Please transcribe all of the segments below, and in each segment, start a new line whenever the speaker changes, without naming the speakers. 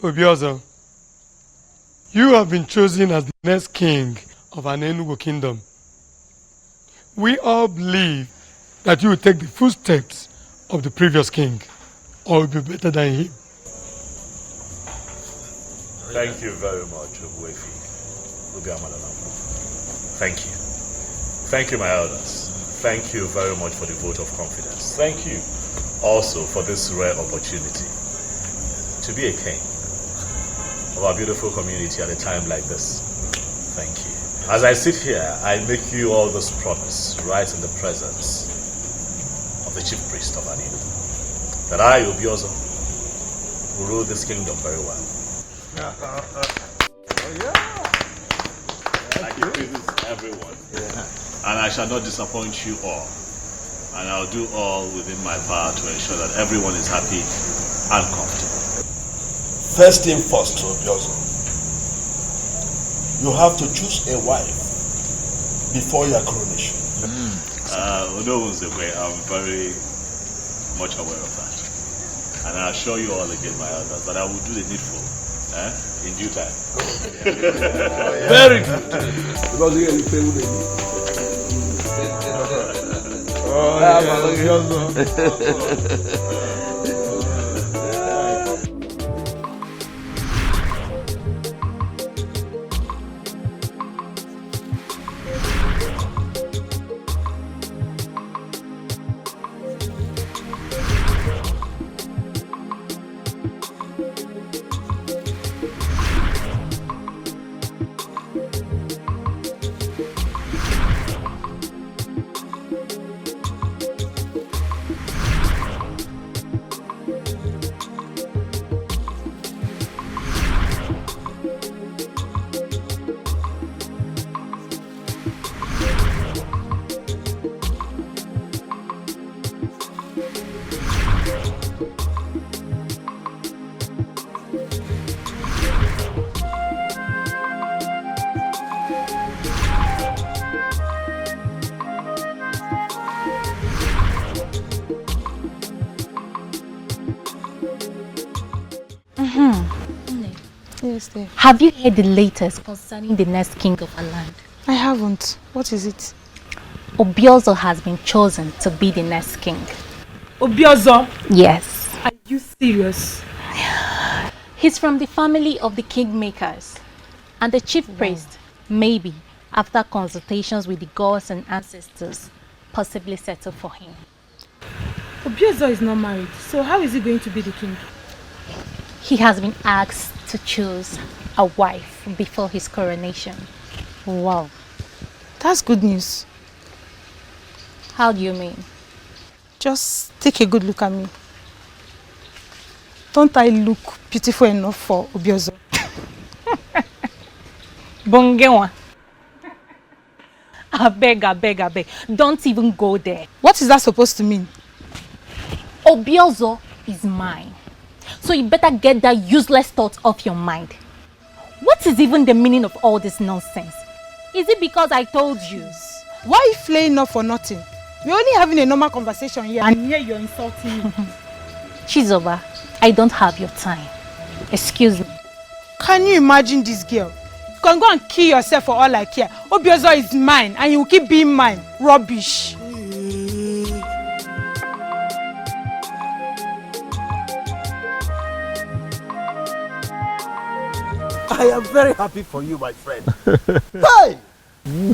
Obiozo, you have been chosen as the next king of an Enugu kingdom. We all believe that you will take the footsteps of the previous king, or will be better than him.
Thank you very much, Ogwefi. Thank you. Thank you, my elders. Thank you very much for the vote of confidence. Thank you also for this rare opportunity to be a king of our beautiful community at a time like this. Thank you. As I sit here, I make you all this promise right in the presence of the chief priest of Anino, that I, Obiozo, will rule this kingdom very well. I give praises to everyone, and I shall not disappoint you all, and I'll do all within my power to ensure that everyone is happy and comfortable.
First thing first, Obiozo. You have to choose a wife before your coronation.
No one's aware. I'm very much aware of that. And I assure you all again, my elders, that I will do the needful in due time.
Very good.
Yes, dear.
Have you heard the latest concerning the next king of our land?
I haven't. What is it?
Obiozo has been chosen to be the next king.
Obiozo?
Yes.
Are you serious?
He's from the family of the kingmakers, and the chief priest, maybe, after consultations with the gods and ancestors, possibly settle for him.
Obiozo is not married, so how is he going to be the king?
He has been asked to choose a wife before his coronation.
Wow. That's good news.
How do you mean?
Just take a good look at me. Don't I look beautiful enough for Obiozo?
Bongewa. I beg. Don't even go there.
What is that supposed to mean?
Obiozo is mine. So you better get that useless thought off your mind. What is even the meaning of all this nonsense? Is it because I told you?
Why are you flaying up for nothing? We're only having a normal conversation here, and here you're insulting me.
Chizoba, I don't have your time. Excuse me.
Can you imagine this girl? You can go and kill yourself for all I care. Obiozo is mine, and he will keep being mine. Rubbish.
I am very happy for you, my friend. Hey!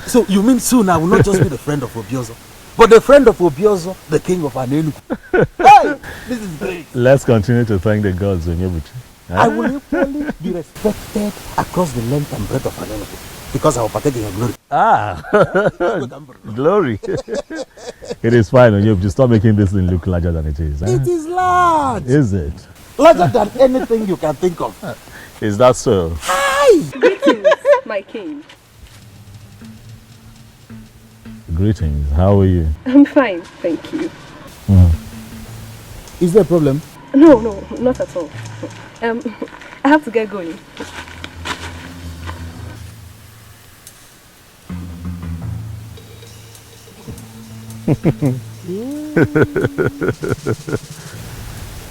So you mean soon I will not just be the friend of Obiozo, but the friend of Obiozo, the king of Anenu. Hey! This is great.
Let's continue to thank the gods, Onyebuchi.
I will equally be respected across the length and breadth of Anenu because I will partake in your glory.
Glory. It is fine, Onyebuchi. Stop making this thing look larger than it is.
It is large.
Is it?
Larger than anything you can think of.
Is that so?
Hi!
Greetings, my king.
Greetings. How are you?
I'm fine, thank you.
Is there a problem?
No, not at all. I have to get going.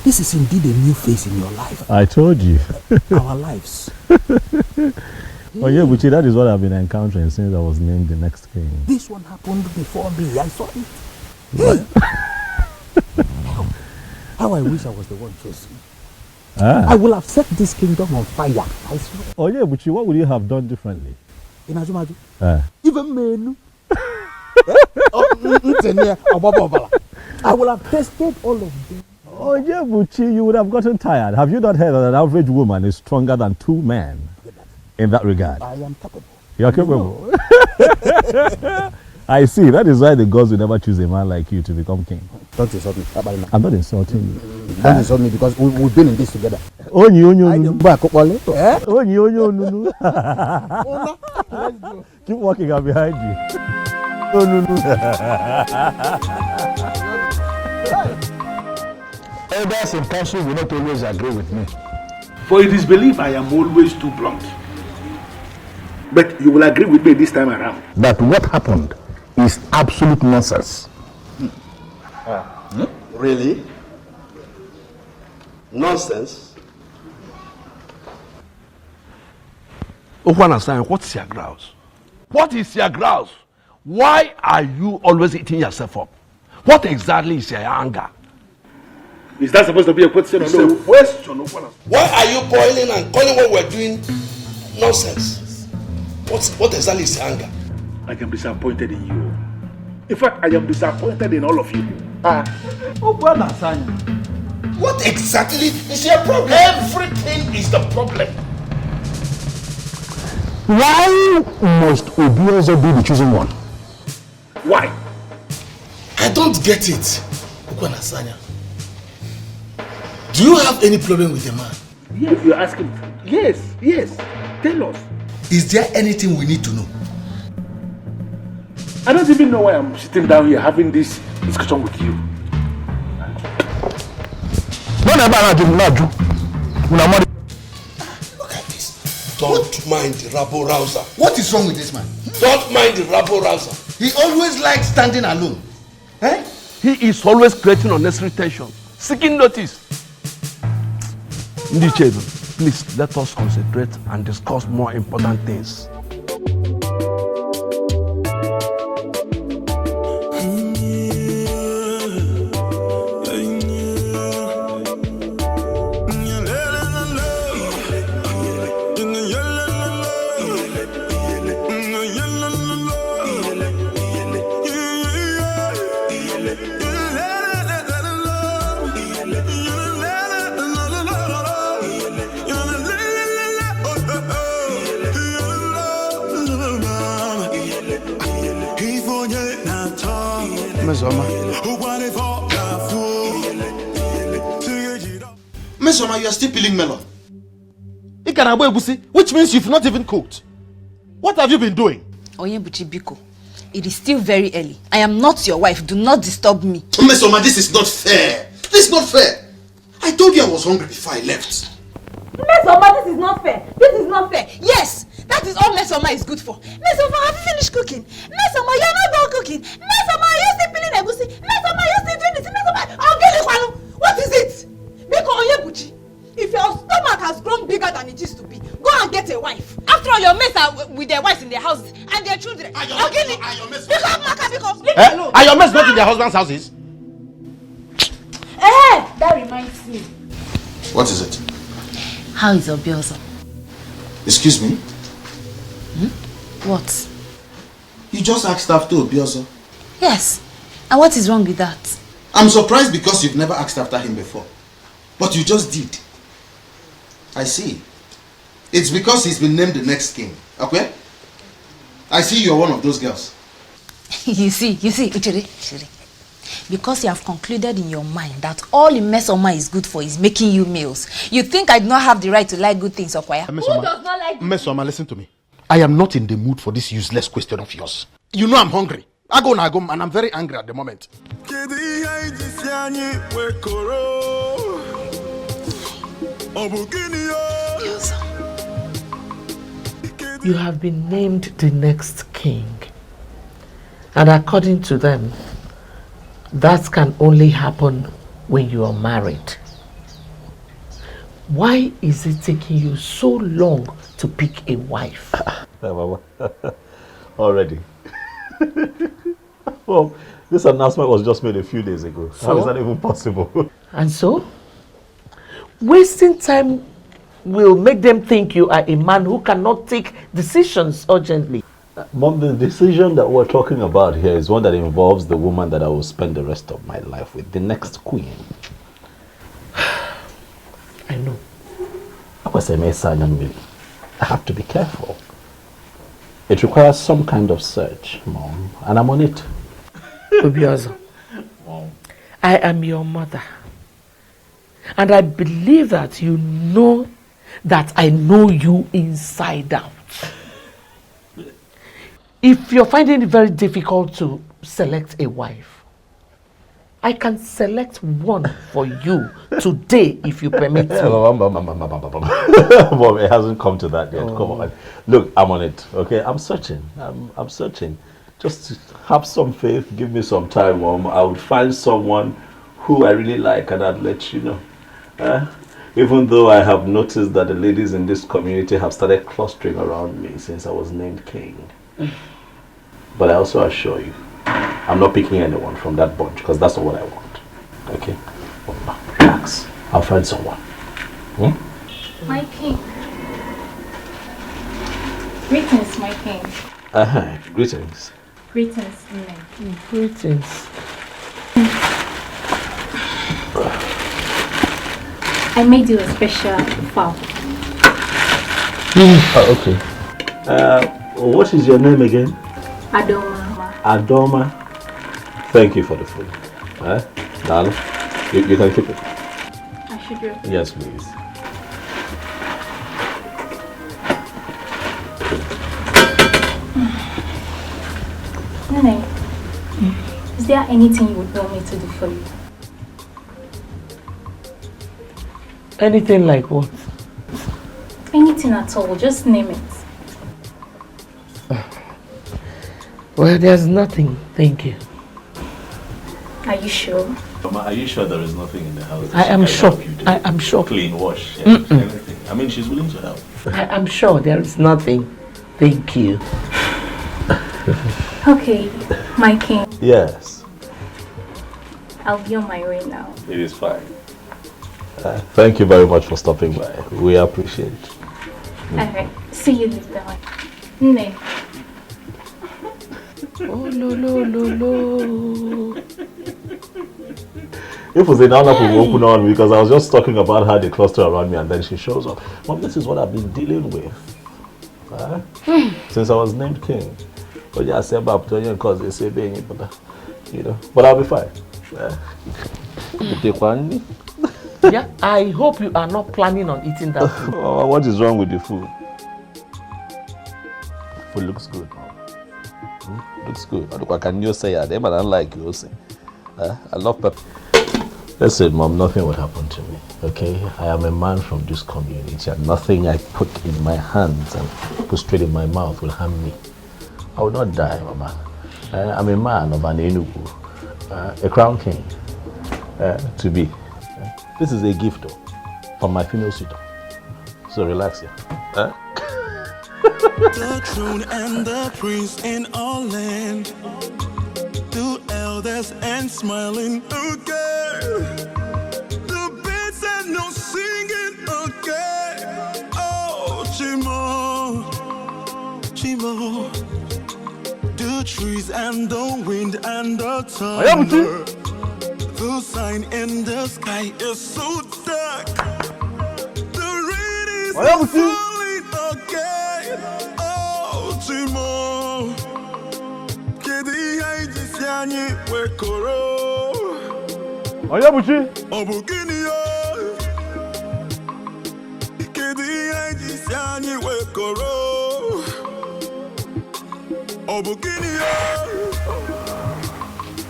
This is indeed a new phase in your life.
I told you.
Our lives.
Oh yeah, Buchi, that is what I've been encountering since I was named the next king.
This one happened before me. I saw it. Hey. How I wish I was the one chosen. I will have set this kingdom on fire. I swear.
Oh yeah, Buchi, what would you have done differently?
In Ajumaju.
Even
men. I will have tested all of them.
Oh yeah, Buchi, you would have gotten tired. Have you not heard that an average woman is stronger than 2 men in that regard?
I am capable.
You are capable? I see. That is why the gods will never choose a man like you to become king.
Don't insult me.
I'm not insulting you.
Don't insult me because we've been in this together.
Keep walking, I'm behind you.
Elders and counsel will not always agree with me.
For it is believed I am always too blunt. But you will agree with me this time around.
That what happened is absolute nonsense.
Really? Nonsense?
What's your grouse? What is your grouse? Why are you always eating yourself up? What exactly is your anger? Is that supposed to be a question or no? Question.
Why are you boiling and calling what we're doing nonsense? What exactly is your anger?
I am disappointed in you. In fact, I am disappointed in all of you.
What exactly is your problem? Everything is the problem.
Why must Obiozo be the chosen one?
Why?
I don't get it. Ukwanasanya. Do you have any problem with the man?
Yes, you're asking. Yes. Tell us.
Is there anything we need to know?
I don't even know why I'm sitting down here having this discussion with you.
Look at this. Don't mind the rabble-rouser. What is wrong with this man? Don't mind the rabble-rouser. He always likes standing alone.
He is always creating unnecessary tension, seeking notice. Ndichedu, please let us concentrate and discuss more important things.
Miss Oma, you are still peeling melon.
Which means you've not even cooked. What have you been doing?
Onyebuchi Biko, it is still very early. I am not your wife. Do not disturb me.
Miss Oma, this is not fair. This is not fair. I told you I was hungry before I left.
Miss Oma, this is not fair. This is not fair. Yes, that is all Miss Oma is good for. Miss Oma, have you finished cooking? Miss Oma, you are not done cooking. Miss Oma, you are still peeling egusi. Miss Oma, you are still doing this. Miss Oma, what is it? Biko Onyebuchi, if your stomach has grown bigger than it used to be, go and get a wife. After all, your mates are with their wives in their houses and their children. Are your mates not in their husbands' houses? That reminds me.
What is it?
How is Obiozo?
Excuse me?
What?
You just asked after Obiozo.
Yes. And what is wrong with that?
I'm surprised because you've never asked after him before. But you just did. I see. It's because he's been named the next king. Okay? I see you're one of those girls.
You see, Uchiri. Because you have concluded in your mind that all Mmesoma is good for is making you males. You think I do not have the right to like good things, Okwaya?
Who does not like Mmesoma, listen to me. I am not in the mood for this useless question of yours. You know I'm hungry. I go and I'm very angry at the moment.
You have been named the next king. And according to them, that can only happen when you are married. Why is it taking you so long to pick a wife?
Mama. Already. Well, this announcement was just made a few days ago.
So?
How is that even possible?
And so? Wasting time will make them think you are a man who cannot take decisions urgently.
Mom, the decision that we're talking about here is one that involves the woman that I will spend the rest of my life with, the next queen.
I know.
I have to be careful. It requires some kind of search, Mom, and I'm on it.
Obiozo, I am your mother. And I believe that you know that I know you inside out. If you're finding it very difficult to select a wife, I can select one for you today if you permit me.
Mom, it hasn't come to that yet. Come on. Look, I'm on it, okay? I'm searching. I'm searching. Just have some faith. Give me some time, Mom. I would find someone who I really like and I'd let you know. Even though I have noticed that the ladies in this community have started clustering around me since I was named king. But I also assure you, I'm not picking anyone from that bunch because that's not what I want. Okay? Relax. I'll find someone.
My king. Greetings, my king.
Greetings.
Greetings, Ini.
Greetings.
I made you a special fowl.
Okay. What is your name again?
Adoma.
Adoma. Thank you for the food. Darling, you can keep it.
I should do.
Yes, please.
Nene, is there anything you would want me to do for you?
Anything like what?
Anything at all, just name it.
Well, there's nothing, thank you.
Are you sure?
Mama, are you sure there is nothing in the house?
I am sure. I am sure.
Clean, wash, everything. I mean, she's willing to help.
I am sure there is nothing. Thank you.
Okay, my king.
Yes.
I'll be on my way now.
It is fine. Thank you very much for stopping by. We appreciate it.
Alright, see you later. Nne.
Oh, lo.
If it's an will open on because I was just talking about how they cluster around me and then she shows up. Mom, this is what I've been dealing with since I was named king. But yeah, I said about because they say being but you know. But I'll be fine.
Yeah, I hope you are not planning on eating that food.
What is wrong with the food? Food looks good. Looks good. What can you say? I don't like you. I love pepper. Listen, Mom, nothing would happen to me. Okay? I am a man from this community and nothing I put in my hands and put straight in my mouth will harm me. I will not die, Mama. I'm a man of an Enugu, a crown king, to be. This is a gift though, from my female suitor. So relax here.
The throne and the prince in all land, the elders and smiling again, the birds and no singing again. Oh, Chimo, the trees and the wind and the thunder. The sign in the sky is so dark. The rain is falling again. Oh, Chimo, Kedi haiji siani wekoro.
Ayabuchi.
Obukinio. Kedi haiji siani wekoro. Obukinio.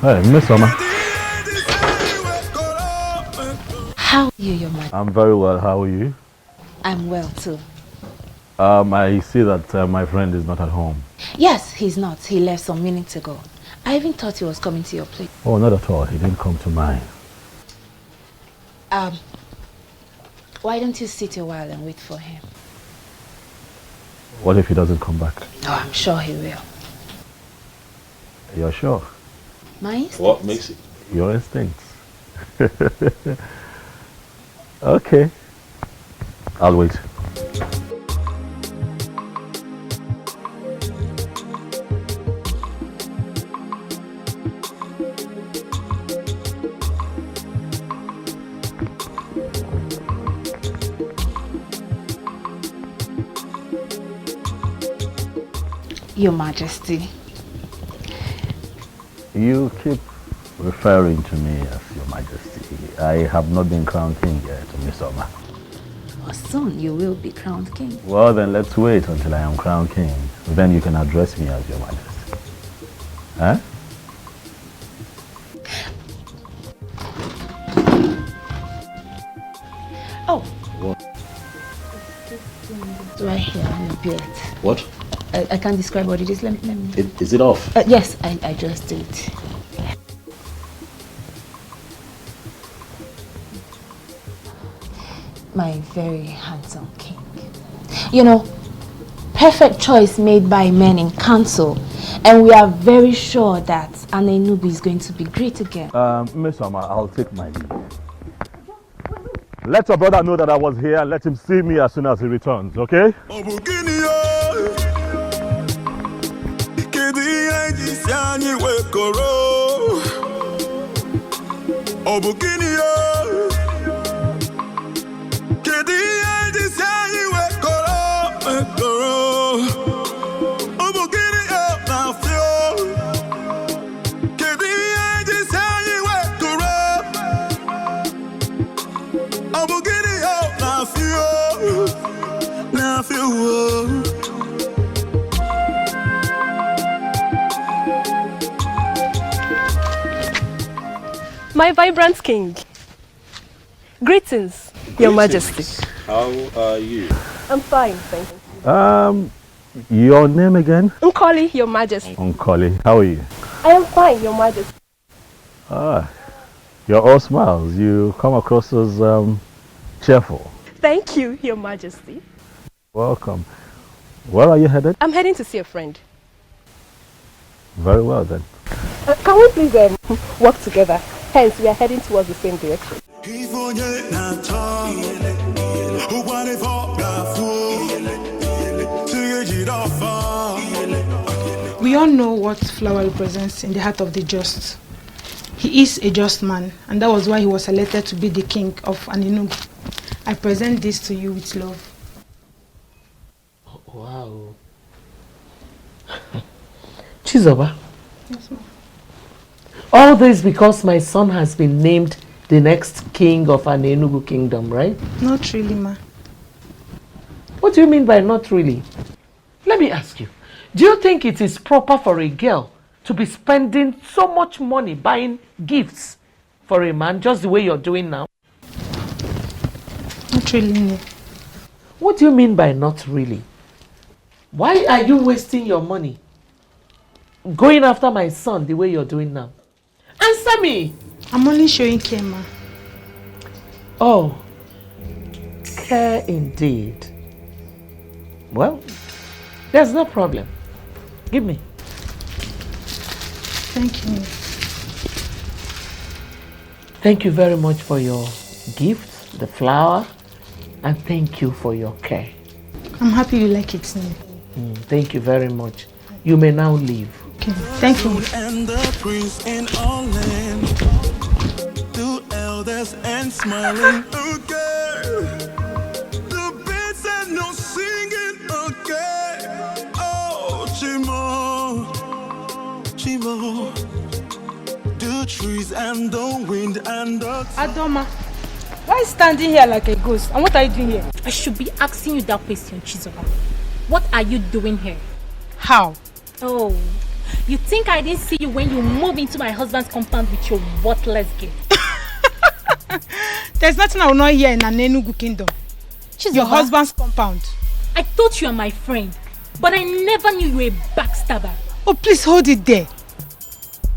Hey, Miss Summer.
How are you, your mother?
I'm very well. How are you?
I'm well too.
I see that my friend is not at home.
Yes, he's not. He left some minutes ago. I even thought he was coming to your place.
Oh, not at all. He didn't come to mine.
Why don't you sit a while and wait for him?
What if he doesn't come back?
Oh, I'm sure he will.
You're sure?
My instincts.
What makes it?
Your instincts. Okay. I'll wait.
Your Majesty.
You keep referring to me as Your Majesty. I have not been crowned king yet, Miss Oma.
Well, soon you will be crowned king.
Well, then let's wait until I am crowned king. Then you can address me as Your Majesty. Huh?
Oh.
What?
Right here on your beard.
What?
I can't describe what it is. Let me.
Is it off?
Yes, I just did. My very handsome king. You know, perfect choice made by men in council. And we are very sure that Anenubu is going to be great again.
Miss Oma, I'll take my leave. Let your brother know that I was here and let him see me as soon as he returns, okay?
My vibrant king. Greetings, Your Majesty.
How are you?
I'm fine, thank you.
Your name again?
Nkoli, Your Majesty.
Nkoli, how are you?
I am fine, Your Majesty.
Ah, you're all smiles. You come across as cheerful.
Thank you, Your Majesty.
Welcome. Where are you headed?
I'm heading to see a friend.
Very well then.
Can we please work together? Hence, we are heading towards the same direction.
We all know what flower represents in the heart of the just. He is a just man, and that was why he was selected to be the king of Anenugu. I present this to you with love.
Wow. Chizoba.
Yes, ma'am.
All this because my son has been named the next king of Anenugu kingdom, right?
Not really, ma.
What do you mean by not really? Let me ask you. Do you think it is proper for a girl to be spending so much money buying gifts for a man just the way you're doing now?
Not really, no.
What do you mean by not really? Why are you wasting your money going after my son the way you're doing now? Answer me!
I'm only showing care, ma.
Oh, care indeed. Well, there's no problem. Give me.
Thank you.
Thank you very much for your gift, the flower, and thank you for your care.
I'm happy you like it, Sne.
Thank you very much. You may now leave.
Okay, thank you.
And the prince in all land, two elders and smiling, okay. The birds and no singing, okay. Oh, Chimo, Chimo, the trees and the wind and the...
Adoma, why are you standing here like a ghost? And what are you doing here?
I should be asking you that question, Chizoba. What are you doing here?
How?
Oh, you think I didn't see you when you moved into my husband's compound with your worthless gift?
There's nothing I will not hear in Anenugu kingdom.
Chizoba,
your husband's compound.
I thought you were my friend, but I never knew you were a backstabber.
Oh, please hold it there.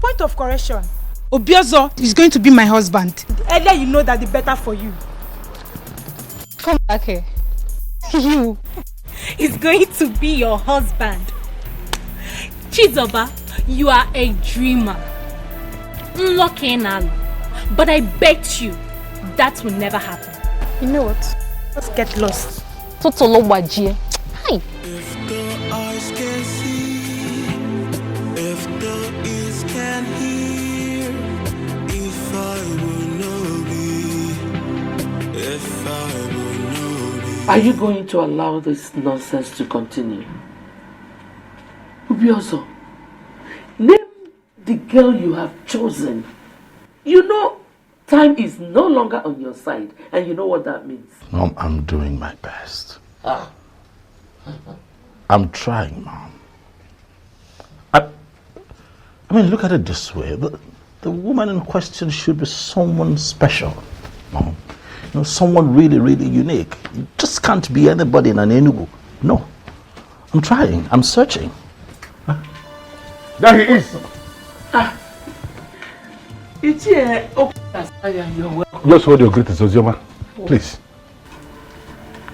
Point of correction. Obiozo is going to be my husband. The earlier you know that, the better for you.
come back here. You.
He's going to be your husband. Chizoba, you are a dreamer. But I bet you that will never happen.
You know what? Let's get lost.
Totolo wajie. Hi.
If the eyes can see, if the ears can hear, if I will know be, if I will know be.
Are you going to allow this nonsense to continue? Ubiozo, name the girl you have chosen. You know, time is no longer on your side, and you know what that means.
Mom, I'm doing my best. I'm trying, Mom. I mean, look at it this way. The woman in question should be someone special, Mom. You know, someone really, really unique. You just can't be anybody in an Enugu. No. I'm trying. I'm searching. There he is.
It's here. You're welcome.
Just hold your greetings, Ozioma. Please.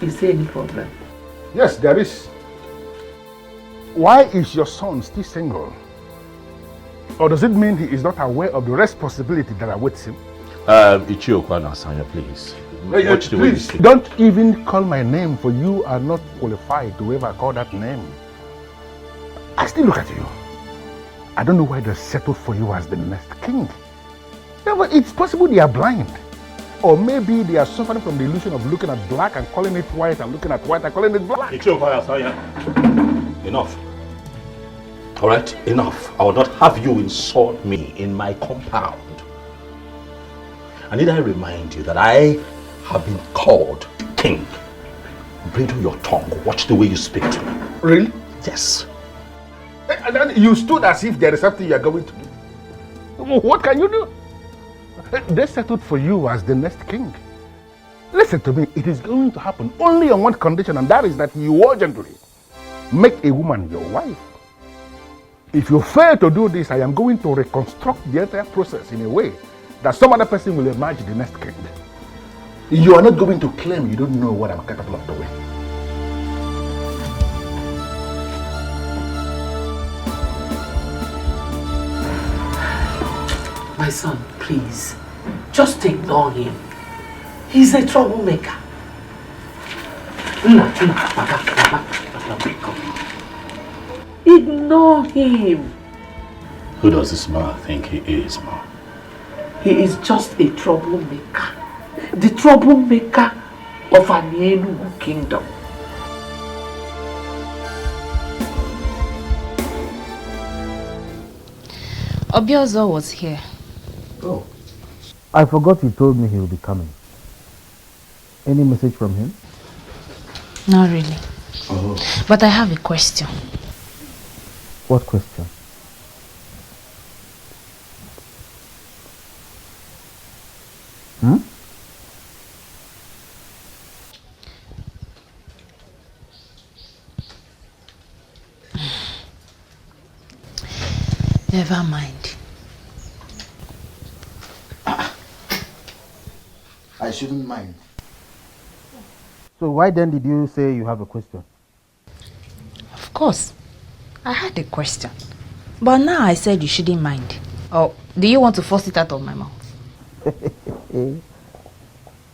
Is there any problem?
Yes, there is. Why is your son still single? Or does it mean he is not aware of the responsibility that awaits him?
Ichiokwa Nasanya, please. Watch the way you speak.
Don't even call my name, for you are not qualified to ever call that name. I still look at you. I don't know why they settled for you as the next king. Yeah, but it's possible they are blind. Or maybe they are suffering from the illusion of looking at black and calling it white, and looking at white and calling it black.
Enough. All right, enough. I will not have you insult me in my compound. I need to remind you that I have been called king. Bridle your tongue. Watch the way you speak to me.
Really?
Yes.
And then you stood as if there is something you are going to do. What can you do? They settled for you as the next king. Listen to me, it is going to happen only on one condition, and that is that you urgently make a woman your wife. If you fail to do this, I am going to reconstruct the entire process in a way that some other person will emerge the next king. You are not going to claim you don't know what I'm capable of doing.
My son, please, just ignore him. He's a troublemaker. Ignore him.
Who does this man think he is, Mom?
He is just a troublemaker. The troublemaker of an Enugu kingdom.
Obiozo was here.
Oh. I forgot he told me he will be coming. Any message from him?
Not really.
Oh.
But I have a question.
What question? Hmm?
Never mind.
I shouldn't mind.
So why then did you say you have a question?
Of course. I had a question. But now I said you shouldn't mind. Or do you want to force it out of my mouth?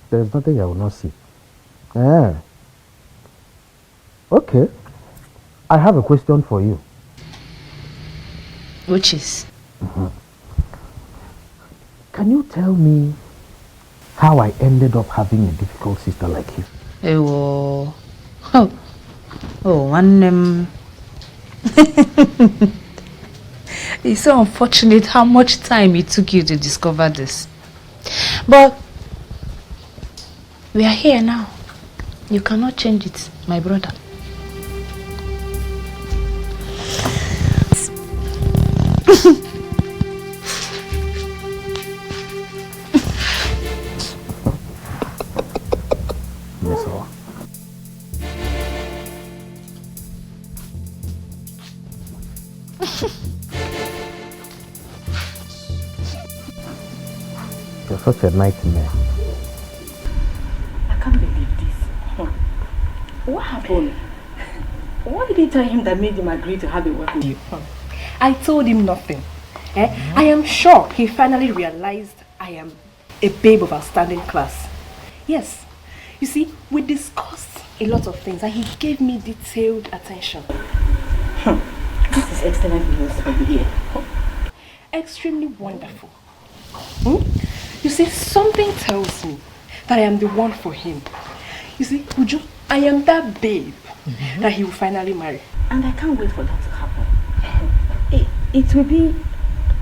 There's nothing I will not see. Ah. Okay. I have a question for you.
Which is?
Can you tell me how I ended up having a difficult sister like you?
It's so unfortunate how much time it took you to discover this. But we are here now. You cannot change it, my brother.
You're such a nightmare.
I can't believe this.
happened? What did you tell him that made him agree to have a work with you?
I told him nothing. I am sure he finally realized I am a babe of outstanding class. Yes, you see, we discussed a lot of things and he gave me detailed attention.
This is excellent news for you here.
Extremely wonderful. You see, something tells me that I am the one for him. You see, Uju, I am that babe that he will finally marry.
And I can't wait for that to happen. It will be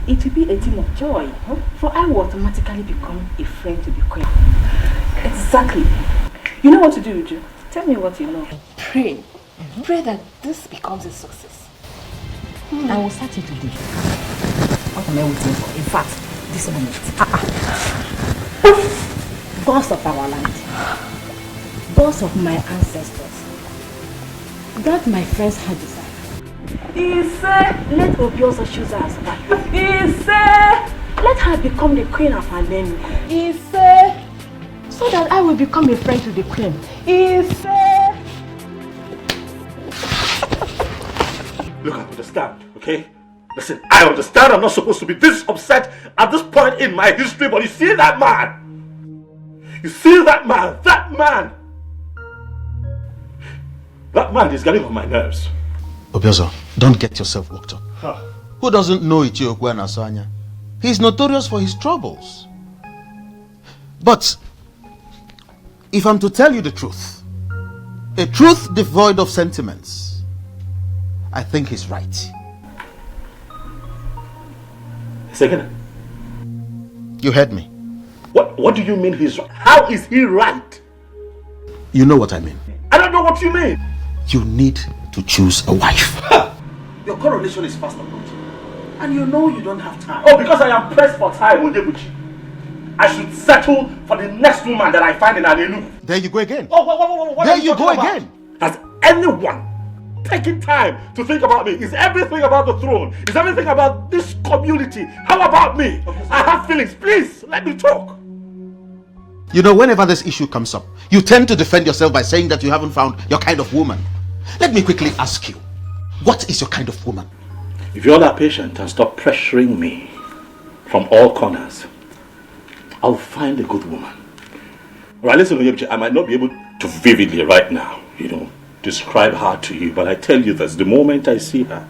a thing of joy, for I will automatically become a friend to the queen. Exactly. You know what to do, Uju? Tell me what you know.
Pray. Pray that this becomes a success.
I will start it today. What am I waiting for? In fact, this moment. Gods of our land, gods of my ancestors, grant my friends her desire. He said, let Obiozo choose her as wife. He said, let her become the queen of her name. He said, so that I will become a friend to the queen. He said.
Look, I understand, okay? Listen, I understand I'm not supposed to be this upset at this point in my history, but you see that man? You see that man? That man is getting on my nerves.
Obiozo, don't get yourself worked up. Who doesn't know Ichiokwu and Asanya? He's notorious for his troubles. But if I'm to tell you the truth, a truth devoid of sentiments, I think he's right.
Second.
You heard me.
What do you mean he's right? How is he right?
You know what I mean.
I don't know what you mean.
You need to choose a wife.
Your coronation is fast approaching. And you know you don't have time.
Oh, because I am pressed for time, Onyebuchi. I should settle for the next woman that I find in Anelu.
There you go again.
Oh, what
there you go again.
Has anyone taken time to think about me? Is everything about the throne? Is everything about this community? How about me? I have feelings. Please, let me talk.
You know, whenever this issue comes up, you tend to defend yourself by saying that you haven't found your kind of woman. Let me quickly ask you, what is your kind of woman?
If you're that patient and stop pressuring me from all corners, I'll find a good woman. Right, listen, I might not be able to vividly right now, describe her to you, but I tell you this, the moment I see her,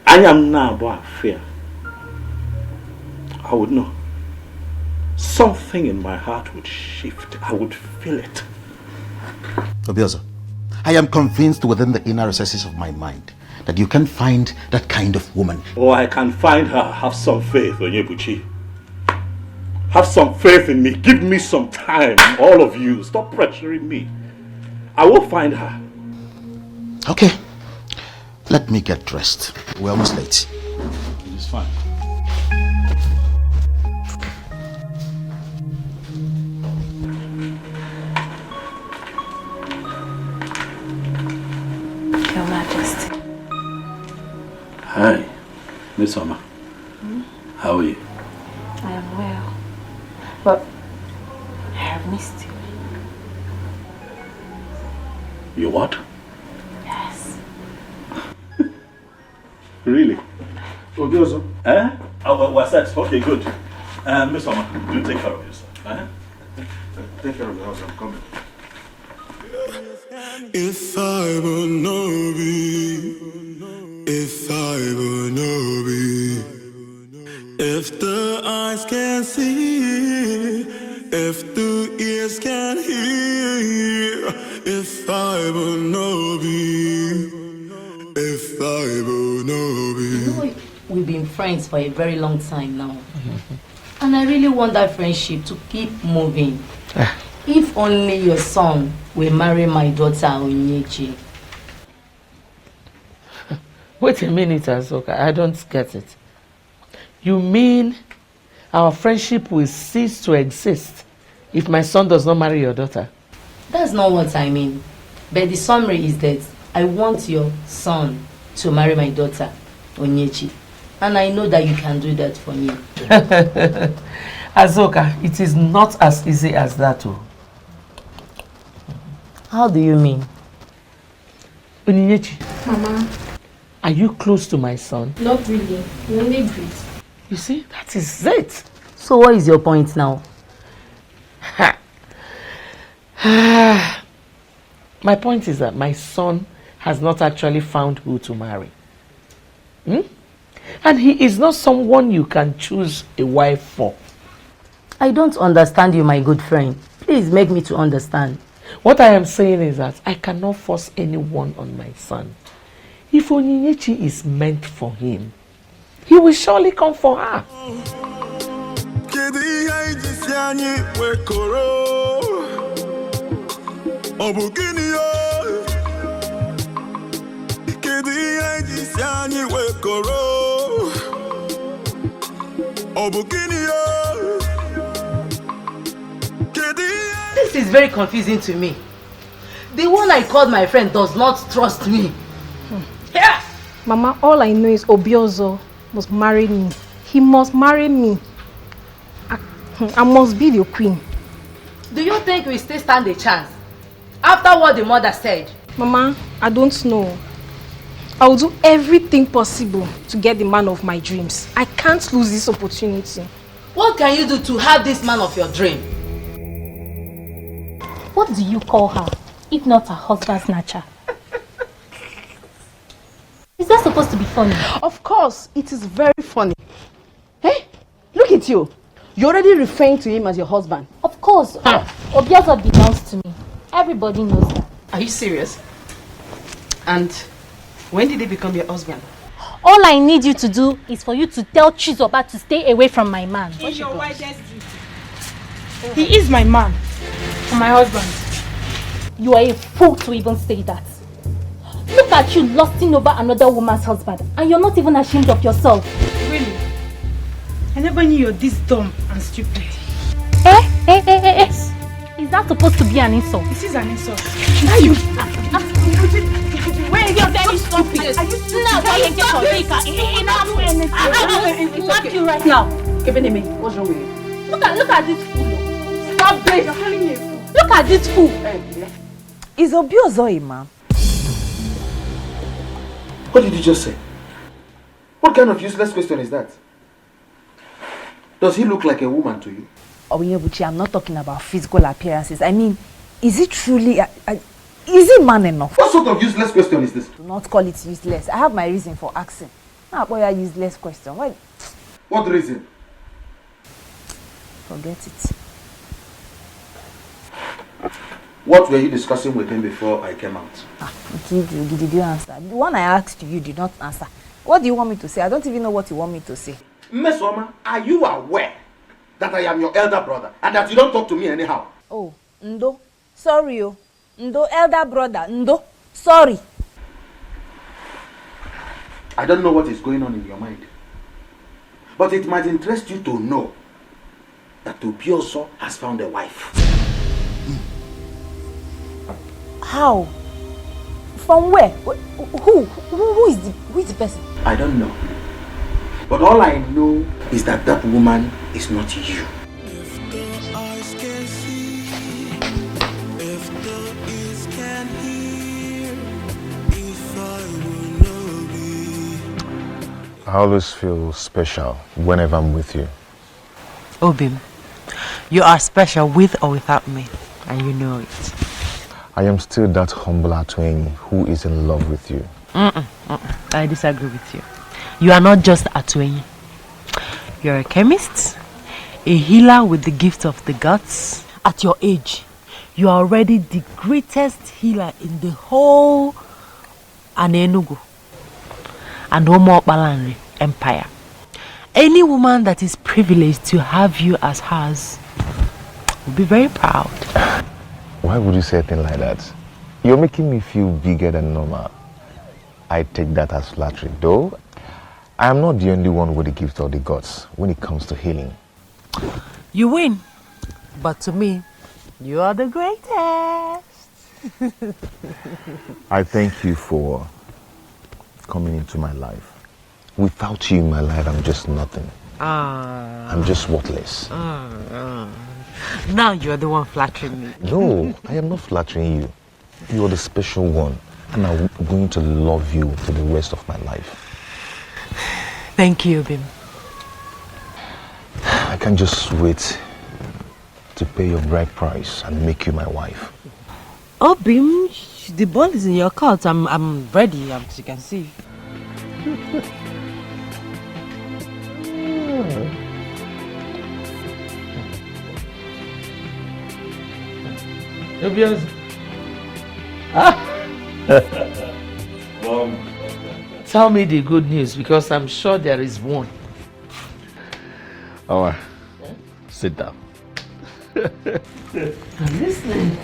I am now about fear. I would know. Something in my heart would shift. I would feel it.
Obiozo, I am convinced within the inner recesses of my mind that you can find that kind of woman.
Oh, I can find her. Have some faith, Onyebuchi. Have some faith in me. Give me some time, all of you. Stop pressuring me. I will find her.
Okay. Let me get dressed. We're almost late.
It is fine.
Your Majesty.
Hi, Miss Oma. How are you?
I am well. But I have missed you.
You what?
Yes.
Really? Obiozo? Eh? Oh, what's that? Okay, good. Miss Oma, do take care of yourself.
Take care of the house, I'm coming.
If I will know be, if I will know be, if the eyes can see, if the ears can hear, if I will know be, if I will know be.
You know, we've been friends for a very long time now. And I really want that friendship to keep moving. If only your son will marry my daughter Onyechi.
Wait a minute, Azoka. I don't get it. You mean our friendship will cease to exist if my son does not marry your daughter?
That's not what I mean. But the summary is that I want your son to marry my daughter Onyechi. And I know that you can do that for me.
Azoka, it is not as easy as that.
How do you mean?
Onyinyechi.
Mama.
Are you close to my son?
Not really. We only breathe.
You see, that is it.
So what is your point now?
My point is that my son has not actually found who to marry. And he is not someone you can choose a wife for.
I don't understand you, my good friend. Please make me to understand.
What I am saying is that I cannot force anyone on my son. If Onyinyechi is meant for him, he will surely come for her.
This is very confusing to me. The one I called my friend does not trust me.
Yeah. Mama, all I know is Obiozo must marry me. He must marry me. I must be the queen.
Do you think we still stand a chance? After what the mother said?
Mama, I don't know. I will do everything possible to get the man of my dreams. I can't lose this opportunity.
What can you do to have this man of your dream?
What do you call her, if not a husband snatcher? Is that supposed to be funny?
Of course, it is very funny. Hey, look at you. You're already referring to him as your husband.
Of course. Obiozo belongs to me. Everybody knows that.
Are you serious? And when did he become your husband?
All I need you to do is for you to tell Chizoba to stay away from my man.
It's your wife's duty. He is my man. My husband.
You are a fool to even say that. Look at you lusting over another woman's husband, and you're not even ashamed of yourself.
Really? I never knew you're this dumb and stupid.
Is that supposed to be an insult?
This is an insult.
Now you... Wait, you're very stupid. Are you now going to get slap you right now.
What's wrong with you?
Look at this fool. Stop this.
You're calling me a fool.
Look at this fool.
Is Obiozo a man?
What did you just say? What kind of useless question is that? Does he look like a woman to you?
Obinyebuchi, I'm not talking about physical appearances. I mean, is he truly is he man enough?
What sort of useless question is this?
Do not call it useless. I have my reason for asking. Now, boy, a useless question. Why?
What reason?
Forget it.
What were you discussing with him before I came out?
Did you answer? The one I asked you did not answer. What do you want me to say? I don't even know what you want me to say.
Mesoma, are you aware that I am your elder brother and that you don't talk to me anyhow?
Oh, Ndo. Sorry, oh. Ndo, elder brother. Ndo. Sorry.
I don't know what is going on in your mind. But it might interest you to know that Obiozo has found a wife.
How? From where? Who is the person?
I don't know. But all I know is that that woman is not you.
I always feel special whenever I'm with you.
Obim, you are special with or without me, and you know it.
I am still that humble Atwenyi who is in love with you.
I disagree with you. You are not just Atwenyi. You're a chemist, a healer with the gift of the gods. At your age, you are already the greatest healer in the whole Anenugu and Omo Balanri Empire. Any woman that is privileged to have you as hers will be very proud.
Why would you say a thing like that? You're making me feel bigger than normal. I take that as flattery, though I am not the only one with the gift of the gods when it comes to healing.
You win, but to me, you are the greatest.
I thank you for coming into my life. Without you in my life, I'm just nothing. I'm just worthless.
Now you're the one flattering me.
No, I am not flattering you. You're the special one. And I'm going to love you for the rest of my life.
Thank you, Bim.
I can't just wait to pay your bride price and make you my wife.
Oh, Bim, the ball is in your court. I'm ready, as you can see.
Tell me the good news, because I'm sure there is one.
Alright, sit down.
I'm listening.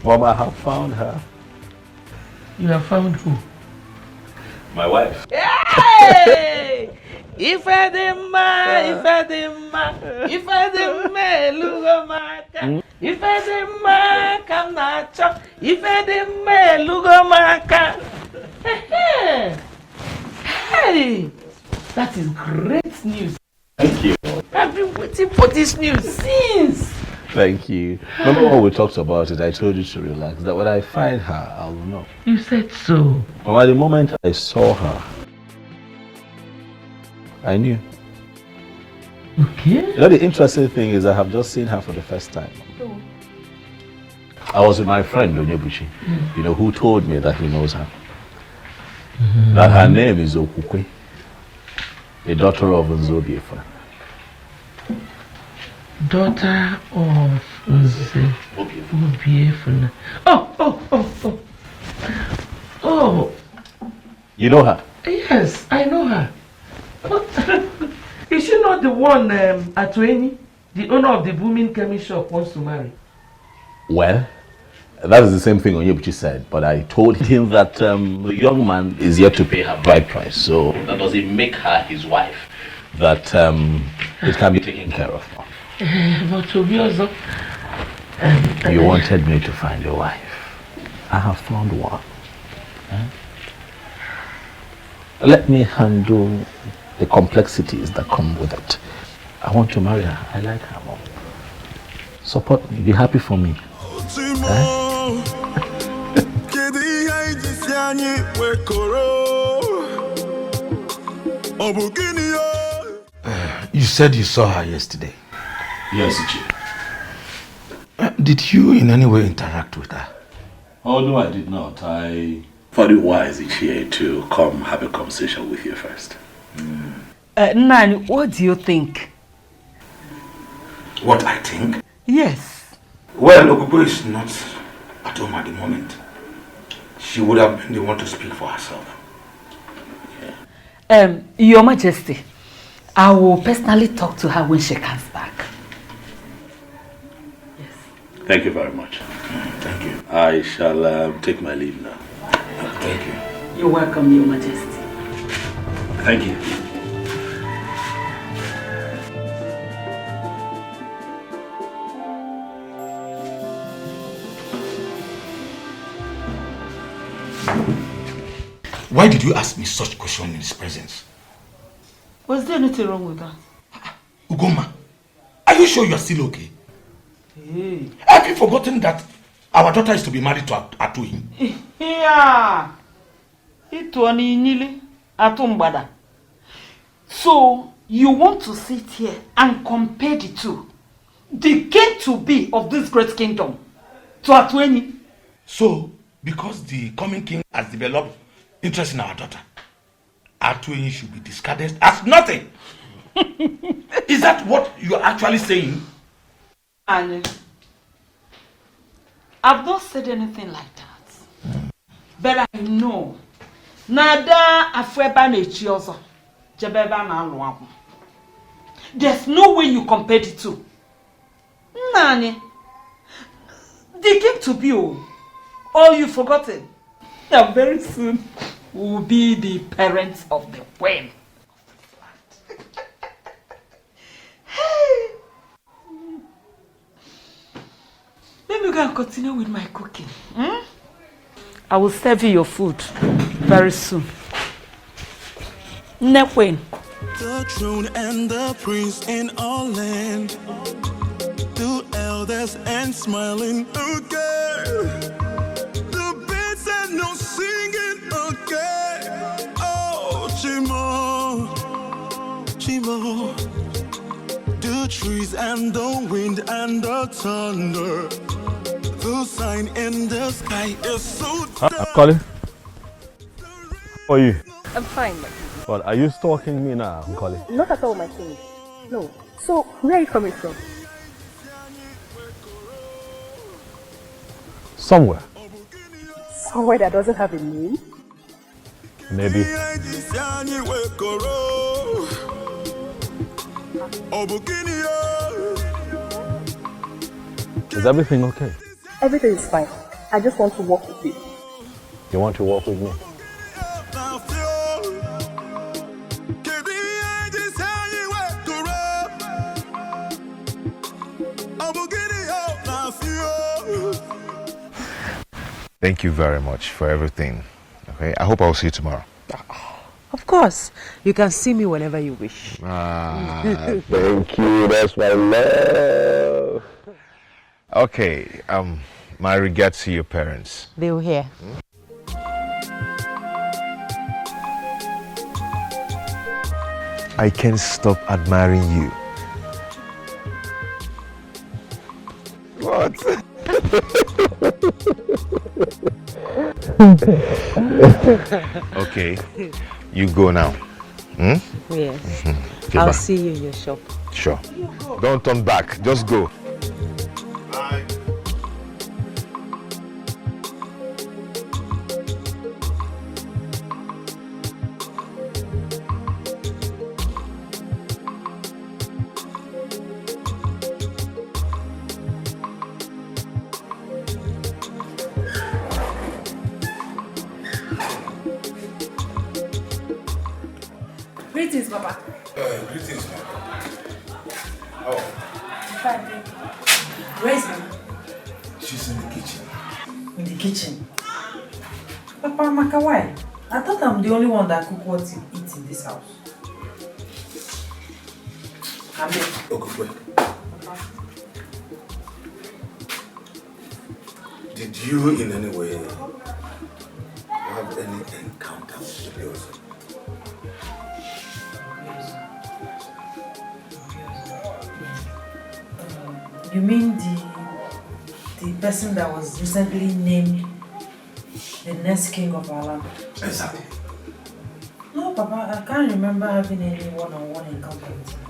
Mom, I have found her.
You have found who?
My wife.
Hey! If I didn't Lugomaka. If I didn't I'm not sure. If I didn't Lugomaka. Hey! That is great news.
Thank you.
I've been waiting for this news since.
Thank you. Remember when we talked about it, I told you to relax, that when I find her, I will know.
You said so.
But at the moment I saw her, I knew.
Okay.
You know, the interesting thing is I have just seen her for the first time. I was with my friend, Onyebuchi, you know, who told me that he knows her. That her name is Okukwe, the daughter of Nzobiefa.
Daughter of Obiefuna. Oh.
You know her?
Yes, I know her. Is she not the one Atueni, the owner of the booming chemist shop, wants to marry?
Well, that is the same thing Onyebuchi said, but I told him that the young man is yet to pay her bride price, so that doesn't make her his wife. That it can be taken care of.
But Obiozo,
you wanted me to find a wife. I have found one. Let me handle the complexities that come with it. I want to marry her. I like her, Mom. Support me. Be happy for me.
You said you saw her yesterday.
Yes, Chief.
Did you in any way interact with her?
Oh, no, I did not. I thought it wise, Ichie, to come have a conversation with you first.
Nani, what do you think?
What I think?
Yes.
Well, Okubo is not at home at the moment. She would have been the one to speak for herself.
Your Majesty, I will personally talk to her when she comes back. Yes.
Thank you very much.
Thank you.
I shall take my leave now.
Thank you.
You're welcome, Your Majesty.
Thank you.
Why did you ask me such question in his presence?
Was there anything wrong with that?
Ugoma, are you sure you are still okay?
Hey.
Have you forgotten that our daughter is to be married to Atuhi?
Yeah. So, you want to sit here and compare the two? The king to be of this great kingdom to Atueni?
So, because the coming king has developed interest in our daughter, Atueni should be discarded as nothing. Is that what you are actually saying?
And I've not said anything like that. But I know Nada Afweba Nechiozo Jebeba na Luaku. There's no way you compare the two. Nani, they came to be all you forgotten. Now very soon will be the parents of the queen. Let me go and continue with my cooking. I will serve you your food very soon. Nekwen.
The throne and the prince in all land, the elders and smiling again. The bits Chimo, Chimo, the trees and the wind and the thunder, the sign in the sky is so dark.
Colin, how are you?
I'm fine, my king.
Well, are you stalking me now, Colin?
Not at all, my king. No. So, where are you coming from?
Somewhere.
Somewhere that doesn't have a name?
Maybe. Is everything okay?
Everything is fine. I just want to walk with you.
You want to walk with me?
Thank you very much for everything. Okay, I hope I'll see you tomorrow.
Of course. You can see me whenever you wish.
Thank you. That's my love. Okay, my regards to your parents.
They were here.
I can't stop admiring you. What? Okay, you go now. Hmm?
Yes.
Okay,
I'll
bye.
see you in your shop.
Sure. Don't turn back. Just go.
Greetings, Papa.
Greetings, ma'am. Oh,
Fine, thank you. Where is Mama?
she's in the kitchen.
In the kitchen. Papa, Maka, why? I thought I'm the only one that cook what you eat in this house. I'm there.
Okay, wait. Did you in any way have any encounter with the other?
You mean the person that was recently named the next king of our land?
Exactly.
No, Papa, I can't remember having any one-on-one encounter with him.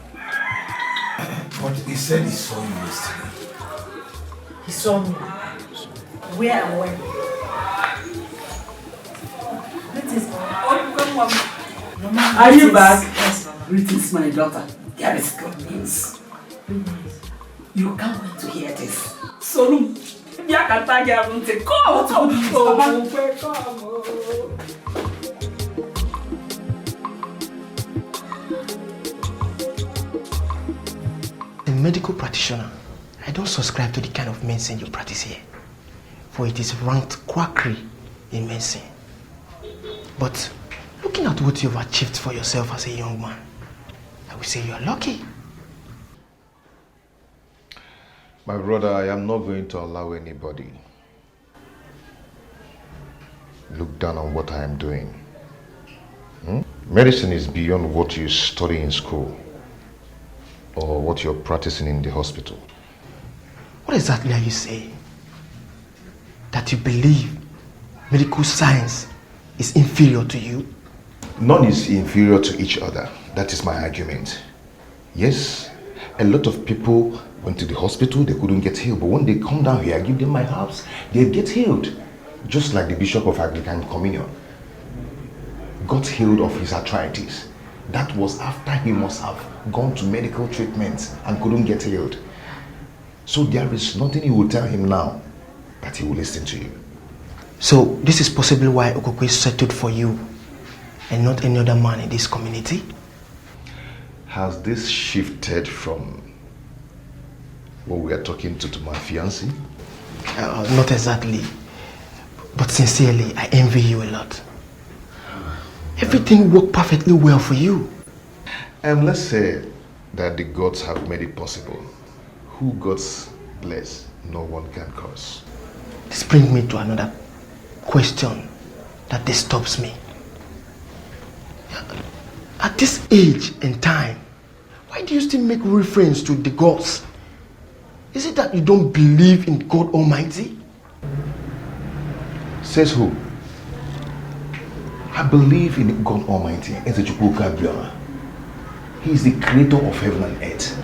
But he said he saw you yesterday.
He saw me. Where and when? Greetings, Mama.
Are you back?
Yes, Mama.
Greetings, my daughter. There is good news. You can't wait to hear this. So, come.
A medical practitioner, I don't subscribe to the kind of medicine you practice here, for it is ranked quackery in medicine. But looking at what you've achieved for yourself as a young man, I would say you are lucky.
My brother, I am not going to allow anybody look down on what I am doing. Medicine is beyond what you study in school or what you're practicing in the hospital.
What exactly are you saying? That you believe medical science is inferior to you?
None is inferior to each other. That is my argument. Yes, a lot of people went to the hospital, they couldn't get healed. But when they come down here, I give them my herbs, they get healed. Just like the Bishop of Anglican Communion got healed of his arthritis. That was after he must have gone to medical treatments and couldn't get healed. So there is nothing you will tell him now that he will listen to you.
So this is possibly why Okokwe settled for you and not any other man in this community?
Has this shifted from what we are talking to my fiancé?
Not exactly. But sincerely, I envy you a lot. Everything worked perfectly well for you.
And let's say that the gods have made it possible. Who gods bless, no one can curse.
This brings me to another question that disturbs me. At this age and time, why do you still make reference to the gods? Is it that you don't believe in God Almighty?
Says who? I believe in God Almighty. He is the creator of heaven and earth.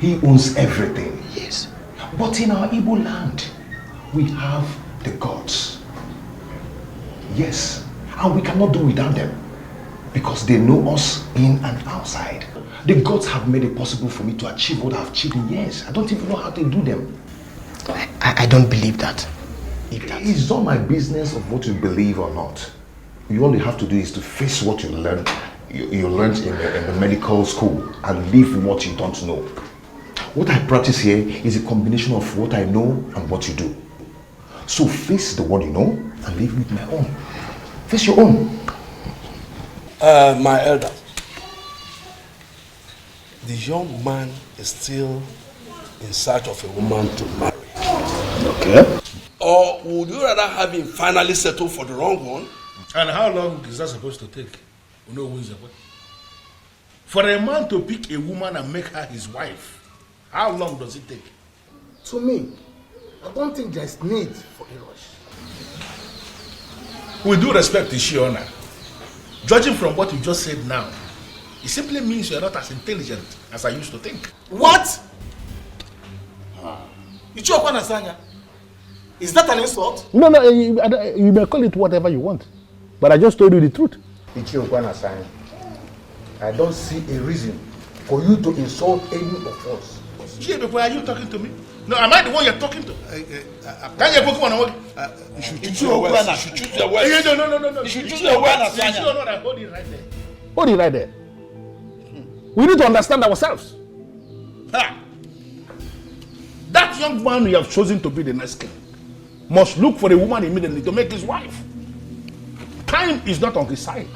He owns everything.
Yes.
But in our Igbo land, we have the gods. Yes. And we cannot do without them. Because they know us in and outside. The gods have made it possible for me to achieve what I've achieved in years. I don't even know how they do them.
I don't believe that.
It's not my business of what you believe or not. All you have to do is to face what you learned. You learned in the medical school and live what you don't know. What I practice here is a combination of what I know and what you do. So face the one you know and live with my own. Face your own.
My elder, the young man is still in search of a woman to marry.
Okay.
Or would you rather have him finally settle for the wrong one?
And how long is that supposed to take? You know who is away? For a man to pick a woman and make her his wife, how long does it take?
To me, I don't think there's need for a rush.
With due respect to Shiona, judging from what you just said now, it simply means you're not as intelligent as I used to think.
What? Is that an insult?
No, you may call it whatever you want. But I just told you the truth.
I don't see a reason for you to insult any of us.
Are you talking to me? No, am I the one you're talking to? Can you Pokemon? You should choose your words. You should choose your words. No. You should choose your words. Hold it right there. Hold it right there. We need to understand ourselves. That young man you have chosen to be the next king must look for a woman immediately to make his wife. Time is not on his side.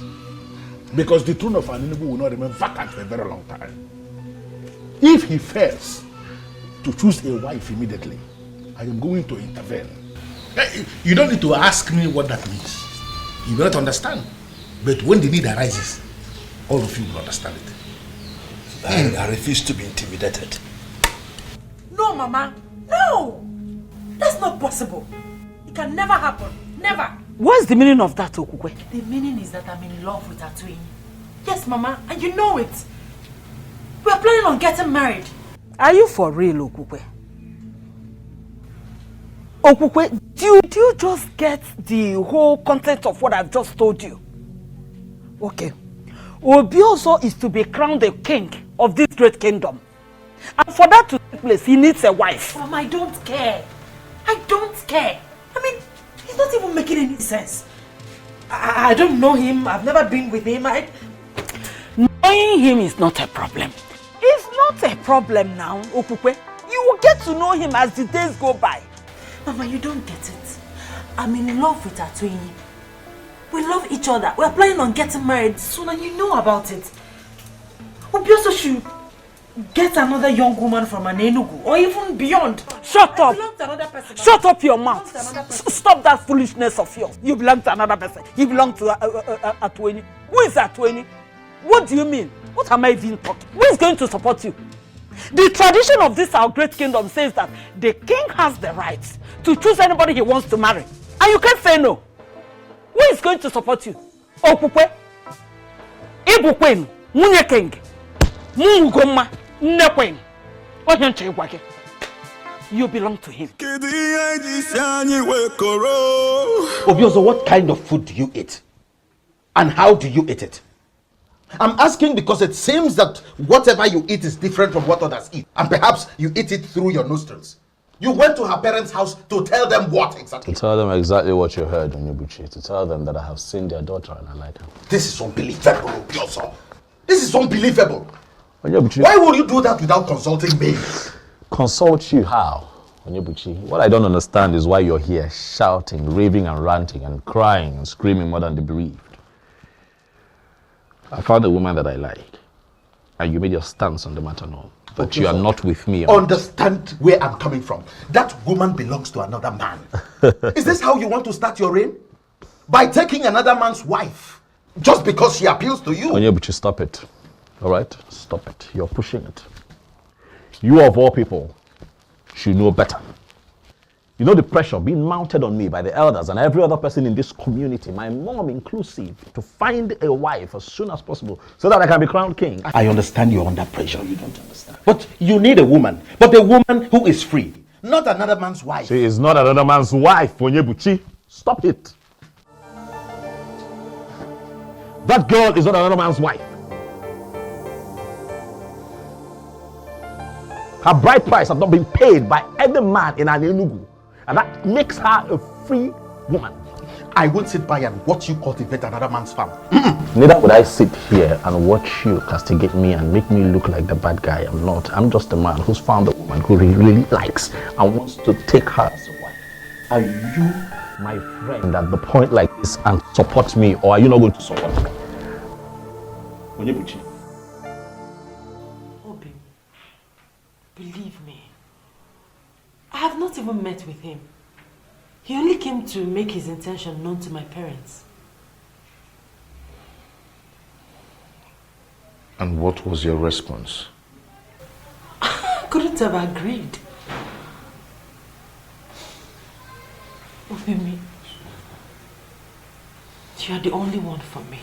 Because the throne of Aninubu will not remain vacant for a very long time. If he fails to choose a wife immediately, I am going to intervene. You don't need to ask me what that means. You will not understand. But when the need arises, all of you will understand it.
I refuse to be intimidated.
No, Mama. No! That's not possible. It can never happen. Never.
What's the meaning of that, Okukwe?
The meaning is that I'm in love with Atuini. Yes, Mama, and you know it. We are planning on getting married.
Are you for real, Okukwe? Okukwe, did you just get the whole content of what I've just told you? Okay. Obioso is to be crowned the king of this great kingdom. And for that to take place, he needs a wife.
Mama, I don't care. I don't care. I mean, it's not even making any sense. I don't know him. I've never been with him.
Knowing him is not a problem. It's not a problem now, Okukwe. You will get to know him as the days go by.
Mama, you don't get it. I'm in love with Atuini. We love each other. We're planning on getting married soon and you know about it. Obioso should get another young woman from an Enugu or even beyond.
Shut up!
Person,
shut up your mouth! Stop that foolishness of yours. You belong to another person. You belong to Atuini. Who is Atuini? What do you mean? What am I even talking? Who is going to support you? The tradition of this our great kingdom says that the king has the right to choose anybody he wants to marry. And you can't say no. Who is going to support you? Okukwe? Ibukwen? Munye king? Mungoma? Nekwen? Ohenche Igwake? You belong to him.
Obioso, what kind of food do you eat? And how do you eat it? I'm asking because it seems that whatever you eat is different from what others eat. And perhaps you eat it through your nostrils. You went to her parents' house to tell them what exactly?
To tell them exactly what you heard, Onyebuchi. To tell them that I have seen their daughter and I like her.
This is unbelievable, Obioso. This is unbelievable.
Onyebuchi.
Why would you do that without consulting me?
Consult you how? Onyebuchi, what I don't understand is why you're here shouting, raving and ranting and crying and screaming more than the bereaved. I found a woman that I like, and you made your stance on the matter known. But okay, you are not with me.
Understand where I'm coming from. That woman belongs to another man. Is this how you want to start your reign? By taking another man's wife
Just because she appeals to you.
Onyebuchi, stop it. All right? Stop it. You're pushing it. You of all people should know better. You know the pressure being mounted on me by the elders and every other person in this community, my mom inclusive, to find a wife as soon as possible so that I can be crowned king.
I understand you're under pressure. You don't understand. But you need a woman. But a woman who is free. Not another man's wife.
She is not another man's wife, Onyebuchi. Stop it. That girl is not another man's wife. Her bride price has not been paid by any man in Enugu. And that makes her a free woman.
I won't sit by and watch you cultivate another man's farm.
Neither would I sit here and watch you castigate me and make me look like the bad guy. I'm not. I'm just a man who's found a woman who he really likes and wants to take her as a wife. Are you my friend at the point like this and support me, or are you not going to support me?
Onyebuchi.
Obi, believe me, I have not even met with him. He only came to make his intention known to my parents.
And what was your response?
I couldn't have agreed. Obimi, you are the only one for me.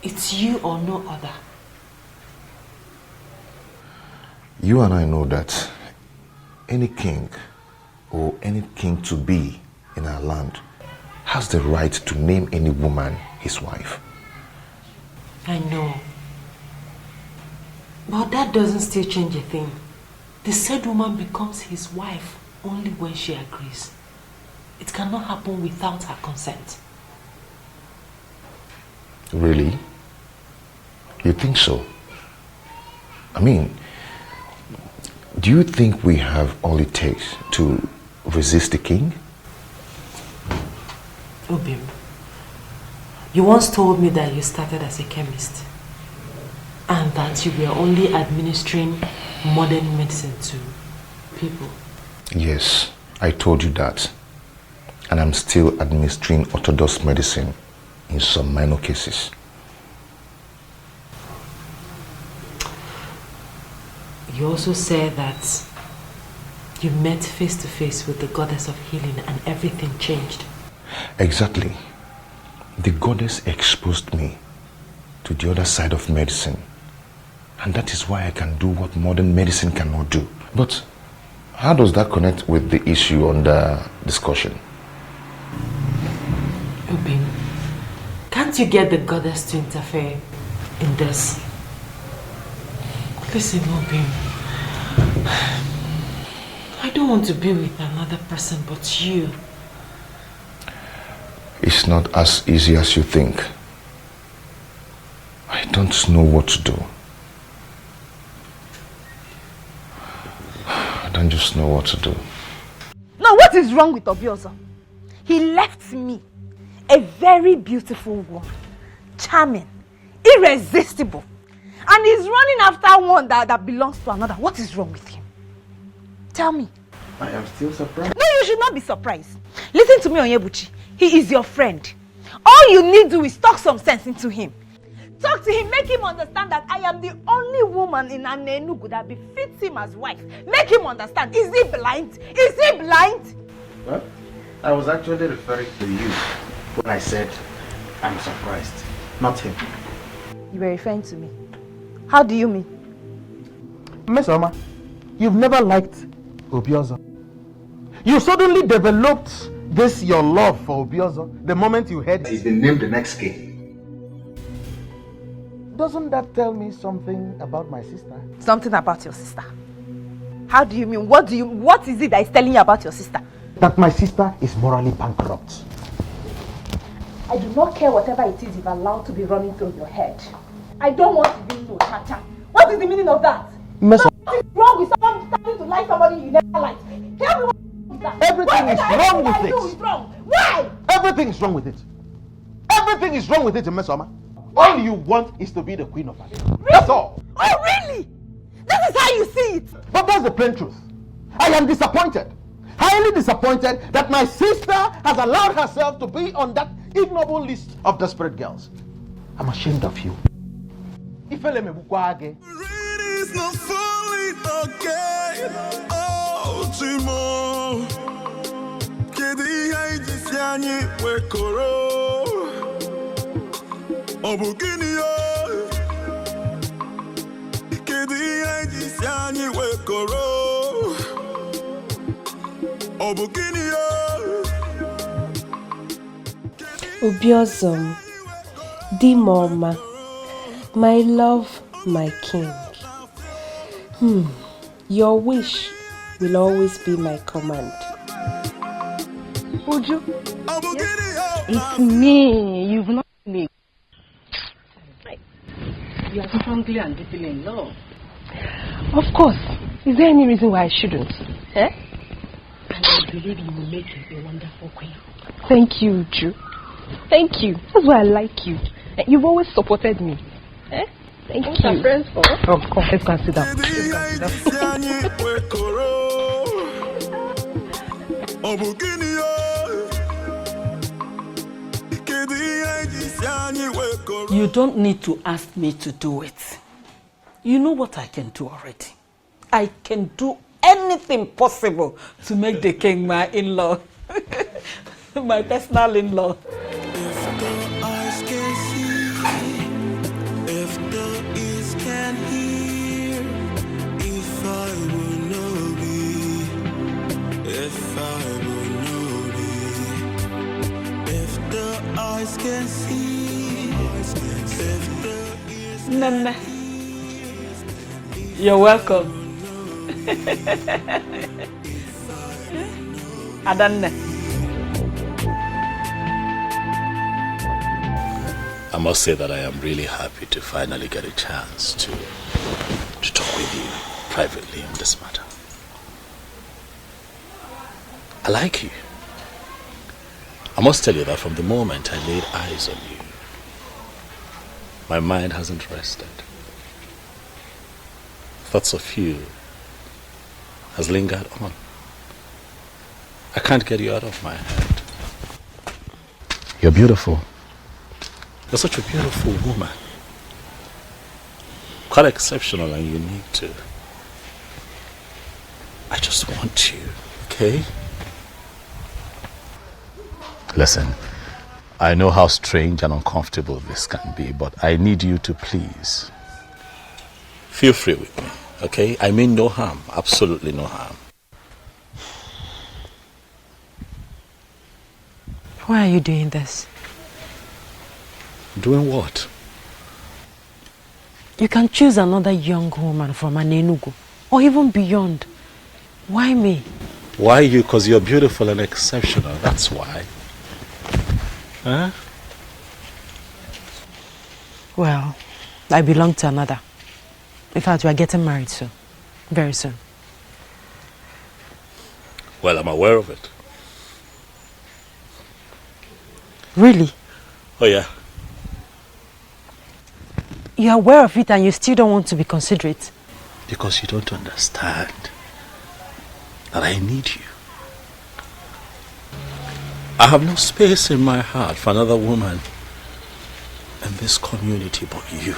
It's you or no other.
You and I know that any king or any king to be in our land has the right to name any woman his wife.
I know. But that doesn't still change a thing. The said woman becomes his wife only when she agrees. It cannot happen without her consent.
Really? You think so? I mean, do you think we have all it takes to resist the king?
Obim, you once told me that you started as a chemist and that you were only administering modern medicine to people.
Yes, I told you that. And I'm still administering orthodox medicine in some minor cases.
You also said that you met face to face with the goddess of healing and everything changed.
Exactly. The goddess exposed me to the other side of medicine. And that is why I can do what modern medicine cannot do. But how does that connect with the issue under discussion?
Obin, can't you get the goddess to interfere in this? Listen, Obin, I don't want to be with another person but you.
It's not as easy as you think. I don't know what to do. I don't just know what to do.
Now, what is wrong with Obiozo? He left me, a very beautiful woman, charming, irresistible, and he's running after one that belongs to another. What is wrong with him? Tell me.
I am still surprised.
No, you should not be surprised. Listen to me, Onyebuchi. He is your friend. All you need to do is talk some sense into him. Talk to him, make him understand that I am the only woman in Enugu that befits him as wife. Make him understand. Is he blind? Is he blind?
Well, I was actually referring to you when I said I'm surprised, not him.
You were referring to me. How do you mean?
Miss Oma, you've never liked Obiozo. You suddenly developed this your love for Obiozo the moment you heard
he's been named the next king.
Doesn't that tell me something about my sister?
Something about your sister? How do you mean? What is it that is telling you about your sister?
That my sister is morally bankrupt.
I do not care whatever it is you've allowed to be running through your head. I don't want to be no cha-cha. What is the meaning of that? What is wrong with someone starting to like somebody you never liked? Tell me what is that?
Everything is wrong with it.
Is wrong. Why?
Everything is wrong with it. Everything is wrong with it, Miss Oma. All you want is to be the queen of Ade. Really? That's all.
Oh, really? That is how you see it.
But that's the plain truth. I am disappointed. Highly disappointed that my sister has allowed herself to be on that ignoble list of desperate girls. I'm ashamed of you.
It's not falling again. Ultimo. Kedi haiji siani wekoro. Obuginio. Kedi haiji siani wekoro. Obuginio.
Obiozom, Dimoma, my love, my king. Your wish will always be my command.
Uju, it's me. You've not me.
You are strongly and deeply in love.
Of course. Is there any reason why I shouldn't? Eh?
And I believe you will make a wonderful queen.
Thank you, Uju. Thank you. That's why I like you. You've always supported me. Eh? Thank you.
Our friends for?
Of course. Let's go and sit down.
You don't need to ask me to do it. You know what I can do already. I can do anything possible to make the king my in-law. My personal in-law.
Can see
Nana, you're welcome. Adanne.
I must say that I am really happy to finally get a chance to talk with you privately on this matter. I like you. I must tell you that from the moment I laid eyes on you, my mind hasn't rested. Thoughts of you has lingered on. I can't get you out of my head. You're beautiful. You're such a beautiful woman. Quite exceptional and unique too. I just want you, okay? Listen, I know how strange and uncomfortable this can be, but I need you to please feel free with me, okay? I mean no harm, absolutely no harm.
Why are you doing this?
Doing what?
You can choose another young woman from Anenugu, or even beyond. Why me?
Why you? Because you're beautiful and exceptional, that's why. Huh?
Well, I belong to another. In fact, we are getting married soon. Very soon.
Well, I'm aware of it.
Really?
Oh, yeah.
You're aware of it and you still don't want to be considerate?
Because you don't understand that I need you. I have no space in my heart for another woman in this community but you.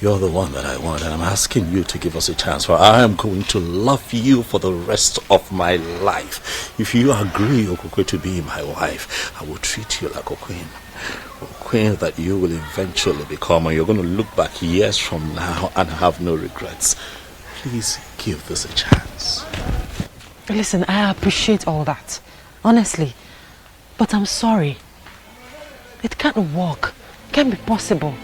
You're the one that I want, and I'm asking you to give us a chance, for I am going to love you for the rest of my life. If you agree, Okokwe, to be my wife, I will treat you like a queen that you will eventually become, and you're going to look back years from now and have no regrets. Please give this a chance.
Listen, I appreciate all that, honestly. But I'm sorry. It can't work. It can't be possible.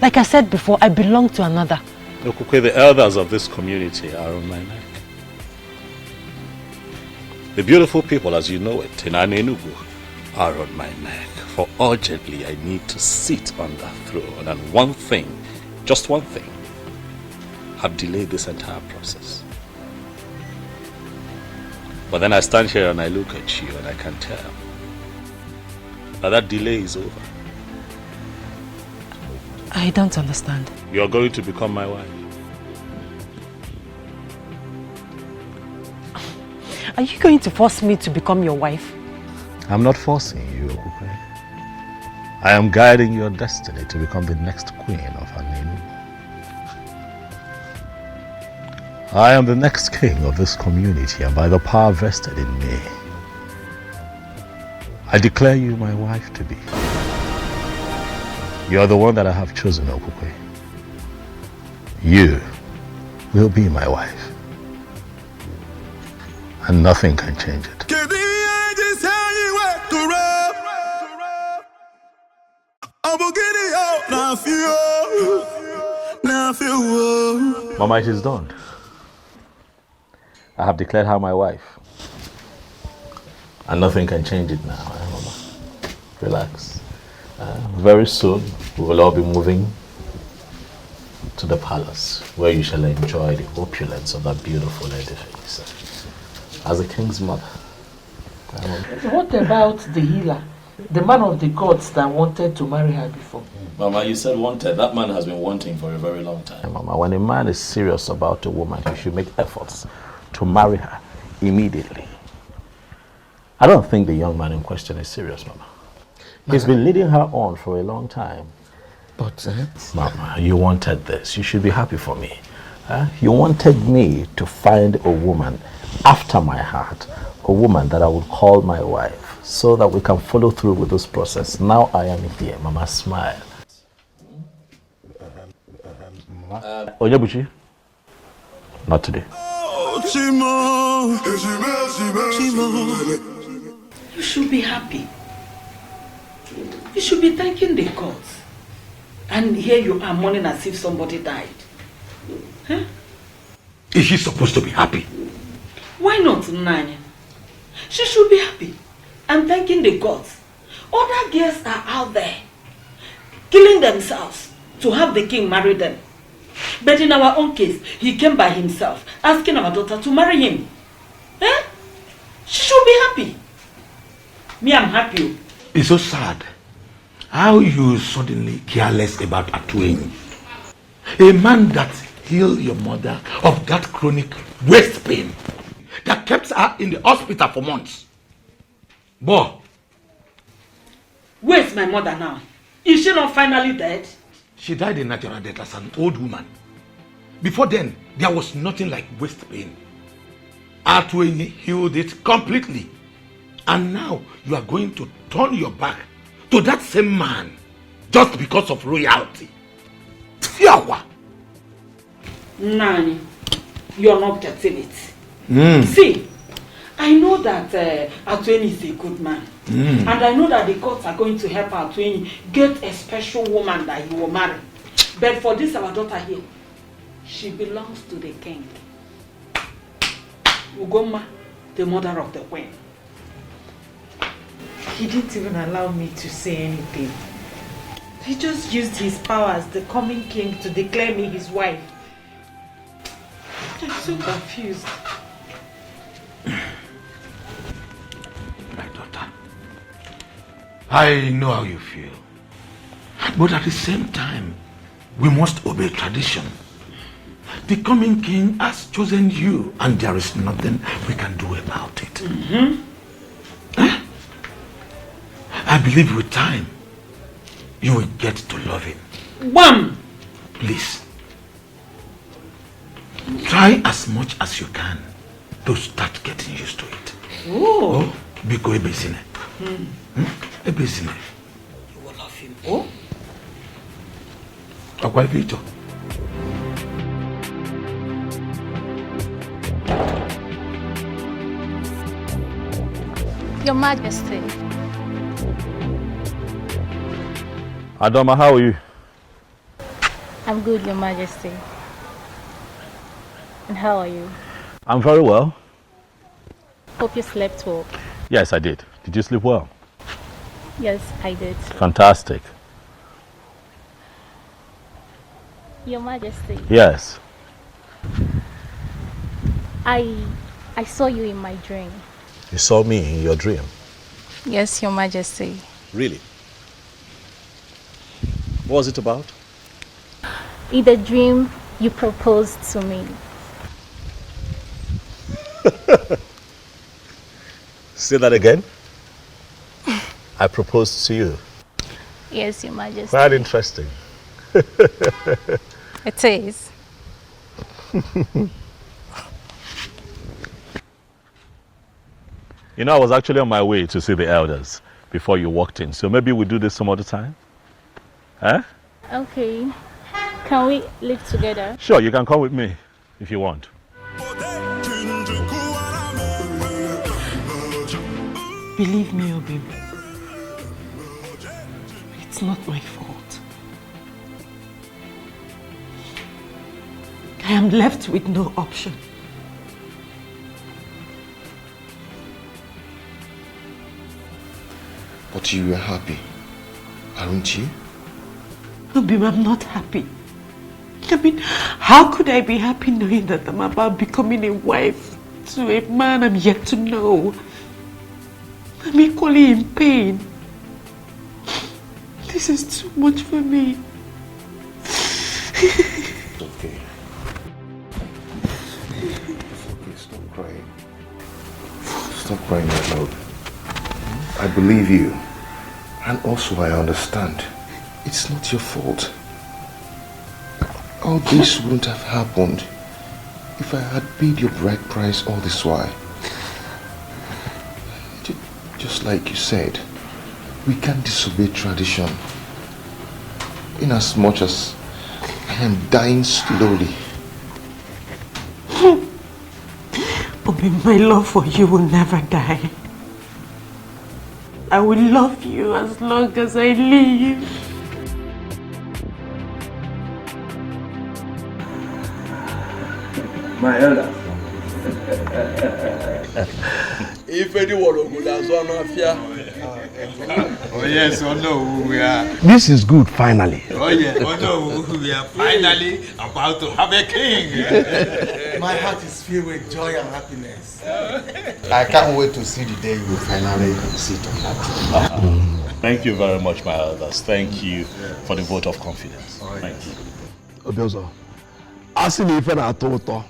Like I said before, I belong to another.
Okokwe, the elders of this community are on my neck. The beautiful people, as you know it, in Anenugu, are on my neck. For urgently, I need to sit on that throne. And one thing, just one thing, have delayed this entire process. But then I stand here and I look at you and I can tell that delay is over.
I don't understand.
You're going to become my wife.
Are you going to force me to become your wife?
I'm not forcing you, Okukwe. I am guiding your destiny to become the next queen of Aninu. I am the next king of this community, and by the power vested in me, I declare you my wife to be. You are the one that I have chosen, Okukwe. You will be my wife, and nothing can change it. Mama, it is done. I have declared her my wife, and nothing can change it now, Mama. Relax. Very soon, we will all be moving to the palace, where you shall enjoy the opulence of that beautiful edifice as a king's mother.
What about the healer, the man of the gods that wanted to marry her before?
Mama, you said wanted. That man has been wanting for a very long time. Mama, when a man is serious about a woman, he should make efforts to marry her immediately. I don't think the young man in question is serious, Mama. He's been leading her on for a long time.
But,
Mama, you wanted this. You should be happy for me. You wanted me to find a woman after my heart, a woman that I would call my wife, so that we can follow through with this process. Now I am here. Mama, smile. Onyebuchi? Not today.
You should be happy. You should be thanking the gods. And here you are mourning as if somebody died. Huh?
Is she supposed to be happy?
Why not, Nanya? She should be happy and thanking the gods. Other girls are out there killing themselves to have the king marry them. But in our own case, he came by himself, asking our daughter to marry him. Eh? She should be happy. Me, I'm happy.
It's so sad how you suddenly care less about Atuenyi. A man that healed your mother of that chronic waist pain that kept her in the hospital for months. Boy.
Where's my mother now? Is she not finally dead?
She died a natural death as an old woman. Before then, there was nothing like waist pain. Atuenyi healed it completely. And now you are going to turn your back to that same man just because of royalty. Fiawa!
Nani, you're not getting it. See, I know that Atuenyi is a good man. And I know that the gods are going to help Atuenyi get a special woman that he will marry. But for this, our daughter here, she belongs to the king. Ugoma, the mother of the queen.
He didn't even allow me to say anything. He just used his power as the coming king to declare me his wife. I'm so confused.
My daughter, I know how you feel. But at the same time, we must obey tradition. The coming king has chosen you, and there is nothing we can do about it. I believe with time, you will get to love him.
Wham!
Please, try as much as you can to start getting used to it.
Oh,
Biko ebezine. Ebezine.
You will love him. Oh?
Akwa Vito.
Your Majesty.
Adoma, how are you?
I'm good, Your Majesty. And how are you?
I'm very well.
Hope you slept well.
Yes, I did. Did you sleep well?
Yes, I did.
Fantastic.
Your Majesty.
Yes.
I saw you in my dream.
You saw me in your dream?
Yes, Your Majesty.
Really? What was it about?
In the dream, you proposed to me.
Say that again. I proposed to you.
Yes, Your Majesty.
Quite interesting.
It is.
You know, I was actually on my way to see the elders before you walked in, so maybe we'll do this some other time. Huh?
Okay. Can we live together?
Sure, you can come with me if you want.
Believe me, Obim. It's not my fault. I am left with no option.
But you were happy, aren't you?
Obim, I'm not happy. I mean, how could I be happy knowing that I'm about becoming a wife to a man I'm yet to know? I'm equally in pain. This is too much for me.
It's okay. It's okay, stop crying. Stop crying out loud. I believe you. And also I understand. It's not your fault. All this wouldn't have happened if I had paid your bride price all this while. Just like you said, we can't disobey tradition. In as much as I am dying slowly.
Bobby, my love for you will never die. I will love you as long as I live.
My elder. If anyone would have one of you.
Oh yes, oh no, we are.
This is good, finally.
Oh yeah, oh no, we are finally about to have a king.
My heart is filled with joy and happiness.
I can't wait to see the day you finally sit on that throne.
Thank you very much, my elders. Thank you for the vote of confidence. Thank you.
Obiozo, asking if I told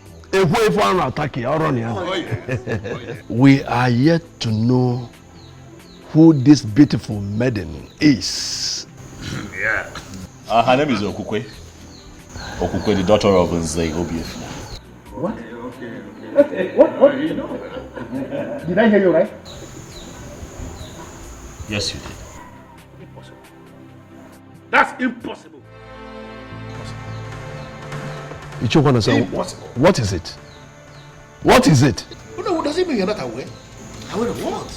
we are yet to know who this beautiful maiden is.
Yeah. Her name is Okukwe. Okukwe, the daughter of Nze Obiefina.
What? Okay. What? You know? Did I hear you right?
Yes, you did.
Impossible. That's impossible.
Impossible. What is it? What is it?
No, does it mean you're not aware? Aware of what?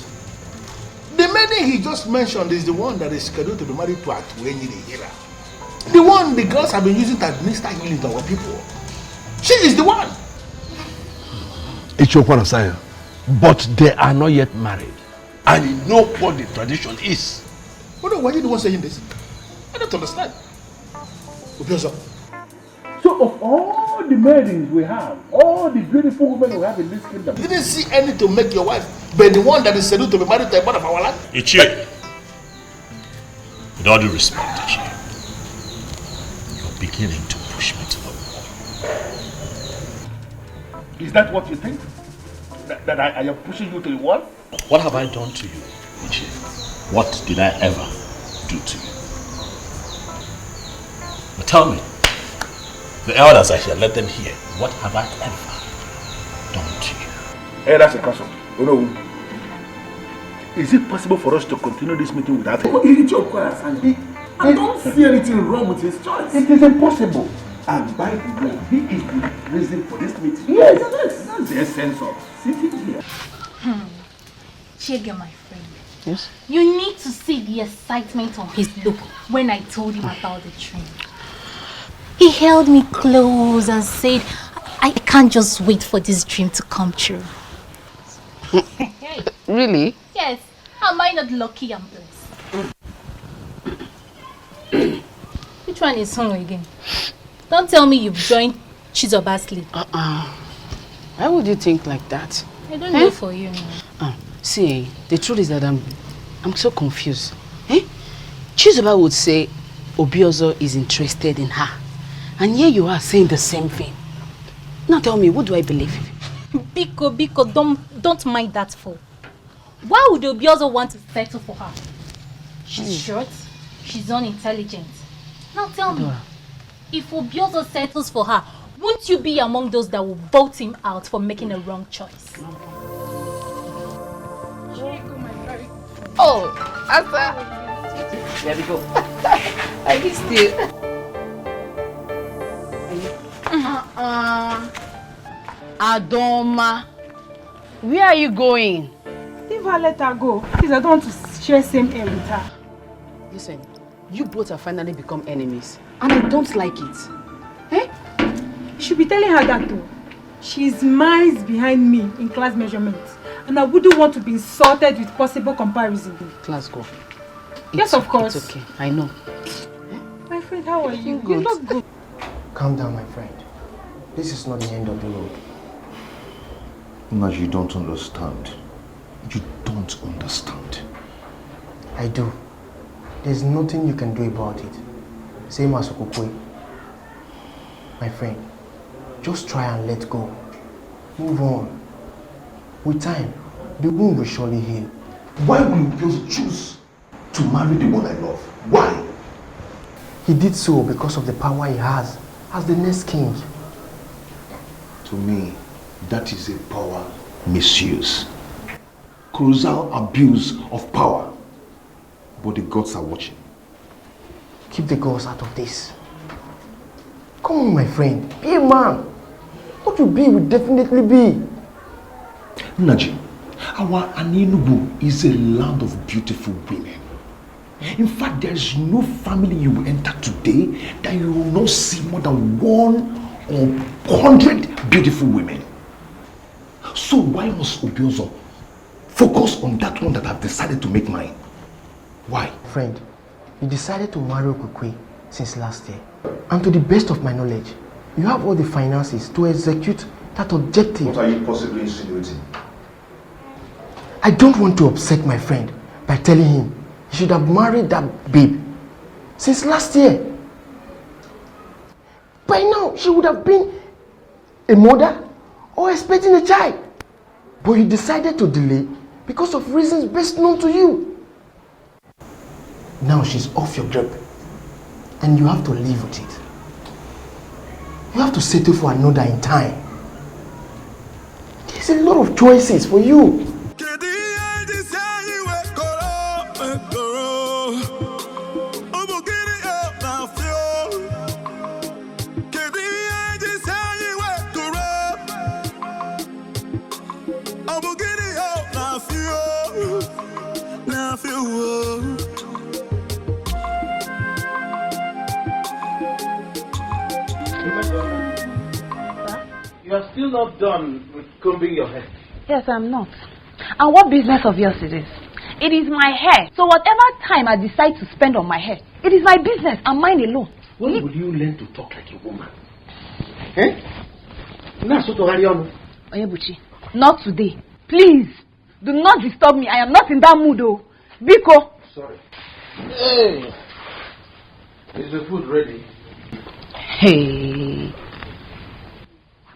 The maiden he just mentioned is the one that is scheduled to be married to Atuenyi the healer. The one the girls have been using to administer healing to our people. She is the one.
It's your point of science. But they are not yet married. And you know what the tradition is.
Why are you the one saying this? I don't understand.
So of all the maidens we have, all the beautiful women we have in this kingdom,
you didn't see any to make your wife, but the one that is scheduled to be married to a man of our land?
Ichie, with all due respect, Ichie, you're beginning to push me to the wall.
Is that what you think? That I am pushing you to the wall?
What have I done to you, Ichie? What did I ever do to you? But tell me, the elders are here, let them hear. What have I ever done to you?
Hey, that's a question. Oh no. Is it possible for us to continue this meeting without him?
I don't see anything wrong with his choice.
It is impossible. And by the way, he is the reason for this meeting. Yes, that's the essence of sitting here.
Chege, my friend.
Yes?
You need to see the excitement on his look when I told him about the dream. He held me close and said, I can't just wait for this dream to come true.
Really?
Yes. Am I not lucky and blessed? Which one is home again? Don't tell me you've joined Chizoba's league.
Why would you think like that?
I don't know for you.
See, the truth is that I'm so confused. Chizoba would say Obiozo is interested in her. And here you are saying the same thing. Now tell me, what do I believe?
Biko, don't mind that fool. Why would Obiozo want to settle for her? She's short, she's unintelligent. Now tell me, if Obiozo settles for her, won't you be among those that will vote him out for making a wrong choice?
Oh, Asa. There we go. I missed you.
Adoma, where are you going?
Leave her, let her go. Please, I don't want to share same air with her.
Listen, you both have finally become enemies, and I don't like it.
Eh? You should be telling her that too. She's miles behind me in class measurements, and I wouldn't want to be insulted with possible comparison.
Class go.
Yes, of course.
It's okay, I know.
My friend, how are you?
Good.
You look good.
Calm down, my friend. This is not the end of the road.
No, you don't understand. You don't understand.
I do. There's nothing you can do about it. Same as Okokwe. My friend, just try and let go. Move on. With time, the wound will surely heal.
Why will you just choose to marry the one I love? Why?
He did so because of the power he has as the next king.
To me, that is a power misuse. Colossal abuse of power. But the gods are watching.
Keep the gods out of this. Come on, my friend. Be a man. What you be will definitely be.
Naji, our Anenugu is a land of beautiful women. In fact, there is no family you will enter today that you will not see more than 100 beautiful women. So why must Obiozo focus on that one that I've decided to make mine? Why?
Friend, you decided to marry Okokwe since last year. And to the best of my knowledge, you have all the finances to execute that objective.
What are you possibly insinuating?
I don't want to upset my friend by telling him he should have married that babe since last year. By now, she would have been a mother or expecting a child. But you decided to delay because of reasons best known to you. Now she's off your grip, and you have to live with it. You have to settle for another in time. There's a lot of choices for you.
You are still not done with combing your hair.
Yes, I'm not. And what business of yours it is? It is my hair. So whatever time I decide to spend on my hair, it is my business and mine alone.
When will you learn to talk like a woman? Eh?
Onyebuchi, not today. Please, do not disturb me. I am not in that mood, oh. Biko.
Sorry. Hey, is the food ready?
Hey.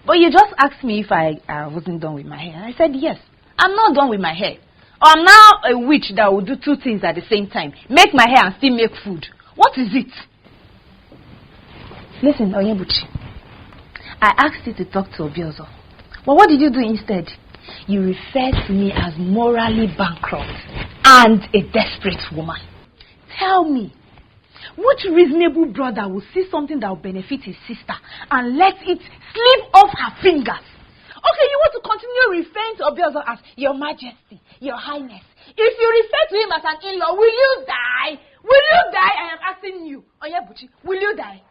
But you just asked me if I wasn't done with my hair. I said yes. I'm not done with my hair. Or I'm now a witch that will do two things at the same time. Make my hair and still make food. What is it? Listen, Onyebuchi. I asked you to talk to Obiozo. But what did you do instead? You referred to me as morally bankrupt and a desperate woman. Tell me, which reasonable brother will see something that will benefit his sister and let it slip off her fingers? Okay, you want to continue referring to Obiozo as Your Majesty, Your Highness. If you refer to him as an in-law, will you die? Will you die? I am asking you. Onyebuchi, will you die?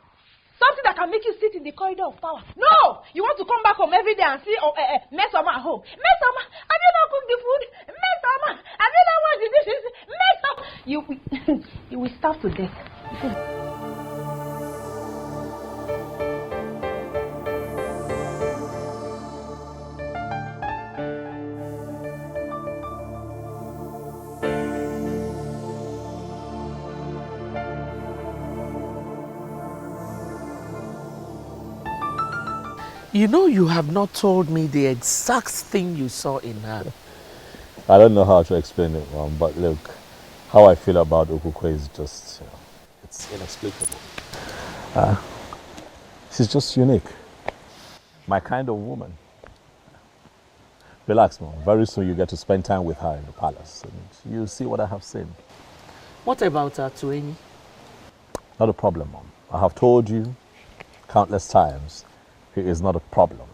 Something that can make you sit in the corridor of power. No! You want to come back home every day and see Mesoma at home. Mesoma, have you not cooked the food? Mesoma, have you not washed the dishes? Mesoma! You will starve to death.
You know, you have not told me the exact thing you saw in her.
I don't know how to explain it, but look, how I feel about Okokwe is just
It's inexplicable. She's just unique. My kind of woman. Relax, Mom. Very soon you get to spend time with her in the palace. And you'll see what I have seen.
What about Atueni?
Not a problem, Mom. I have told you countless times he is not a problem.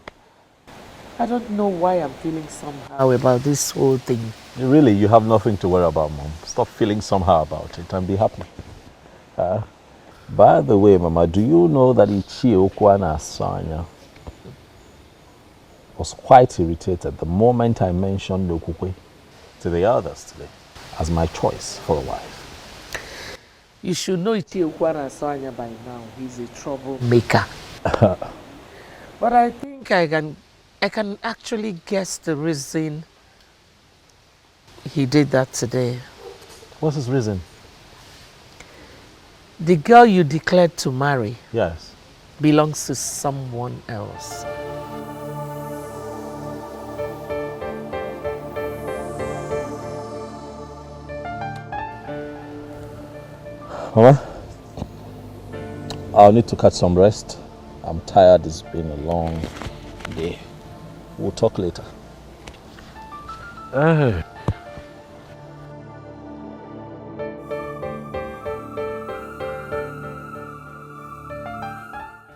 I don't know why I'm feeling somehow about this whole thing.
Really, you have nothing to worry about, Mom. Stop feeling somehow about it and be happy. By the way, Mama, do you know that Ichie Okwana Asanya was quite irritated the moment I mentioned Okukwe to the others today as my choice for a wife?
You should know Ichie Okwana Asanya by now. He's a troublemaker. But I think I can actually guess the reason he did that today.
What's his reason?
The girl you declared to marry,
yes,
belongs to someone else.
Mama, I'll need to catch some rest. I'm tired. It's been a long day. We'll talk later.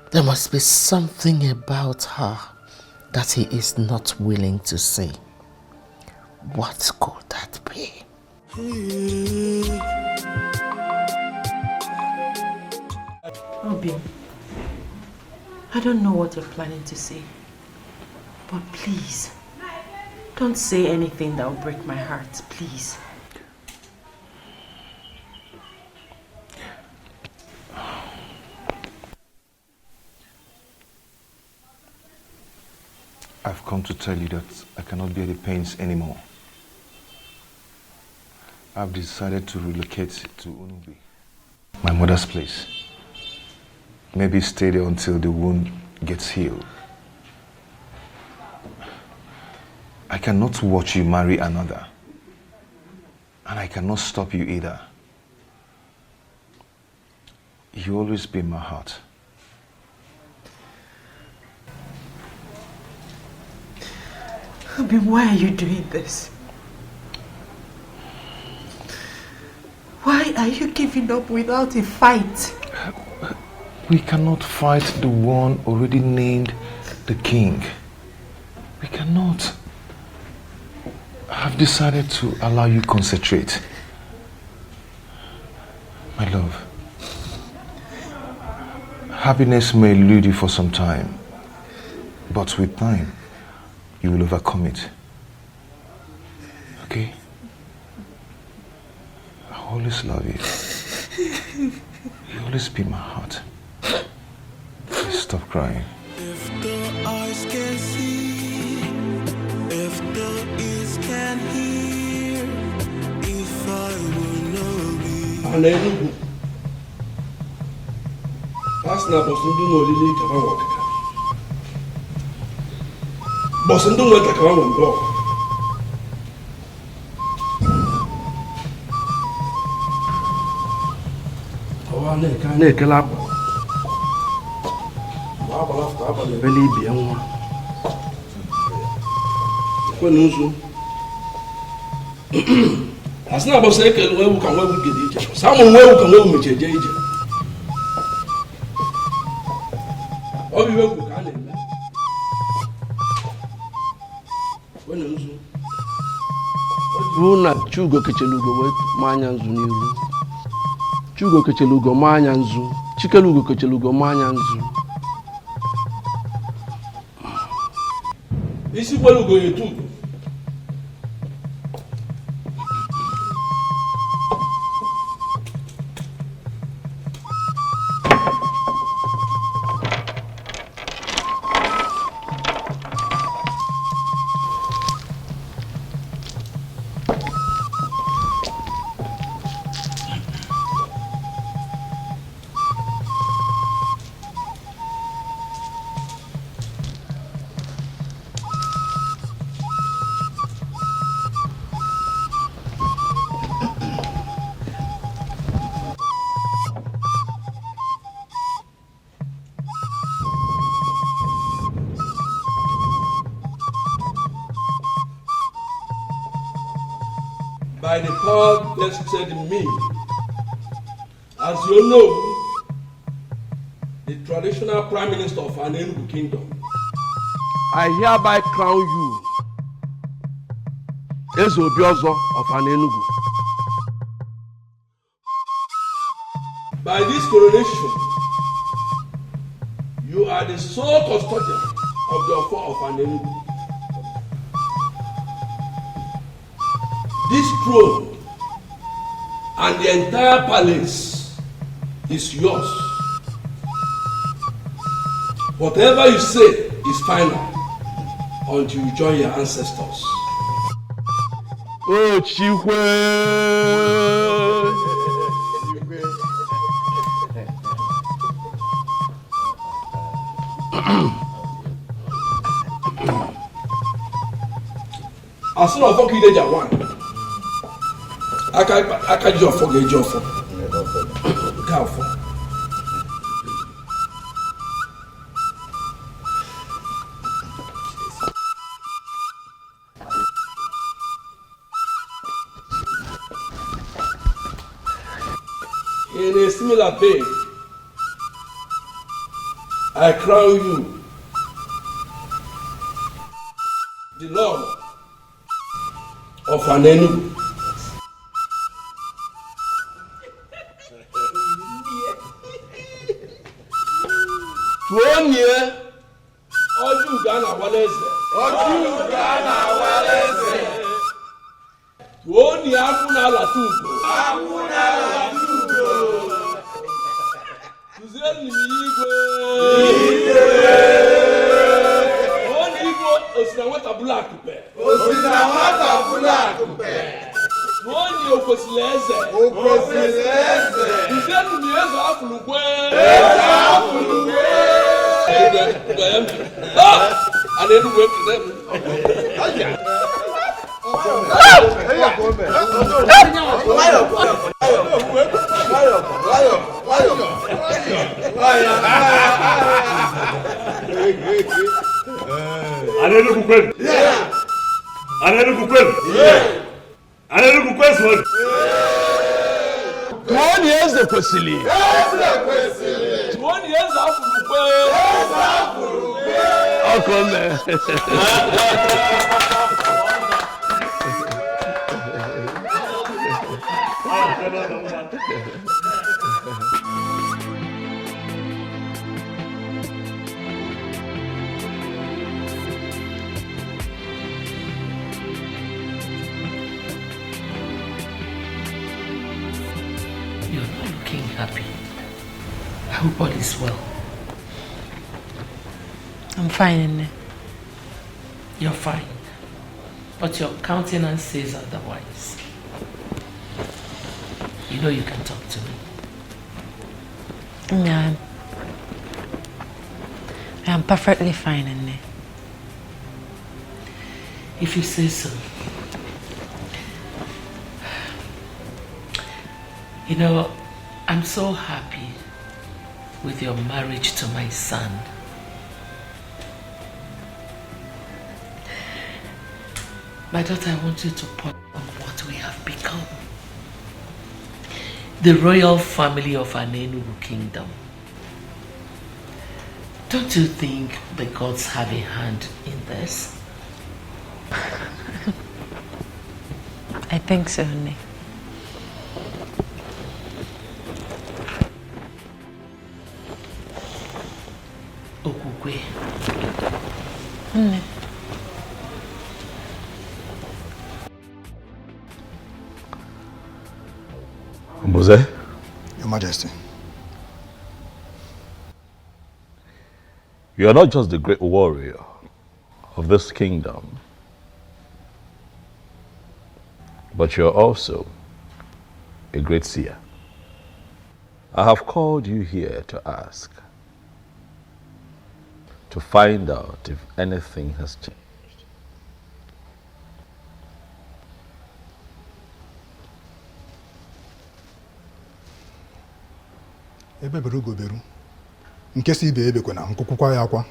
There must be something about her that he is not willing to say. What could that be?
Obi, I don't know what you're planning to say, but please, don't say anything that will break my heart, please.
I've come to tell you that I cannot bear the pains anymore. I've decided to relocate to Unubi, my mother's place. Maybe stay there until the wound gets healed. I cannot watch you marry another. And I cannot stop you either. You always be in my heart.
Obi, why are you doing this? Why are you giving up without a fight?
We cannot fight the one already named the king. We cannot. I've decided to allow you concentrate. My love, happiness may elude you for some time, but with time, you will overcome it. Okay? I always love you. You always be my heart. Please stop crying.
If the eyes can see, if the ears can hear, if I will not be.
Hallelujah. Pasna bosundu ngolili kama wakaka. Bosundu ngolili kama wambo. Awane kane kelapa. Beli biangwa. Kwa nusu. Asna bosundu kelu wewu kan wewu gidi. Samu wewu kan wewu mecheje ije. Obi wewu kan le. Kwa nusu. Runa chugo kechelugo we manya nzu n'iru. Chugo kechelugo manya nzu. Chikelugo kechelugo manya nzu. Isi gbelugo yetu. by the power vested in me. As you know, the traditional Prime Minister of an Enugu Kingdom,
I hereby crown you as Obiozo of an Enugu.
By this coronation, you are the sole custodian of the offer of an Enugu. This throne and the entire palace is yours. Whatever you say is final until you join your ancestors.
Oh, Chikwe!
As soon as you get one, I can't just forget your phone. Careful. In a similar vein, I crown you the Lord of an Enugu. Tuonye Oju Ghana Waleze. Oju Ghana Waleze. Tuonye Akuna Latungo. Akuna Latungo. Tuzeni Igwe. Igwe. Tuonye Igwe Osinawata Black Pe. Osinawata Black Pe. Tuonye Okosileze. Okosileze. Tuzeni Miyezo Afulukwe. Afulukwe. And then we to them.
You're not looking happy. I hope all is well.
I'm fine, Nne.
You're fine. But your countenance says otherwise. You know you can talk to me.
Yeah, I'm perfectly fine, Nne.
If you say so. You know, I'm so happy with your marriage to my son. My daughter, I want you to ponder on what we have become. The royal family of an Enugu kingdom. Don't you think the gods have a hand in this?
I think so, Nne.
Okukwe.
Nne.
Mose?
Your Majesty.
You are not just the great warrior of this kingdom, but you are also a great seer. I have called you here to ask, to find out if anything has changed.
Ebe beru go beru. Nke si ibe ebe kwena nkukwukwa ya akwa.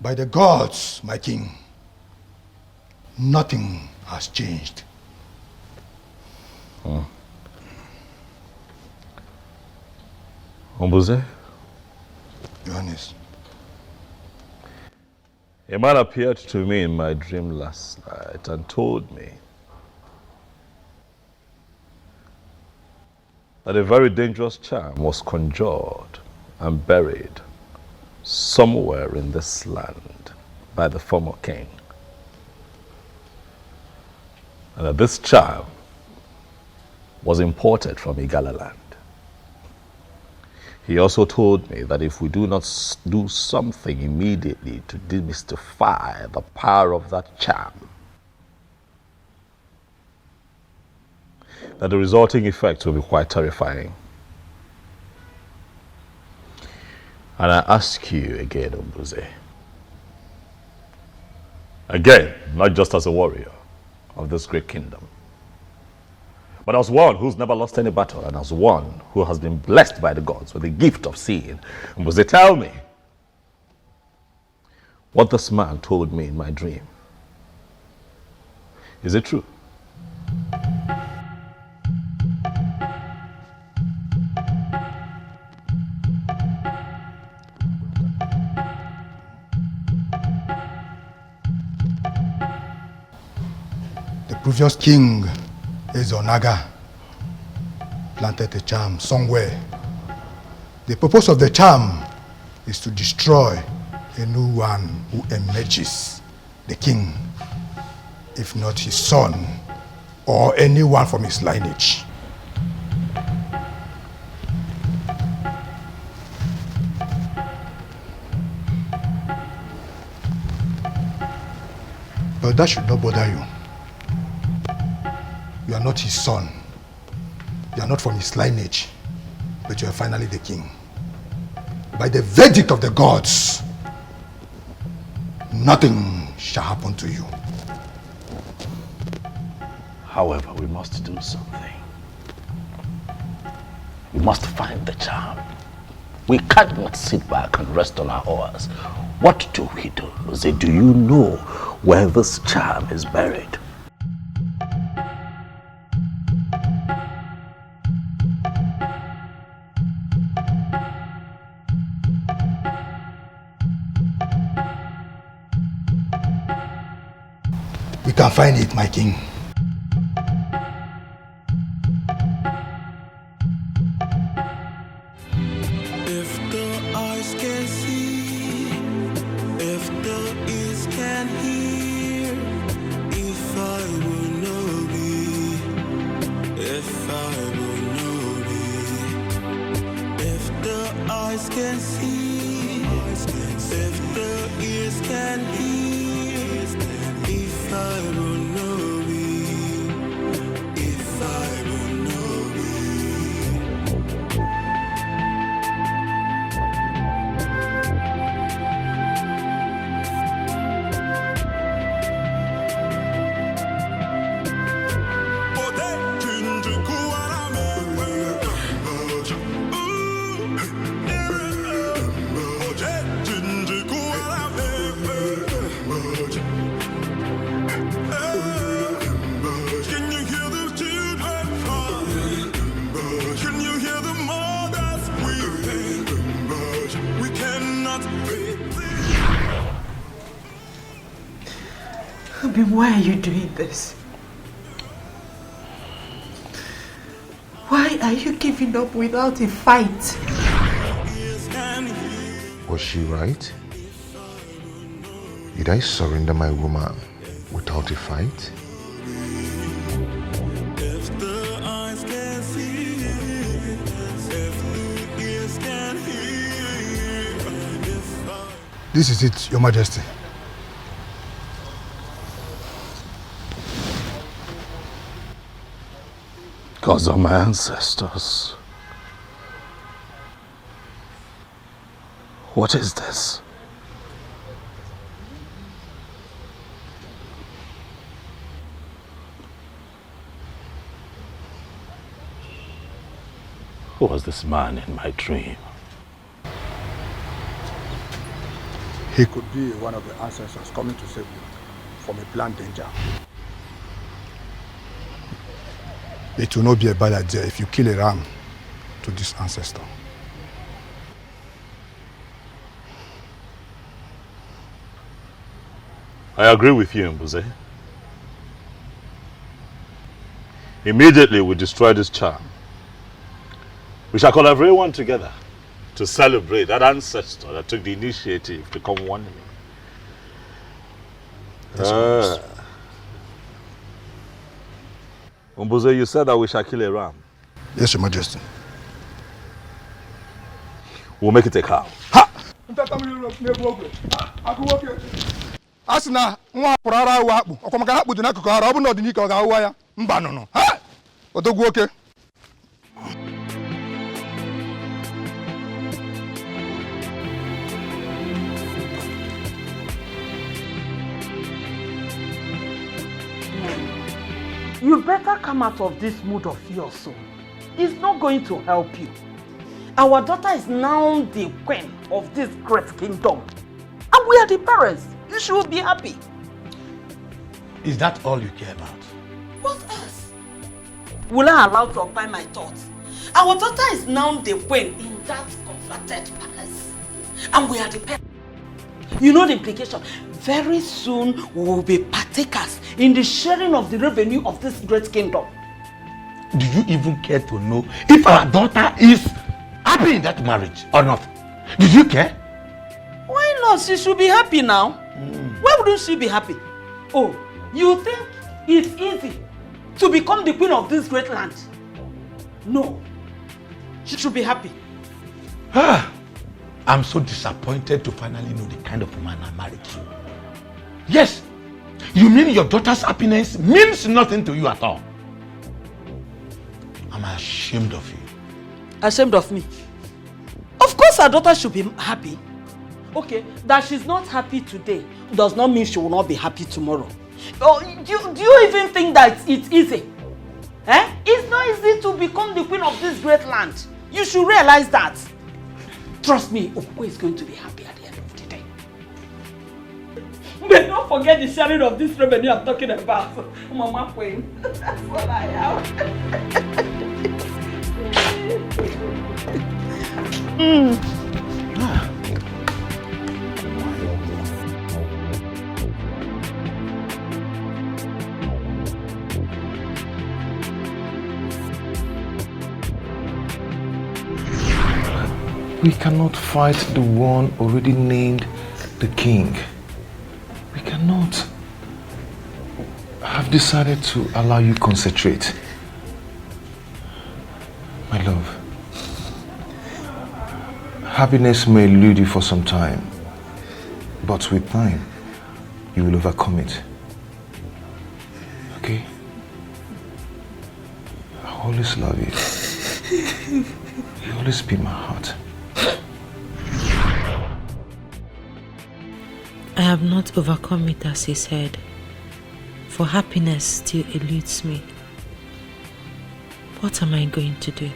By the gods, my king, nothing has changed.
Ombuze?
Johannes.
A man appeared to me in my dream last night and told me that a very dangerous charm was conjured and buried somewhere in this land by the former king. And that this charm was imported from Igala land. He also told me that if we do not do something immediately to demystify the power of that charm, that the resulting effects will be quite terrifying. And I ask you again, Ombuze, again, not just as a warrior of this great kingdom, but as one who's never lost any battle and as one who has been blessed by the gods with the gift of seeing, Ombuze, tell me what this man told me in my dream. Is it true?
The previous king, Ezonaga, planted a charm somewhere. The purpose of the charm is to destroy anyone who emerges, the king, if not his son or anyone from his lineage. But that should not bother you. You are not his son. You are not from his lineage, but you are finally the king. By the verdict of the gods, nothing shall happen to you.
However, we must do something. We must find the charm. We cannot sit back and rest on our oars. What do we do? Do you know where this charm is buried?
We can find it, my king.
If the eyes can see, if the ears can hear, if I will know be, if I will know be, if the eyes can see, if the ears can hear, if I will know be, if I will know be.
Why are you doing this? Why are you giving up without a fight?
Was she right? Did I surrender my woman without a fight?
If the eyes can see, if the ears can hear,
This is it, Your Majesty.
Gods are my ancestors. What is this? Who was this man in my dream?
He could be one of the ancestors coming to save you from a planned danger. It will not be a bad idea if you kill a ram to this ancestor.
I agree with you, Mbuze. Immediately we destroy this charm. We shall call everyone together to celebrate that ancestor that took the initiative to come warn me. Mbuze, you said that we shall kill a ram.
Yes, Your Majesty.
We'll make it a cow.
Asina nwa hapụrụ ara ahụ akpụ ọkwa maka ha kpụdị n'akụkụ ara ọ bụ na ọdịnike ọ ga-ahụwa ya mba nụnụ ha odogwu oke.
You better come out of this mood of yours, so it's not going to help you. Our daughter is now the queen of this great kingdom. And we are the parents. You should be happy.
Is that all you care about?
What else? Will I allow to occupy my thoughts? Our daughter is now the queen in that converted palace. And we are the parents. You know the implication. Very soon we will be partakers in the sharing of the revenue of this great kingdom.
Do you even care to know if our daughter is happy in that marriage or not? Did you care?
Why not? She should be happy now. Why wouldn't she be happy? Oh, you think it's easy to become the queen of this great land? No. She should be happy.
I'm so disappointed to finally know the kind of man I married to. Yes, you mean your daughter's happiness means nothing to you at all. I'm ashamed of you.
Ashamed of me? Of course our daughter should be happy. Okay, that she's not happy today does not mean she will not be happy tomorrow. Oh, do you even think that it's easy? It's not easy to become the queen of this great land. You should realize that. Trust me, Okwe is going to be happy at the end of the day. But don't forget the sharing of this revenue I'm talking about. Mama Queen. That's what I am.
We cannot fight the one already named the king. We cannot. I have decided to allow you concentrate. My love, happiness may elude you for some time, but with time, you will overcome it. Okay? I always love you. You always be in my heart.
I have not overcome it as he said, for happiness still eludes me. What am I going to do?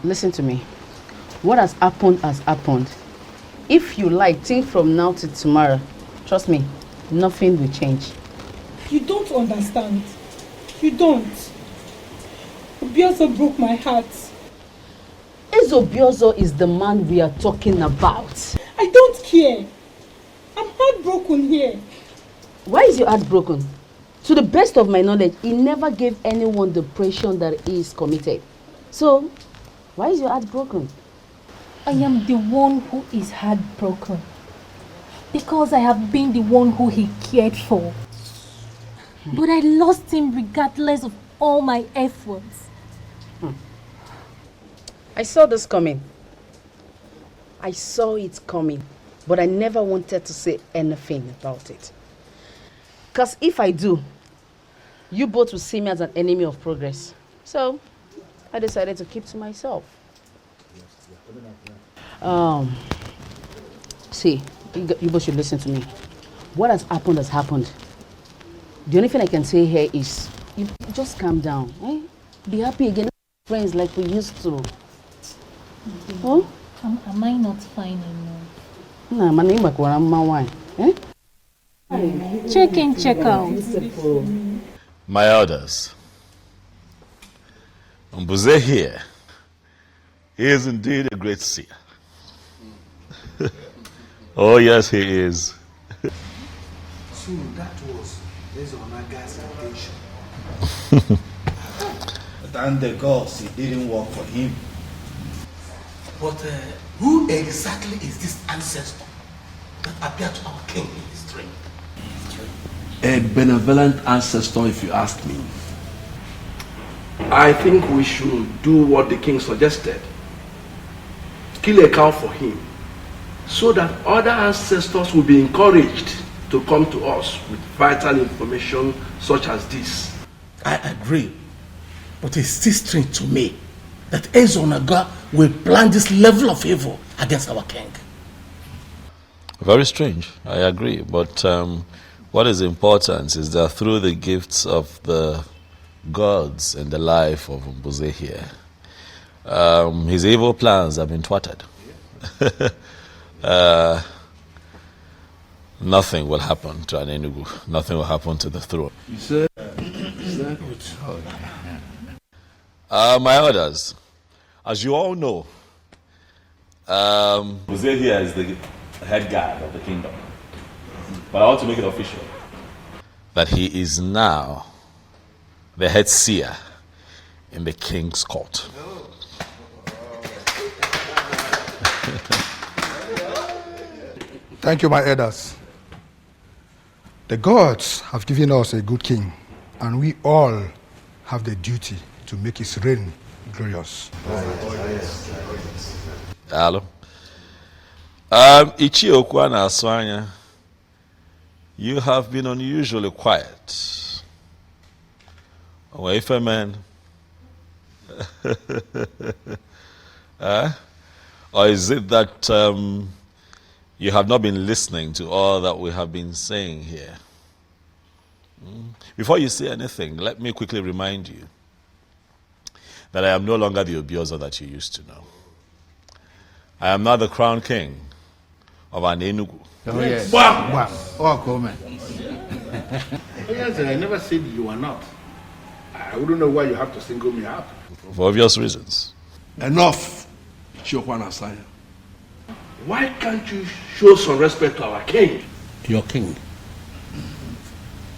listen to me. What has happened has happened. If you like, think from now to tomorrow. Trust me, nothing will change.
You don't understand. You don't. Obiozo broke my heart.
Obiozo is the man we are talking about.
I don't care. I'm heartbroken here.
Why is your heart broken? To the best of my knowledge, he never gave anyone the pressure that he is committed. So, why is your heart broken?
I am the one who is heartbroken. Because I have been the one who he cared for. But I lost him regardless of all my efforts.
I saw this coming. I saw it coming. But I never wanted to say anything about it. Because if I do, you both will see me as an enemy of progress. So, I decided to keep to myself. See, you both should listen to me. What has happened has happened. The only thing I can say here is, you just calm down. Eh? Be happy again, friends like we used to.
Oh? Am I not fine enough?
Nah, my name is wine. Eh?
Check in, check out.
My elders, Mbuze here, he is indeed a great seer. Oh yes, he is.
So that was Ezonaga's intention.
Thank the gods it didn't work for him.
But who exactly is this ancestor that appeared to our king in his dream?
A benevolent ancestor, if you ask me. I think we should do what the king suggested. Kill a cow for him, so that other ancestors will be encouraged to come to us with vital information such as this.
I agree, but it's still strange to me that Ezonaga will plan this level of evil against our king.
Very strange, I agree. But what is important is that through the gifts of the gods and the life of Mbuze here, his evil plans have been thwarted. Nothing will happen to an Enugu. Nothing will happen to the throne.
You said
my elders, as you all know, Mbuze here is the head guard of the kingdom. But I want to make it official that he is now the head seer in the king's court.
Thank you, my elders. The gods have given us a good king, and we all have the duty to make his reign glorious.
Hello. Ichi Okwana Aswanya, you have been unusually quiet. Away man. Or is it that you have not been listening to all that we have been saying here? Before you say anything, let me quickly remind you that I am no longer the Obiozo that you used to know. I am now the crown king of an Enugu.
Oh, yes. Wow. Oh, cool, man. Yes, I never said you are not. I wouldn't know why you have to single me out.
For obvious reasons.
Enough, Chiokwana Asanya. Why can't you show some respect to our king?
Your king.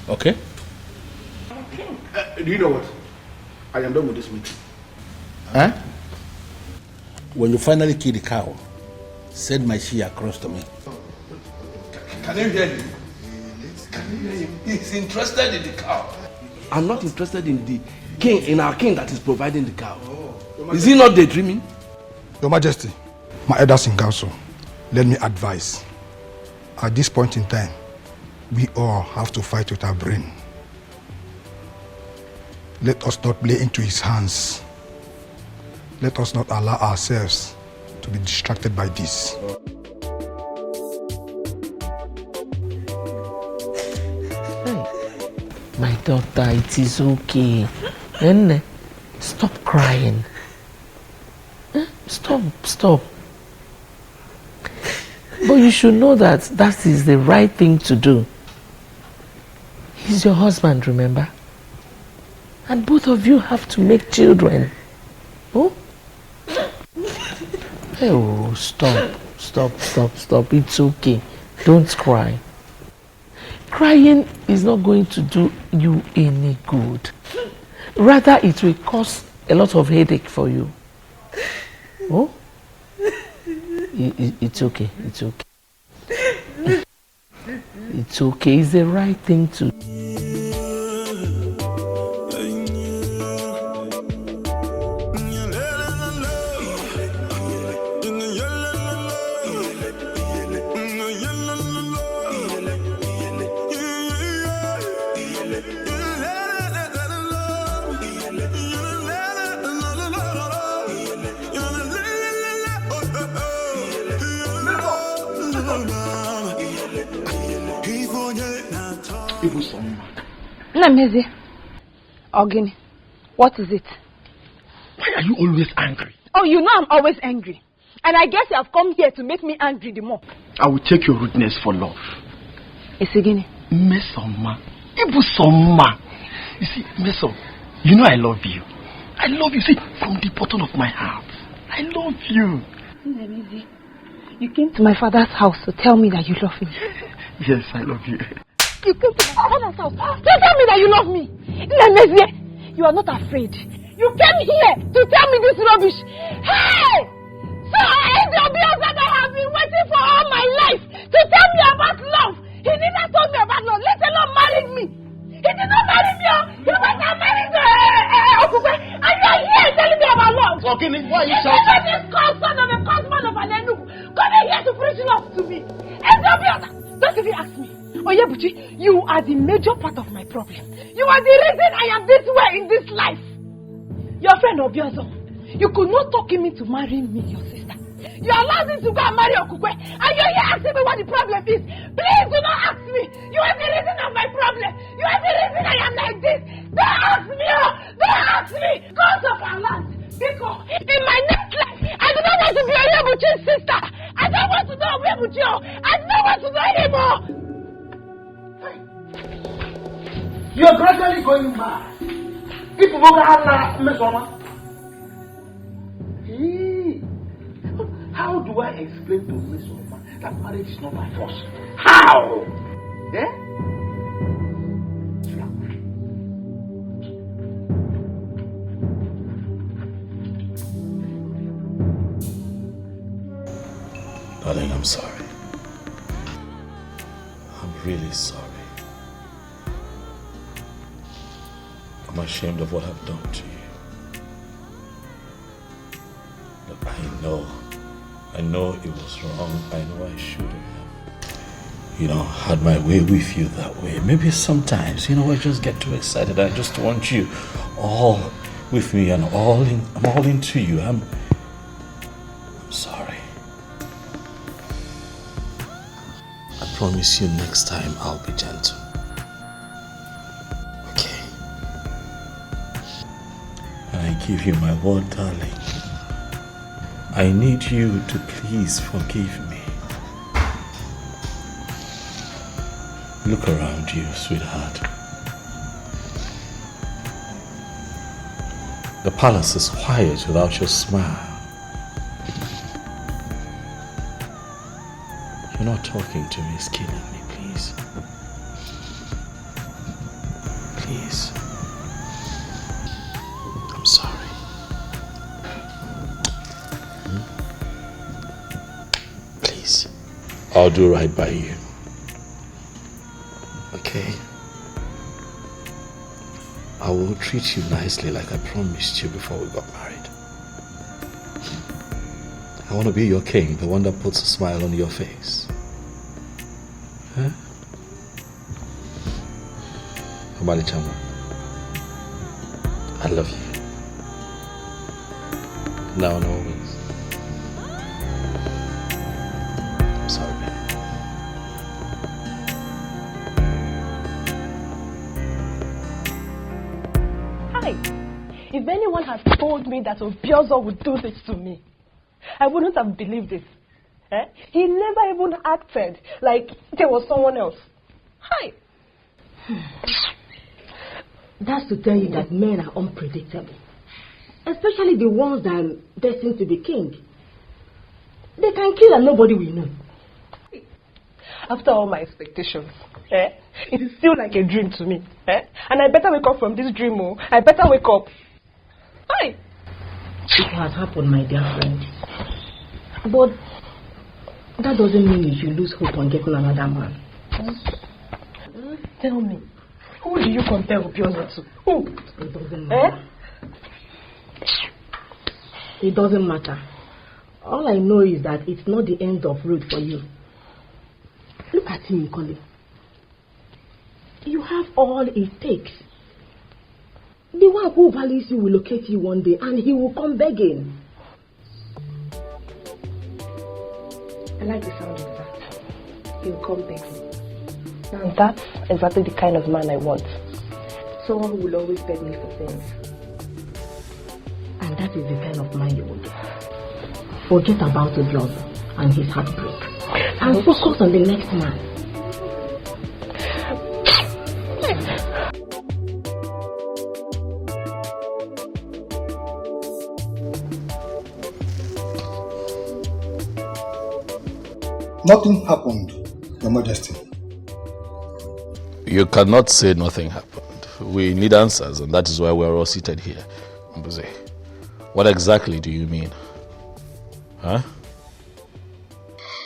Okay? Do you know what? I am done with this meeting. Huh? When you finally kill the cow, send my she across to me.
Can you hear him? Can you hear him? He's interested in the cow. I'm not interested in the king, in our king that is providing the cow. Is he not daydreaming?
Your Majesty, my elders in council, let me advise. At this point in time, we all have to fight with our brain. Let us not play into his hands. Let us not allow ourselves to be distracted by this.
My daughter, it is okay. Nene, stop crying. Stop. But you should know that that is the right thing to do. He's your husband, remember? And both of you have to make children. Oh? Oh, stop. It's okay. Don't cry. Crying is not going to do you any good. Rather, it will cause a lot of headache for you. Oh? It's okay. It's okay. It's the right thing to do.
Namezi, Ogini, what is it?
Why are you always angry?
Oh, you know I'm always angry. And I guess you have come here to make me angry the more.
I will take your rudeness for love.
Isigini.
Mesoma. Ibusoma. You see, Meso, you know I love you. I love you, see, from the bottom of my heart. I love you.
Namezi, you came to my father's house to tell me that you love me.
Yes, I love you.
You came to my father's house to tell me that you love me. Namezi, you are not afraid. You came here to tell me this rubbish. Hey! So I am the abuse that I have been waiting for all my life to tell me about love. He never told me about love, let alone marrying me. He did not marry me. He went and married Okukwe. And you are here telling me about love.
So, Kini, why are you shouting?
This son of a husband of an Enugu coming here to preach love to me. And the abuse, don't even ask me. Oyebuchi, you are the major part of my problem. You are the reason I am this way in this life. Your friend Obiozo, you could not talk him into marrying me, your sister. You allowed him to go and marry Okukwe, and you're here asking me what the problem is. Please do not ask me. You are the reason of my problem. You are the reason I am like this. Don't ask me. Don't ask me. Cause of our land. Because in my next life, I do not want to be Oyebuchi's sister. I don't want to know Oyebuchi. I don't want to know anymore.
You are gradually going mad. People go to Mesoma. How do I explain to Mesoma that marriage is not by force? How? Eh?
Darling, I'm sorry. I'm really sorry. I'm ashamed of what I've done to you. Look, I know it was wrong. I know I shouldn't have, had my way with you that way. Maybe sometimes, I just get too excited. I just want you all with me and I'm all into you. I'm sorry. I promise you next time I'll be gentle. I give you my word, darling. I need you to please forgive me. Look around you, sweetheart. The palace is quiet without your smile. You're not talking to me, it's killing me, please. Please. I'm sorry. Please. I'll do right by you. Okay? I will treat you nicely like I promised you before we got married. I want to be your king, the one that puts a smile on your face. Huh? Omali Chama, I love you. Now and always. I'm sorry, baby.
Hi. If anyone has told me that Obiozo would do this to me,
I wouldn't have believed it. Eh? He never even acted like there was someone else. Hi.
That's to tell you that men are unpredictable. Especially the ones that are destined to be king. They can kill and nobody will know.
After all my expectations, it is still like a dream to me. And I better wake up from this dream. Oh. I better wake up. Hi.
It has happened, my dear friend. But that doesn't mean you should lose hope on getting another man.
Tell me, who do you compare Obiozo to? Who?
It doesn't matter. It doesn't matter. All I know is that it's not the end of road for you. Look at him, Colin. You have all it takes. The one who values you will locate you one day and he will come begging.
I like the sound of that. He will come begging. Now that's exactly the kind of man I want. Someone who will always beg me for things.
And that is the kind of man you will get. Forget about the brother and his heartbreak. And focus on the next man.
Nothing happened, Your Majesty.
You cannot say nothing happened. We need answers, and that is why we're all seated here. Mbuze, what exactly do you mean? Huh?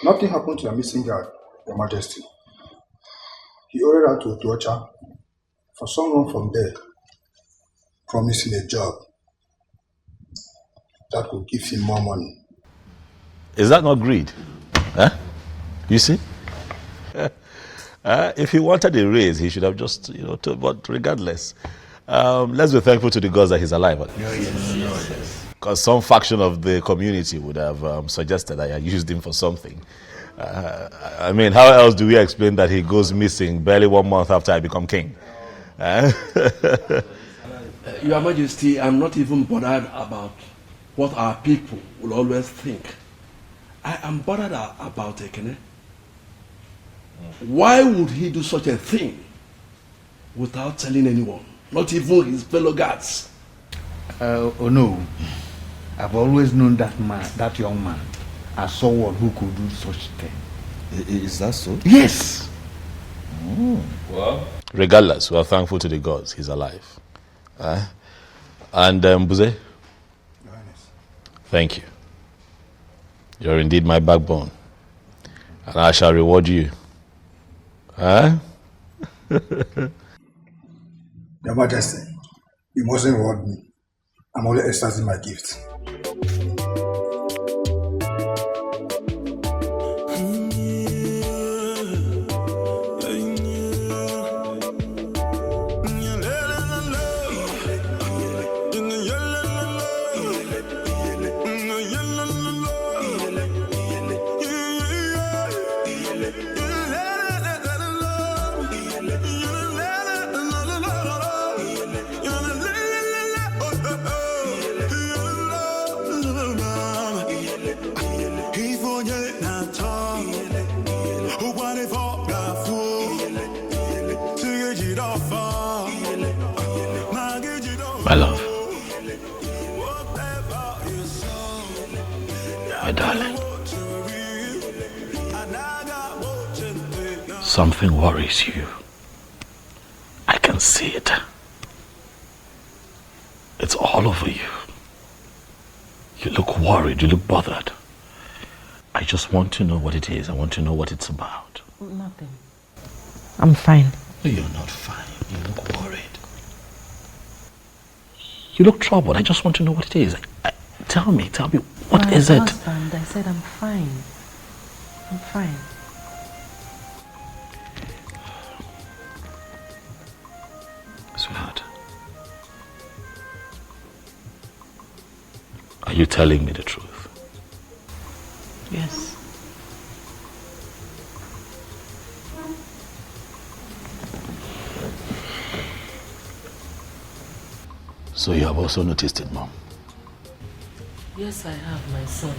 Nothing happened to your missing guard, Your Majesty. He ordered out to Otuocha for someone from there promising a job that would give him more money.
Is that not greed? Huh? You see? If he wanted a raise, he should have just, but regardless, let's be thankful to the gods that he's alive. Because some faction of the community would have suggested that I used him for something. I mean, how else do we explain that he goes missing barely 1 month after I become king?
Your Majesty, I'm not even bothered about what our people will always think. I am bothered about Ekene. Why would he do such a thing without telling anyone, not even his fellow guards?
Oh no, I've always known that man, that young man, as someone who could do such thing.
Is that so?
Yes.
Well, regardless, we are thankful to the gods he's alive. And Buze, thank you. You're indeed my backbone, and I shall reward you.
Your Majesty, you mustn't reward me. I'm only exercising my gift.
My love, my darling, something worries you. I can see it. It's all over you. You look worried, you look bothered. I just want to know what it is. I want to know what it's about.
Nothing.
I'm fine.
You're not fine. You look worried. You look troubled. I just want to know what it is. Tell me, what is it?
Husband, I said I'm fine. I'm fine.
Sweetheart, are you telling me the truth?
Yes.
So you have also noticed it, Mom?
Yes, I have, my son.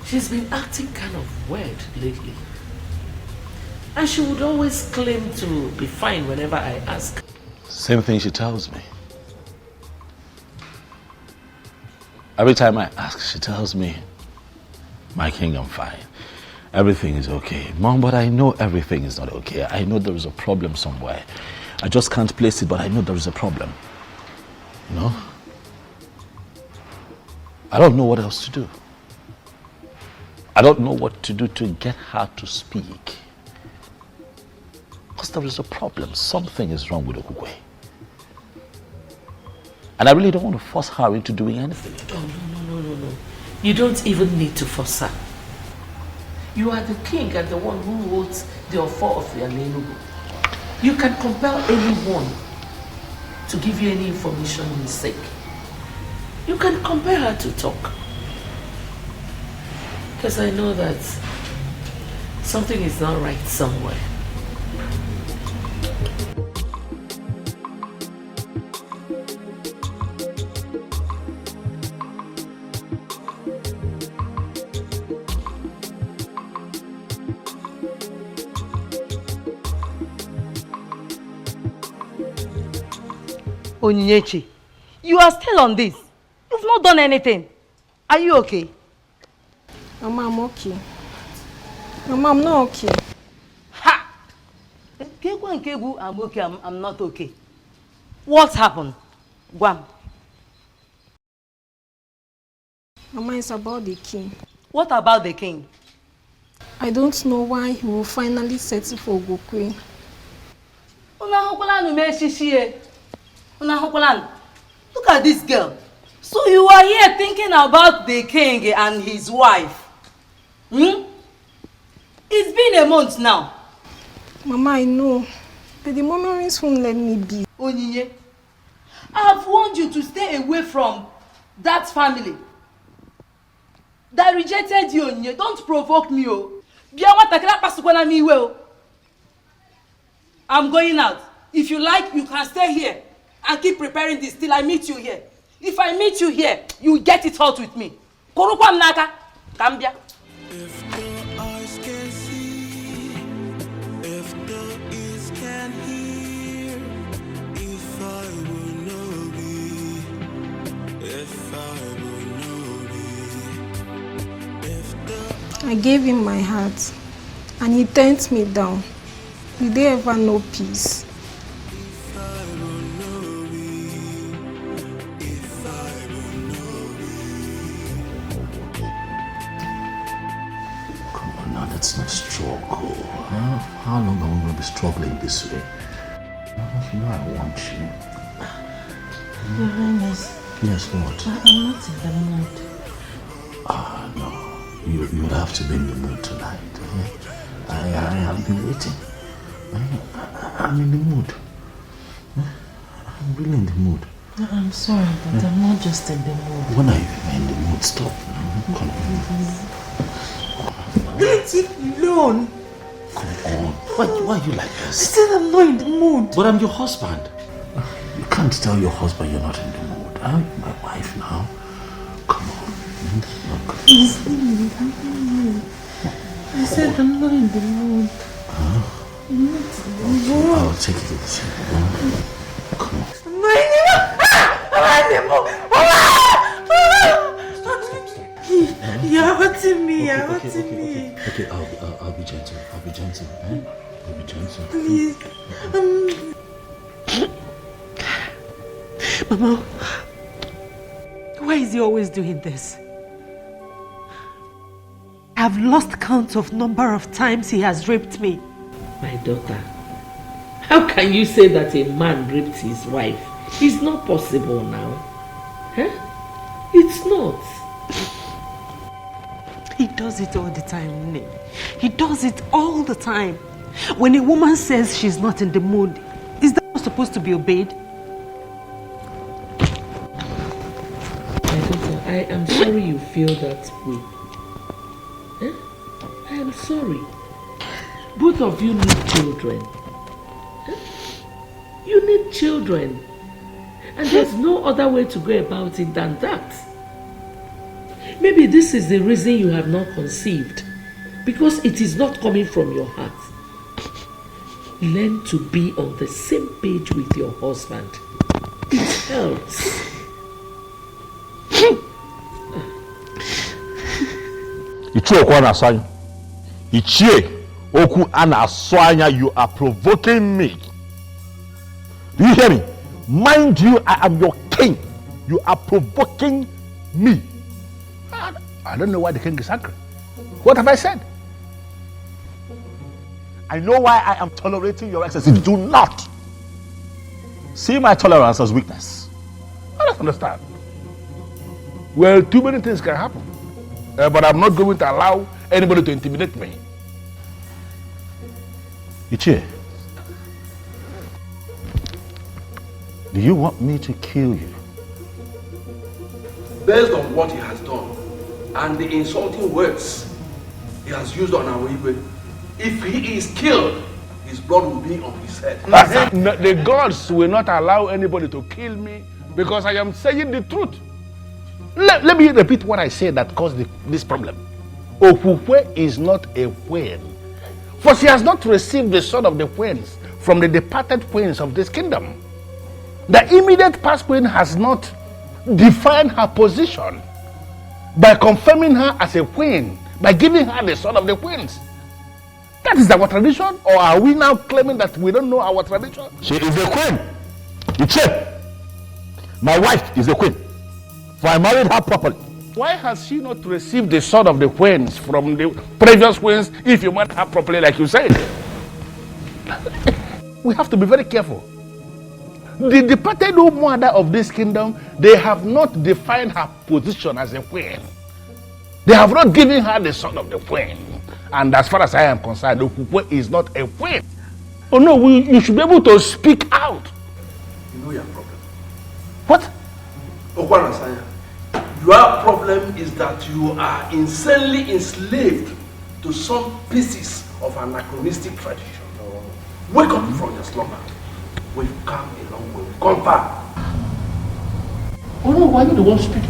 She's been acting kind of weird lately. And she would always claim to be fine whenever I ask.
Same thing she tells me. Every time I ask, she tells me, my king, I'm fine. Everything is okay. Mom, but I know everything is not okay. I know there is a problem somewhere. I just can't place it, but I know there is a problem. You know? I don't know what else to do. I don't know what to do to get her to speak. Because there is a problem. Something is wrong with Okugwe. And I really don't want to force her into doing anything.
Oh, no. You don't even need to force her. You are the king and the one who holds the authority of the Alenugu. You can compel anyone to give you any information you seek. You can compel her to talk. Because I know that something is not right somewhere.
Onyinyechi, you are still on this. You've not done anything. Are you okay?
Mama, I'm okay. Mama, I'm not okay.
Ha! I'm okay, I'm not okay. What happened? Guam.
Mama, it's about the king.
What about the king?
I don't know why he will finally settle for Gokwe.
Look at this girl. So you are here thinking about the king and his wife. It's been a month now.
Mama, I know. But the memories won't let me be.
Onyinye, I have warned you to stay away from that family that rejected you, Onyinye. Don't provoke me, oh. I'm going out. If you like, you can stay here and keep preparing this till I meet you here. If I meet you here, you get it hot with me. Korukwa mnaka, kambia.
If the eyes can see, if the ears can hear, if I will know be, if I will know be, if the...
I gave him my heart and he turned me down. Will they ever know peace?
Let's not struggle. How long are we going to be struggling this way? You know I want you.
Your Highness.
Yes, what?
I'm not in the mood.
No. You would have to be in the mood tonight. I have been waiting. I'm in the mood. I'm really in the mood.
I'm sorry, but I'm not just in the mood.
When are you in the mood? Stop. Come on.
Let it alone.
Come on. Why are you like this?
I said I'm not in the mood.
But I'm your husband. You can't tell your husband you're not in the mood. I'm my wife now. Come on.
I said I'm not in the mood. I'm not in the mood.
I'll take it easy. Come on.
I'm not in the mood. I'm in the mood. You're hurting me. You're hurting me.
Okay, I'll be gentle. I'll be gentle. I'll be gentle.
Please. Mama, why is he always doing this? I've lost count of number of times he has raped me.
My daughter, how can you say that a man raped his wife? It's not possible now. Huh? It's not.
He does it all the time, Nne. He does it all the time. When a woman says she's not in the mood, is that not supposed to be obeyed?
My daughter, I am sorry you feel that way. Huh? I am sorry. Both of you need children. Huh? You need children. And there's no other way to go about it than that. Maybe this is the reason you have not conceived. Because it is not coming from your heart. Learn to be on the same page with your husband. It helps.
You are provoking me. Do you hear me? Mind you, I am your king. You are provoking me.
I don't know why the king is angry. What have I said?
I know why I am tolerating your excesses. Do not see my tolerance as weakness.
I don't understand. Well, too many things can happen. But I'm not going to allow anybody to intimidate me.
Ichie, do you want me to kill you?
Based on what he has done and the insulting words he has used on our Igwe, if he is killed, his blood will be on his head.
The gods will not allow anybody to kill me because I am saying the truth. Let me repeat what I said that caused this problem. Okukwe is not a queen, for she has not received the sword of the queens from the departed queens of this kingdom. The immediate past queen has not defined her position by confirming her as a queen, by giving her the sword of the queens. That is our tradition, or are we now claiming that we don't know our tradition?
She is a queen. Ichie, my wife is a queen, for I married her properly.
Why has she not received the sword of the queens from the previous queens if you married her properly like you said? We have to be very careful. The departed mother of this kingdom, they have not defined her position as a queen. They have not given her the sword of the queen. And as far as I am concerned, Okukwe is not a queen. Oh no, you should be able to speak out.
You know your problem.
What?
Okwanasanya, your problem is that you are insanely enslaved to some pieces of anachronistic tradition. Wake up from your slumber. We've come a long way. We've come far.
Oh no, why are you the one speaking?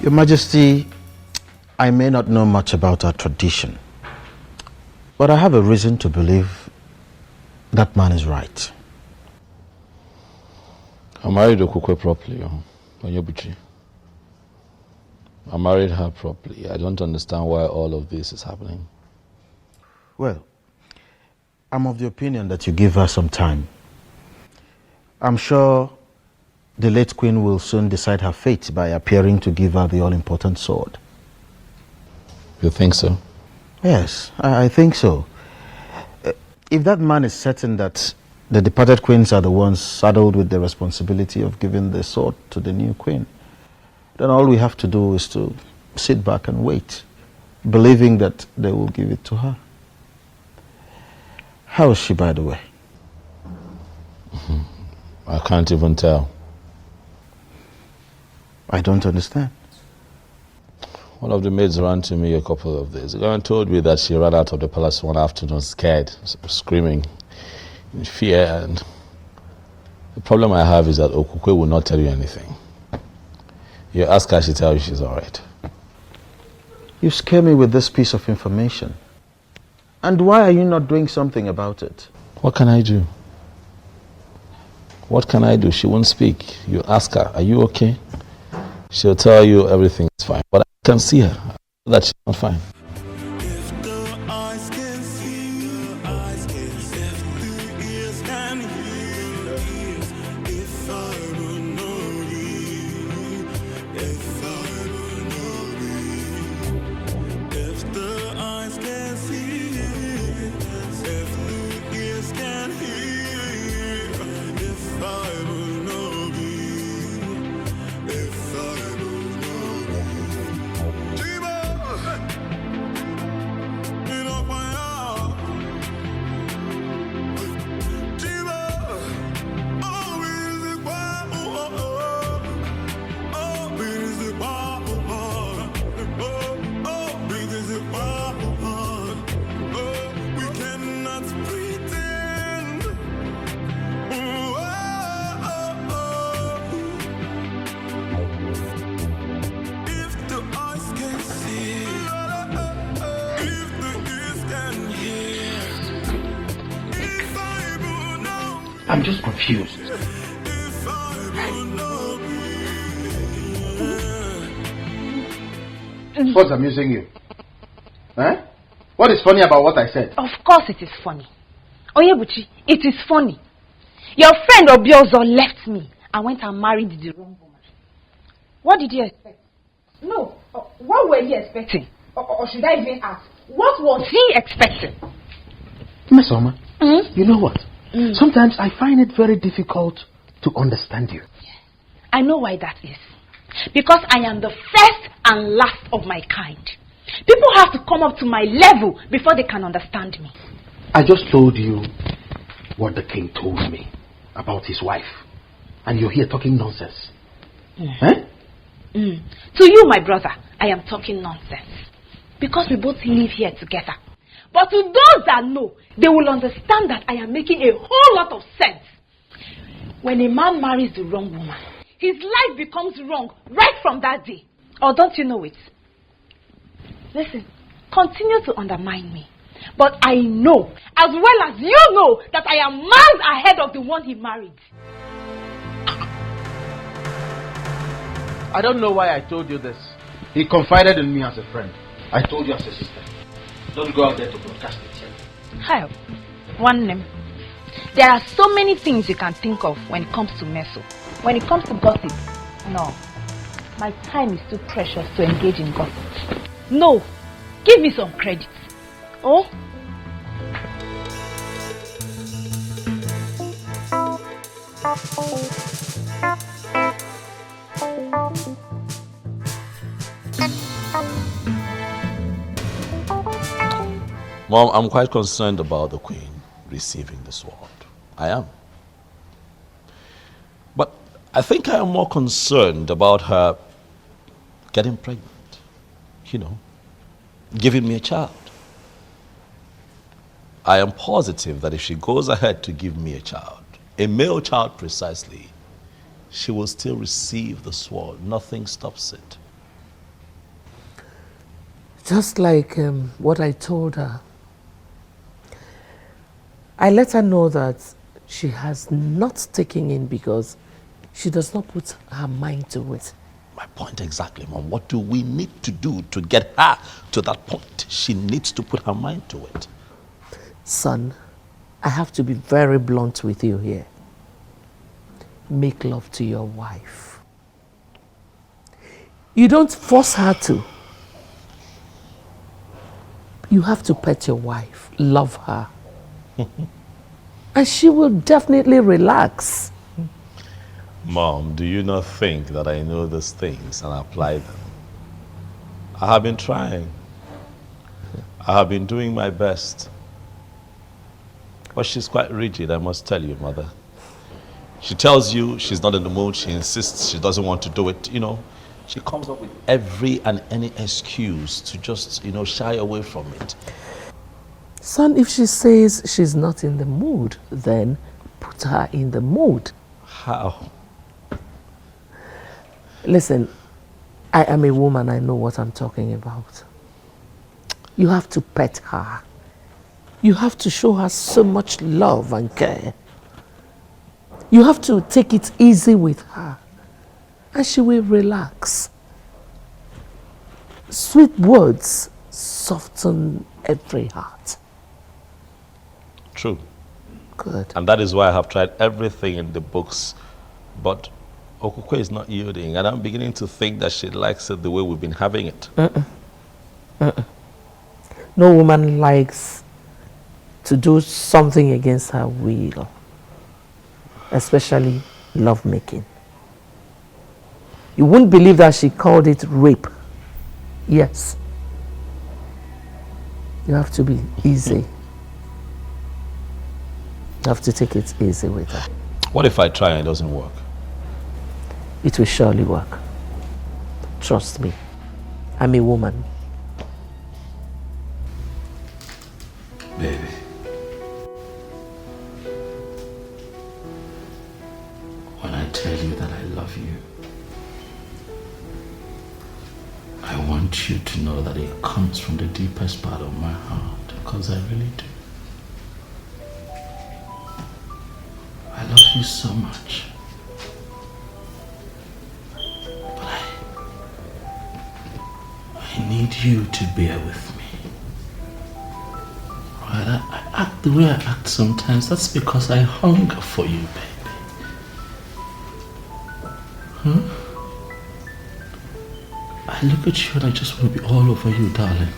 Your Majesty, I may not know much about our tradition, but I have a reason to believe that man is right.
I married Okukwe properly, Onyebuchi. I married her properly. I don't understand why all of this is happening.
Well, I'm of the opinion that you give her some time. I'm sure the late queen will soon decide her fate by appearing to give her the all-important sword.
You think so?
Yes, I think so. If that man is certain that the departed queens are the ones saddled with the responsibility of giving the sword to the new queen, then all we have to do is to sit back and wait, believing that they will give it to her. How is she, by the way?
I can't even tell.
I don't understand.
One of the maids ran to me a couple of days ago and told me that she ran out of the palace one afternoon scared, screaming in fear, and the problem I have is that Okukwe will not tell you anything. You ask her, she tells you she's alright.
You scare me with this piece of information. And why are you not doing something about it?
What can I do? What can I do? She won't speak. You ask her, are you okay? She'll tell you everything is fine. But I can see her, that she's not fine.
I'm just confused. What's amusing you? Huh? What is funny about what I said?
Of course it is funny. Oyebuchi, it is funny. Your friend Obiozo left me and went and married the wrong woman. What did you expect? No, what were you expecting? Or should I even ask? What was he expecting?
Miss Oma, you know what? Sometimes I find it very difficult to understand you.
I know why that is. Because I am the first and last of my kind. People have to come up to my level before they can understand me.
I just told you what the king told me about his wife. And you're here talking nonsense. Huh?
To you, my brother, I am talking nonsense. Because we both live here together. But to those that know, they will understand that I am making a whole lot of sense. When a man marries the wrong woman, his life becomes wrong right from that day. Or don't you know it? Listen, continue to undermine me. But I know, as well as you know, that I am miles ahead of the one he married.
I don't know why I told you this. He confided in me as a friend. I told you as a sister. Don't go out there to broadcast it.
Hi, one name. There are so many things you can think of when it comes to meso. When it comes to gossip, no. My time is too precious to engage in gossip. No, give me some credit. Oh?
Mom, I'm quite concerned about the Queen receiving the sword. I am. But I think I am more concerned about her getting pregnant. You know, giving me a child. I am positive that if she goes ahead to give me a child, a male child precisely, she will still receive the sword. Nothing stops it.
Just like what I told her. I let her know that she has not taken in because she does not put her mind to it.
My point exactly, Mom. What do we need to do to get her to that point? She needs to put her mind to it.
Son, I have to be very blunt with you here. Make love to your wife. You don't force her to. You have to pet your wife, love her. And she will definitely relax.
Mom, do you not think that I know these things and apply them? I have been trying. I have been doing my best. But she's quite rigid, I must tell you, Mother. She tells you she's not in the mood, she insists she doesn't want to do it, you know. She comes up with every and any excuse to just, you know, shy away from it.
Son, if she says she's not in the mood, then put her in the mood.
How?
Listen, I am a woman, I know what I'm talking about. You have to pet her. You have to show her so much love and care. You have to take it easy with her. And she will relax. Sweet words soften every heart.
True.
Good.
And that is why I have tried everything in the books. But Okukwe is not yielding. And I'm beginning to think that she likes it the way we've been having it.
No woman likes to do something against her will. Especially lovemaking. You wouldn't believe that she called it rape. Yes. You have to be easy. You have to take it easy with her.
What if I try and it doesn't work?
It will surely work. Trust me. I'm a woman.
Baby. When I tell you that I love you, I want you to know that it comes from the deepest part of my heart, because I really do. I love
you so much. But I need you to bear with me. Right? I act the way I act sometimes. That's because I hunger for you, baby. Huh? I look at you and I just want to be all over you, darling.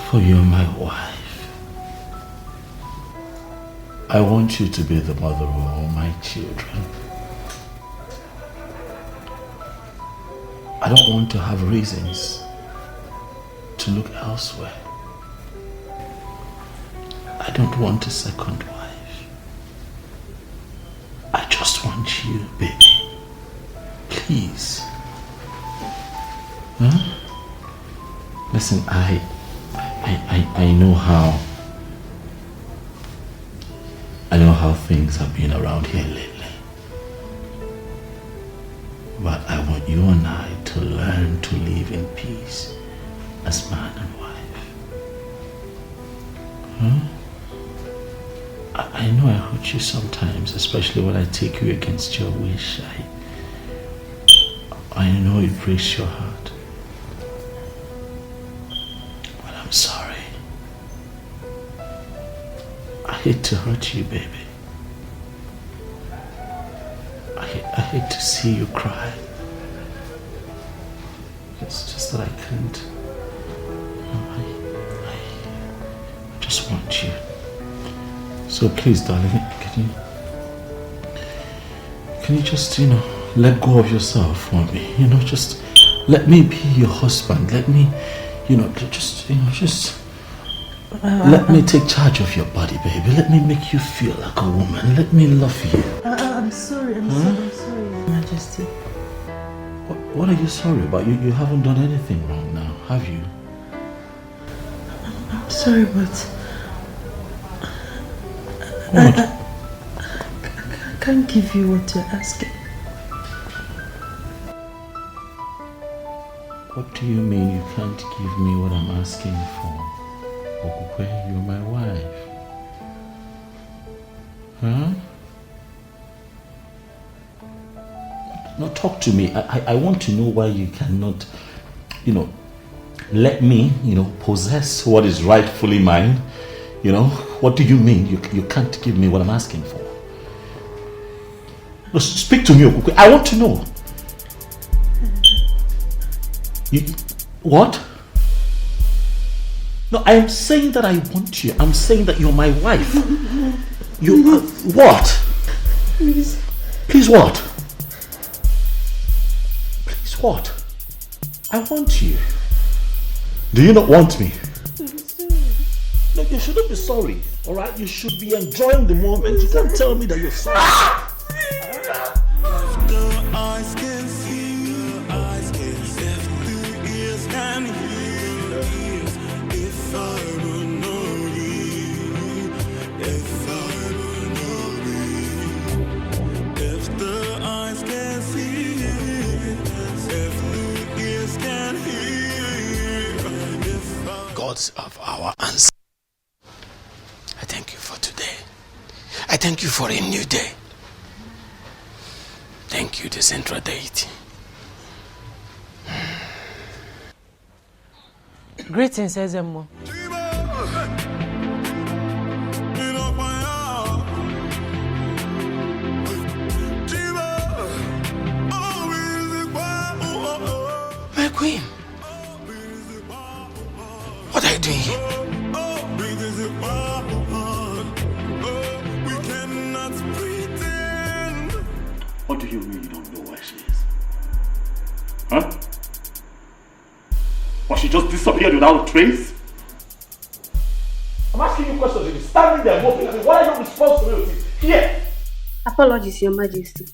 For you're my wife. I want you to be the mother of all my children. I don't want to have reasons to look elsewhere. I don't want a second wife. I just want you, baby. Please. Huh? Listen, I know how things have been around here lately. But I want you and I to learn to live in peace as man and wife. Huh? I know I hurt you sometimes, especially when I take you against your wish. I know it breaks your heart. But I'm sorry. I hate to hurt you, baby. I hate to see you cry. It's just that I can't. I just want you. So please, darling, can you just, let go of yourself for me? Just let me be your husband. Let me, let me take charge of your body, baby. Let me make you feel like a woman. Let me love you.
I'm sorry, I'm sorry, Majesty.
What are you sorry about? You haven't done anything wrong now, have you?
I'm sorry, but
what?
I can't give you what you're asking.
What do you mean you can't give me what I'm asking for? Okukwe, you're my wife. Huh? No, talk to me. I want to know why you cannot, let me, possess what is rightfully mine. What do you mean you can't give me what I'm asking for? No, speak to me, Okukwe. I want to know. What? No, I am saying that I want you. I'm saying that you're my wife. You, what?
Please.
Please what? Please what? I want you. Do you not want me? No, you shouldn't be sorry, alright? You should be enjoying the moment. You can't tell me that you're sorry.
Eyes can see, eyes can see, the ears can hear. If I would know you, if I would know you, if the eyes can see, if the ears can hear.
Gods of our ancestors, I thank you for today. I thank you for a new day. Thank you, the central deity.
Greetings, Ezemo.
My queen, what are you doing here?
What do you mean you don't know where she is? Huh? Or she just disappeared without a trace? I'm asking you questions. You're standing there moping. What are your responsibilities here?
Apologies, Your Majesty.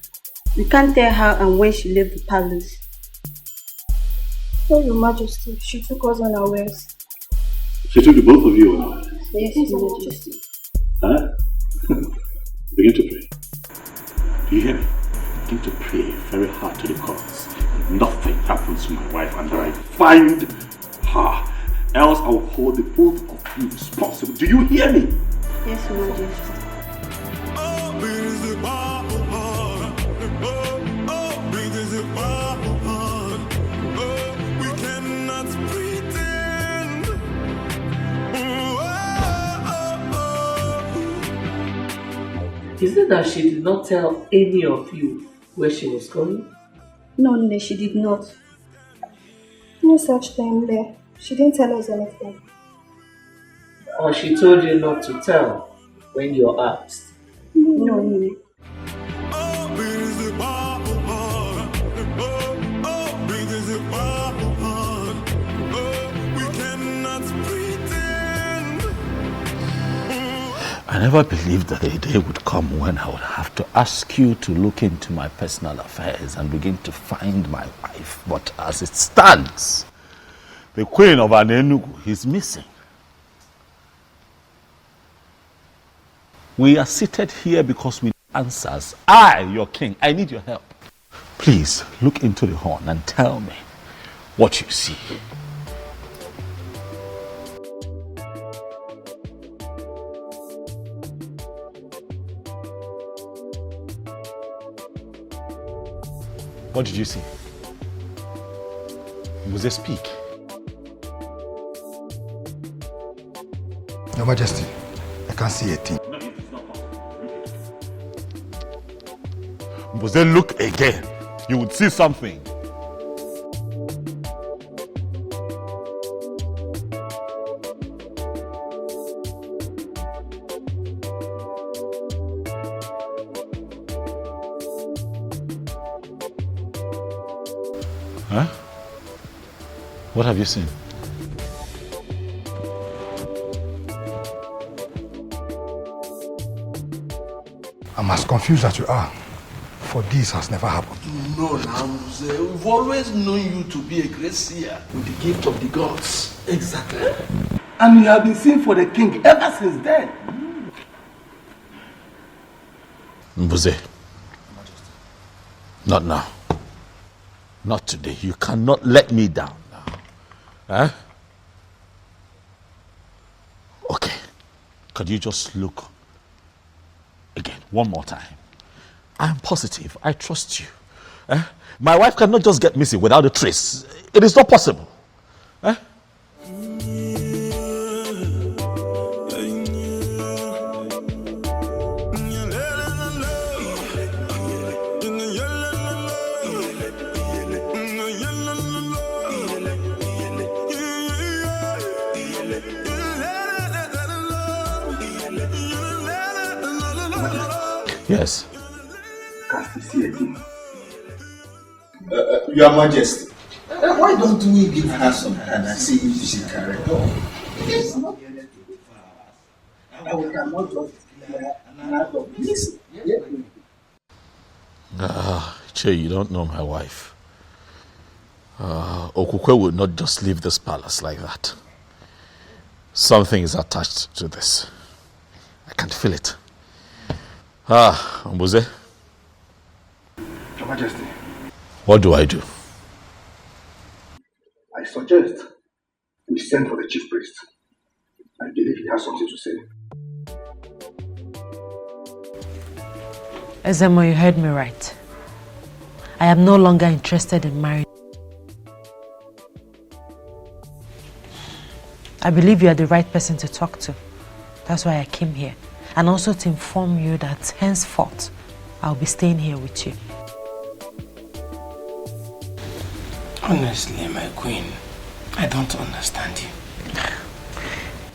We can't tell how and when she left the palace.
Oh, Your Majesty, she took us unawares.
She took the both of you unawares?
Yes, Your Majesty.
Huh? Begin to pray. Do you hear me? Begin to pray very hard to the gods. Nothing happens to my wife and I find her. Else I will hold the both of you responsible. Do you hear me?
Yes, Your Majesty.
Is it that she did not tell any of you where she was going?
No, Nne, she did not. No such thing there. She didn't tell us anything.
Or she told you not to tell when you're asked?
No, Nne.
I never believed that a day would come when I would have to ask you to look into my personal affairs and begin to find my wife. But as it stands, the Queen of Anenugu is missing. We are seated here because we need answers. I, your king, I need your help. Please look into the horn and tell me what you see. What did you see? Was they speak?
Your Majesty, I can't see a thing.
Was they look again? You would see something. Huh? What have you seen?
I'm as confused as you are, for this has never happened.
No, Namze, we've always known you to be a great seer with the gift of the gods. Exactly. And you have been seeing for the king ever since then.
Mbuze, not now. Not today. You cannot let me down now. Huh? Okay. Could you just look again, one more time? I'm positive. I trust you. My wife cannot just get missing without a trace. It is not possible. Yes.
Your Majesty, why don't we give her some hand and see if she can recover? Yes. We cannot just clear an act of blessing.
Che, you don't know my wife. Okukwe would not just leave this palace like that. Something is attached to this. I can feel it. Mbuze.
Your Majesty.
What do I do?
I suggest we send for the chief priest. I believe he has something to say.
Ezemo, you heard me right. I am no longer interested in marriage. I believe you are the right person to talk to. That's why I came here. And also to inform you that henceforth, I'll be staying here with you.
Honestly, my queen, I don't understand you.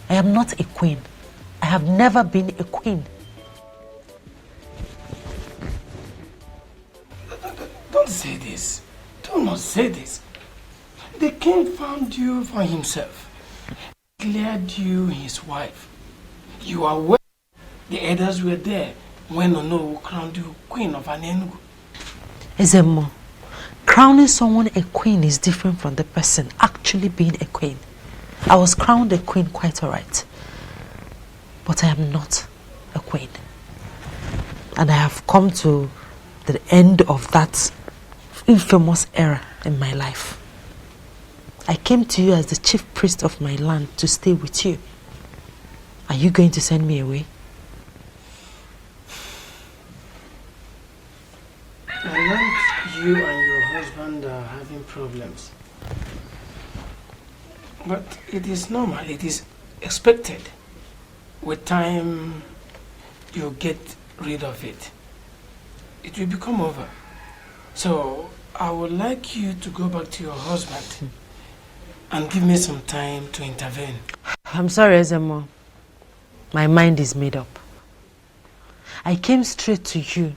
I am not a queen. I have never been a queen.
Don't say this. Do not say this. The king found you for himself. Declared you his wife. You are well. The elders were there when Ono crowned you queen of Anenugu.
Ezemo, crowning someone a queen is different from the person actually being a queen. I was crowned a queen quite alright. But I am not a queen. And I have come to the end of that infamous era in my life. I came to you as the chief priest of my land to stay with you. Are you going to send me away?
I learned you and your husband are having problems. But it is normal, it is expected. With time, you get rid of it, it will become over. So I would like you to go back to your husband and give me some time to intervene.
I'm sorry, Ezemo. My mind is made up. I came straight to you,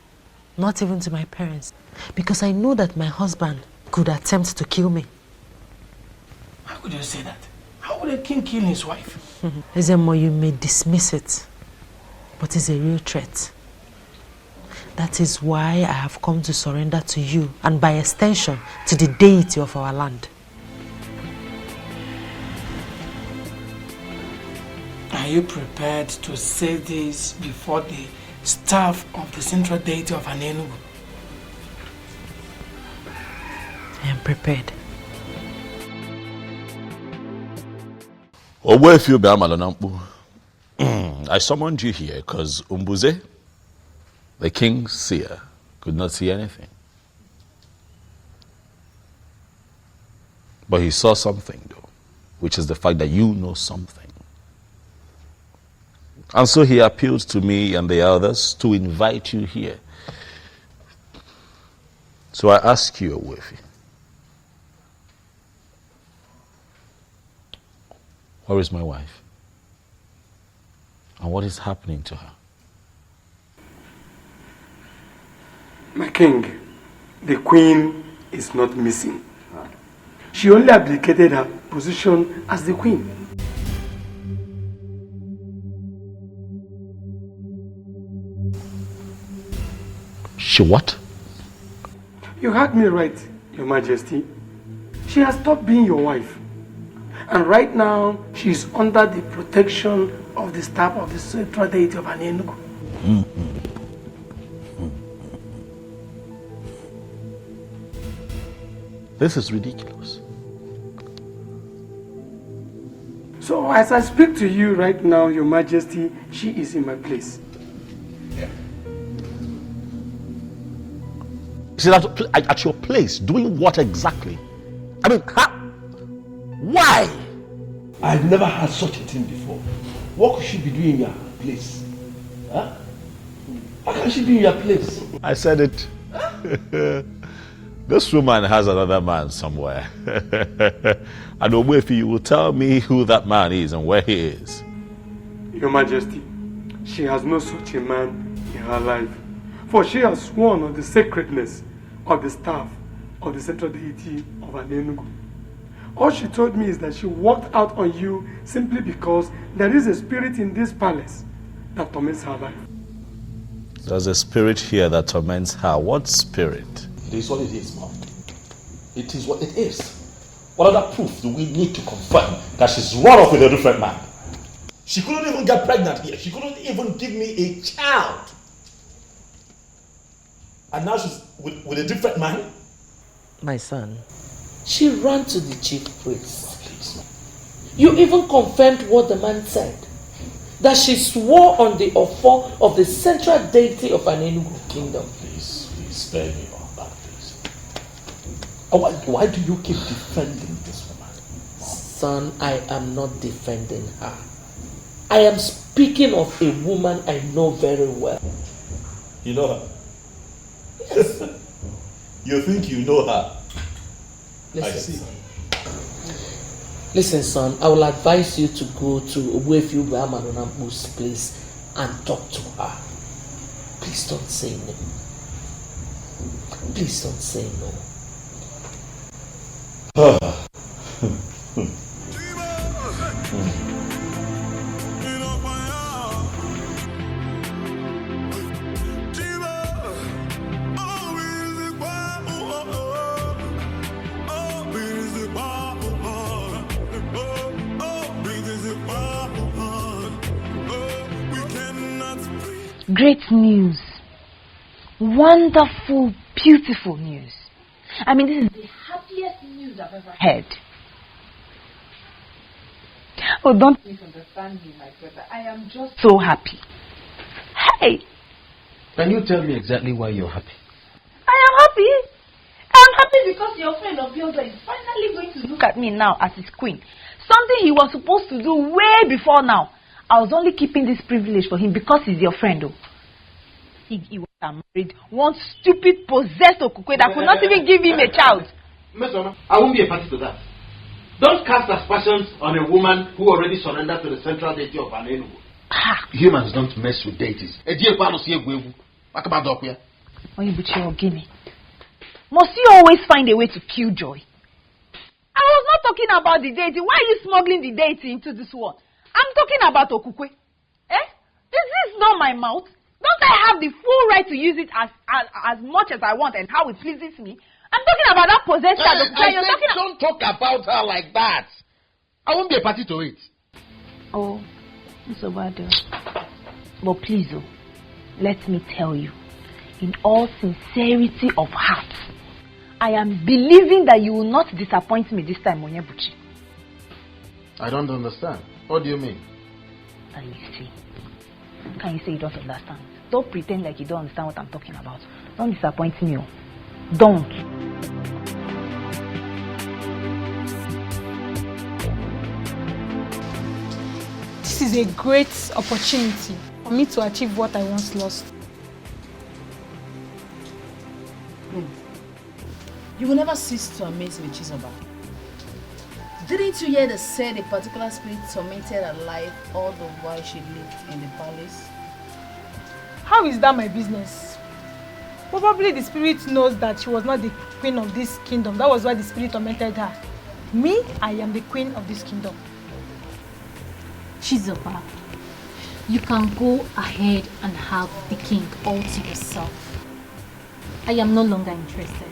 not even to my parents, because I know that my husband could attempt to kill me.
How could you say that? How would a king kill his wife?
Ezemo, you may dismiss it, but it's a real threat. That is why I have come to surrender to you, and by extension, to the deity of our land.
Are you prepared to say this before the staff of the central deity of Enugu?
I am prepared.
I summoned you here because Umbuze, the king's seer, could not see anything. But he saw something, though, which is the fact that you know something. And so he appealed to me and the others to invite you here. So I ask you, Owefi, where is my wife? And what is happening to her?
My king, the queen is not missing. She only abdicated her position as the queen.
She what?
You heard me right, Your Majesty. She has stopped being your wife. And right now, she is under the protection of the staff of the central deity of Enugu.
This is ridiculous.
So as I speak to you right now, Your Majesty, she is in my place.
She's at your place, doing what exactly? I mean, why?
I've never had such a thing before. What could she be doing in your place? Huh? How can she be in your place?
I said it. This woman has another man somewhere. And Owefi, you will tell me who that man is and where he is.
Your Majesty, she has no such a man in her life. For she has sworn on the sacredness of the staff of the central deity of Enugu. All she told me is that she walked out on you simply because there is a spirit in this palace that torments her life.
There's a spirit here that torments her. What spirit?
It is what it is, Mom. It is what it is. What other proof do we need to confirm that she's run off with a different man? She couldn't even get pregnant here. She couldn't even give me a child. And now she's with a different man?
My son, she ran to the chief priest. Please. You even confirmed what the man said. That she swore on the offer of the central deity of an Enugu kingdom.
Please spare me all that, please. Why do you keep defending this woman?
Son, I am not defending her. I am speaking of a woman I know very well.
You know her? Yes. You think you know her?
Listen,
I see.
Son. Listen, son, I will advise you to go to Owefi Ubeamadonambu's place and talk to her. Please don't say no. Please don't say no.
Great news. Wonderful, beautiful news. I mean, this is the happiest news I've ever heard. Oh, don't misunderstand me, my brother. I am just so happy. Hey!
Can you tell me exactly why you're happy?
I am happy. I'm happy because your friend Obioza is finally going to look at me now as his queen. Something he was supposed to do way before now. I was only keeping this privilege for him because he's your friend, though. pig he was married, one stupid possessed Okukwe that could not even give him a child.
Mesoma, I won't be a party to that. Don't cast aspersions on a woman who already surrendered to the central deity of an Enugu. Humans don't mess with deities.
Must you always find a way to kill joy? I was not talking about the deity. Why are you smuggling the deity into this one? I'm talking about Okukwe. This is not my mouth. Don't I have the full right to use it as much as I want and how it pleases me? I'm talking about that possessed child.
Don't talk about her like that. I won't be a party to it.
Oh, Mr. Bado. But please, let me tell you, in all sincerity of heart, I am believing that you will not disappoint me this time, Onyebuchi.
I don't understand. What do you mean?
Can you say you don't understand? Don't pretend like you don't understand what I'm talking about. Don't disappoint me. Don't.
This is a great opportunity for me to achieve what I once lost.
You will never cease to amaze me, Chizoba. Didn't you hear they said a particular spirit tormented her life all the while she lived in the palace?
How is that my business? Probably the spirit knows that she was not the queen of this kingdom. That was why the spirit tormented her. Me, I am the queen of this kingdom.
Chizoba, you can go ahead and have the king all to yourself. I am no longer interested.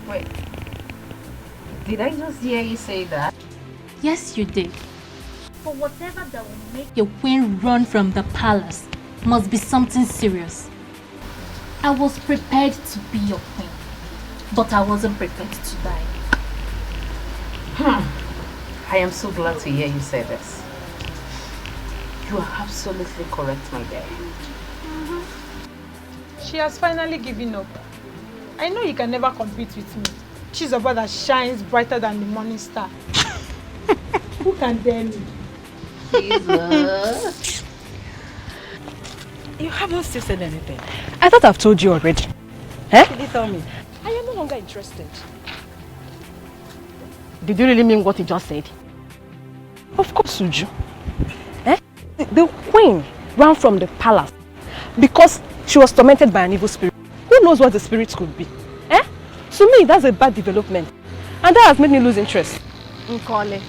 Wait. Did I just hear you say that?
Yes, you did. But whatever that will make your queen run from the palace must be something serious. I was prepared to be your queen, but I wasn't prepared to die.
I am so glad to hear you say this. You are absolutely correct, my dear.
She has finally given up. I know you can never compete with me. She's a bird that shines brighter than the morning star. Who can dare me?
Jesus.
You haven't still said anything. I thought I've told you already.
What did you tell me? I am no longer interested.
Did you really mean what you just said? Of course, Suju. The queen ran from the palace because she was tormented by an evil spirit. Who knows what the spirit could be? To me, that's a bad development. And that has made me lose interest.
Nkole,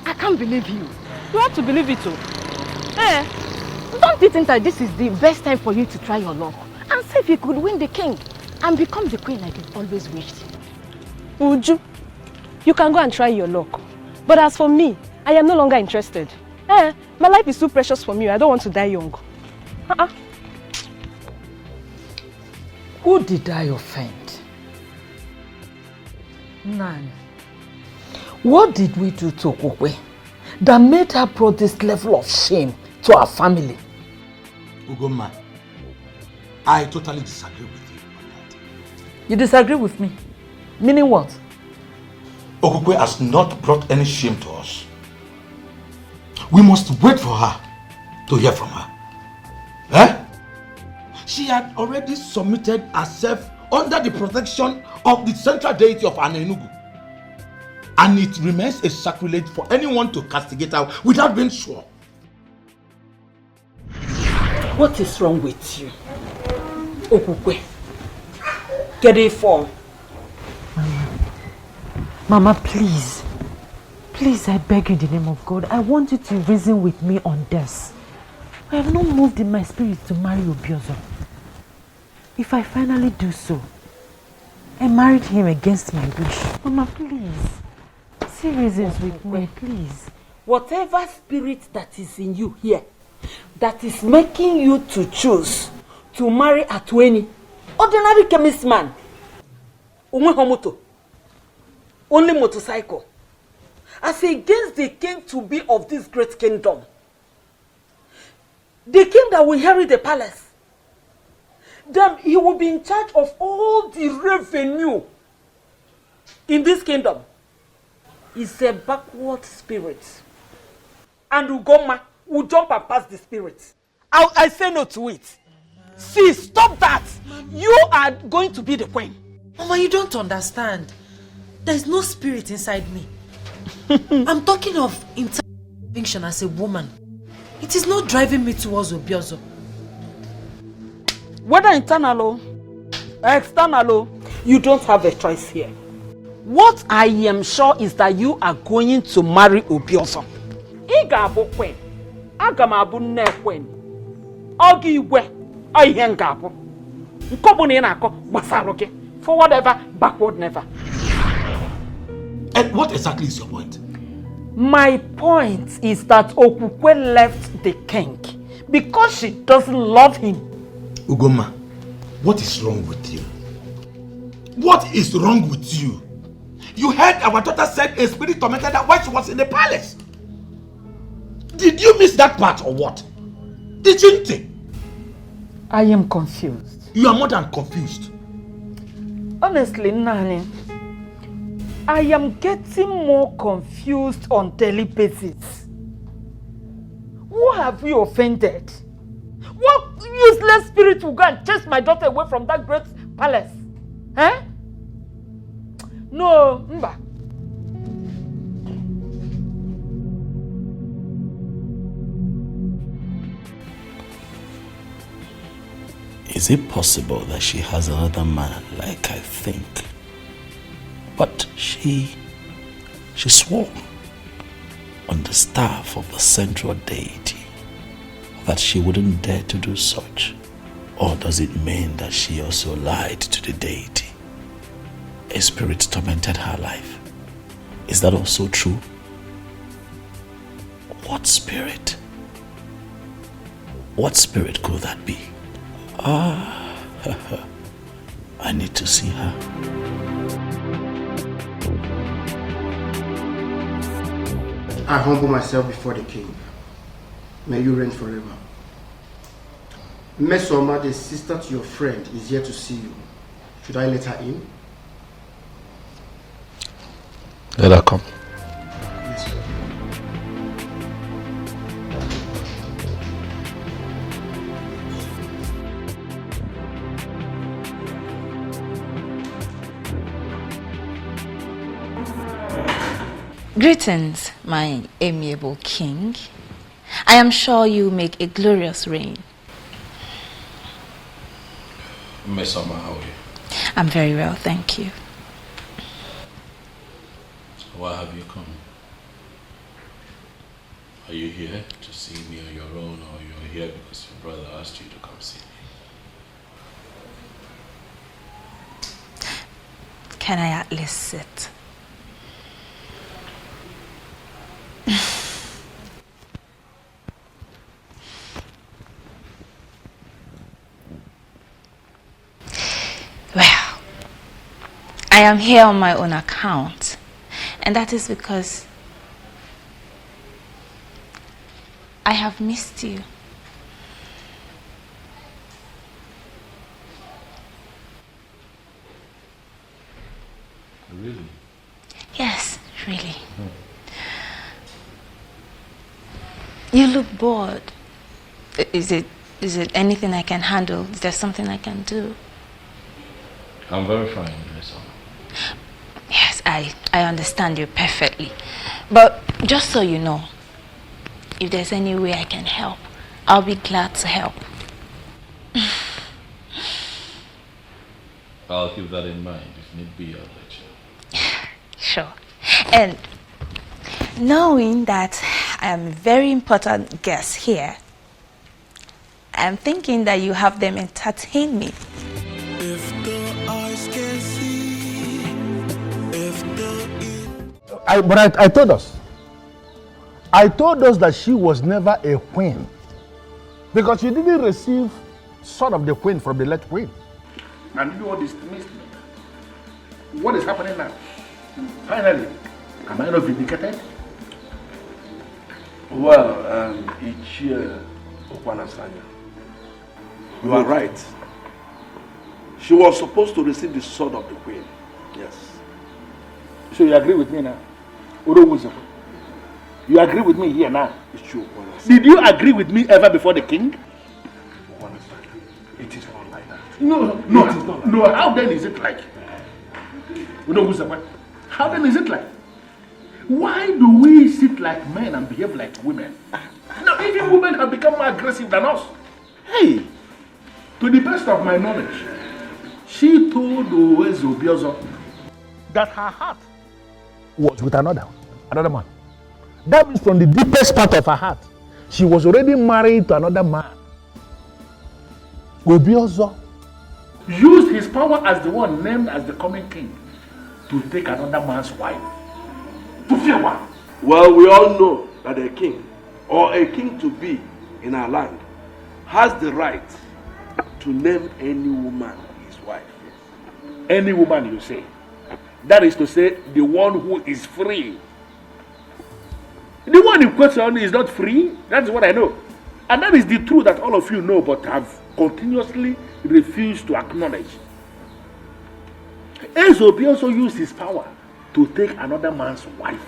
I can't believe you.
You have to believe it too.
Don't you think that this is the best time for you to try your luck and see if you could win the king and become the queen like you've always wished?
Uju, you can go and try your luck. But as for me, I am no longer interested. My life is too precious for me. I don't want to die young.
Who did I offend? None. What did we do to Okukwe that made her brought this level of shame to our family?
Ugoma, I totally disagree with you on that.
You disagree with me? Meaning what?
Okukwe has not brought any shame to us. We must wait for her to hear from her. She had already submitted herself under the protection of the central deity of Anenugu. And it remains a sacrilege for anyone to castigate her without being sure.
What is wrong with you? Okukwe, get it for.
Mama, please. Please, I beg you in the name of God. I want you to reason with me on this. I have not moved in my spirit to marry Obiozo. If I finally do so, I married him against my wish. Mama, please. See reasons with me, please.
Whatever spirit that is in you here, that is making you to choose to marry Atweni, ordinary chemist man, only motorcycle, as against the king to be of this great kingdom, the king that will inherit the palace, then he will be in charge of all the revenue in this kingdom. He's a backward spirit, and Ugoma will jump and pass the spirit. I say no to it. See, stop that. You are going to be the queen.
Mama, you don't understand. There's no spirit inside me. I'm talking of internal conviction as a woman. It is not driving me towards Obiozo.
Whether internal or external, you don't have a choice here. What I am sure is that you are going to marry Obiozo. Iga abu queen. Aga m abu nne queen. Ogi igwe. Oyihe nga abu. Nkobu na ina akọ gbasara gị. Forward ever, backward never.
And what exactly is your point?
My point is that Okukwe left the king because she doesn't love him.
Ugoma, what is wrong with you? What is wrong with you? You heard our daughter said a spirit tormented her while she was in the palace. Did you miss that part or what? Didn't you?
I am confused.
You are more than confused.
Honestly, Nani, I am getting more confused on daily basis. Who have we offended? What useless spirit will go and chase my daughter away from that great palace? Eh? No, Mba.
Is it possible that she has another man like I think? But she swore on the staff of the central deity that she wouldn't dare to do such. Or does it mean that she also lied to the deity? A spirit tormented her life. Is that also true? What spirit? What spirit could that be? I need to see her.
I humble myself before the king. May you reign forever. Mesoma, the sister to your friend, is here to see you. Should I let her in?
Let her come.
Yes, sir.
Greetings, my amiable king. I am sure you make a glorious reign.
Mesoma, how are you?
I'm very well, thank you.
Why have you come? Are you here to see me on your own, or you're here because your brother asked you to come see me?
Can I at least sit? Well, I am here on my own account, and that is because I have missed you.
Really?
Yes, really. You look bored. Is it anything I can handle? Is there something I can do?
I'm very fine, Mesoma.
Yes, I understand you perfectly. But just so you know, if there's any way I can help, I'll be glad to help.
I'll keep that in mind. If need be, I'll let you.
Sure. And knowing that I am a very important guest here, I'm thinking that you have them entertain me.
But I told us. I told us that she was never a queen. Because she didn't receive sword of the queen from the late queen.
And you know what this means? What is happening now? Finally, am I not vindicated?
Well, Ichie Okwanasanya, you are right. She was supposed to receive the sword of the queen. Yes.
So you agree with me now? You agree with me here now?
Ichie Okwanasanya.
Did you agree with me ever before the king?
It is not like that. No, it is not like that. No, how then is it like? How then is it like? Why do we sit like men and behave like women? No, even women have become more aggressive than us. Hey, to the best of my knowledge, she told Obiozo that her heart was with another man. That means from the deepest part of her heart, she was already married to another man. Obiozo used his power as the one named as the coming king to take another man's wife. To fear what? Well, we all know that a king or a king to be in our land has the right to name any woman his wife.
Any woman, you say? That is to say, the one who is free. The one in question is not free. That's what I know. And that is the truth that all of you know but have continuously refused to acknowledge. Ezobi also used his power to take another man's wife.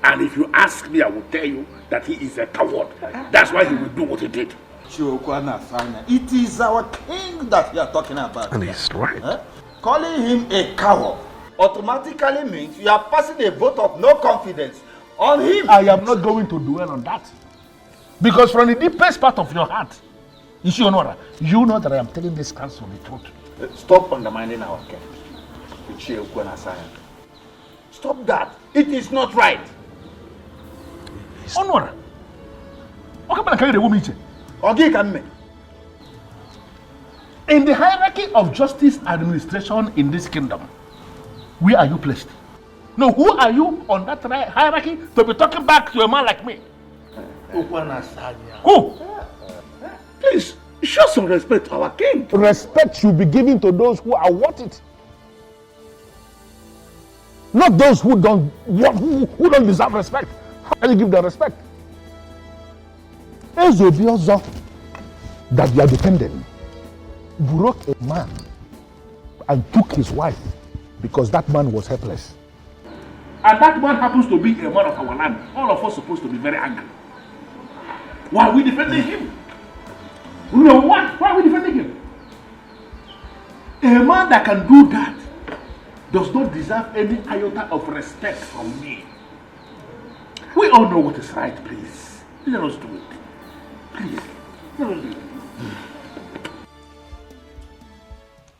And if you ask me, I will tell you that he is a coward. That's why he will do what he did.
It is our king that we are talking about.
And he's right.
Calling him a coward automatically means you are passing a vote of no confidence on him.
I am not going to dwell on that. Because from the deepest part of your heart, you know that I am telling this counsel the truth.
Stop undermining our king. Stop that. It is not right.
Onward. In the hierarchy of justice administration in this kingdom, where are you placed? No, who are you on that hierarchy to be talking back to a man like me? Who? Please, show some respect to our king. Respect should be given to those who are worth it. Not those who don't deserve respect. How can you give them respect? Ezobiozo that you are defending broke a man and took his wife because that man was helpless. And that man happens to be a man of our land. All of us are supposed to be very angry. Why are we defending him? No, why are we defending him? A man that can do that does not deserve any iota of respect from me. We all know what is right, please. Let us do it. Please, let us do it.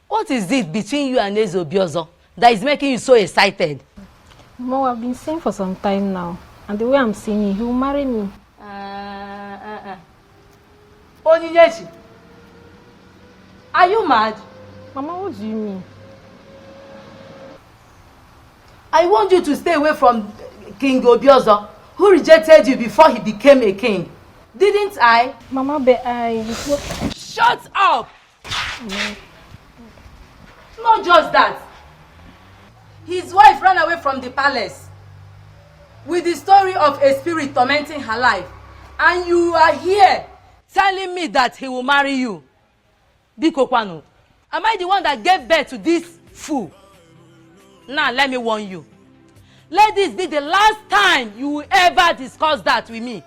What is it between you and Ezobiozo that is making you so excited?
Mom, I've been saying for some time now, and the way I'm seeing him, he will marry me.
Onyinyechi, are you mad?
Mama, what do you mean?
I want you to stay away from King Obiozo, who rejected you before he became a king. Didn't I?
Mama, but
Shut up! Not just that. His wife ran away from the palace with the story of a spirit tormenting her life. And you are here telling me that he will marry you. Biko Kwano, am I the one that gave birth to this fool? Now, let me warn you. Let this be the last time you will ever discuss that with me.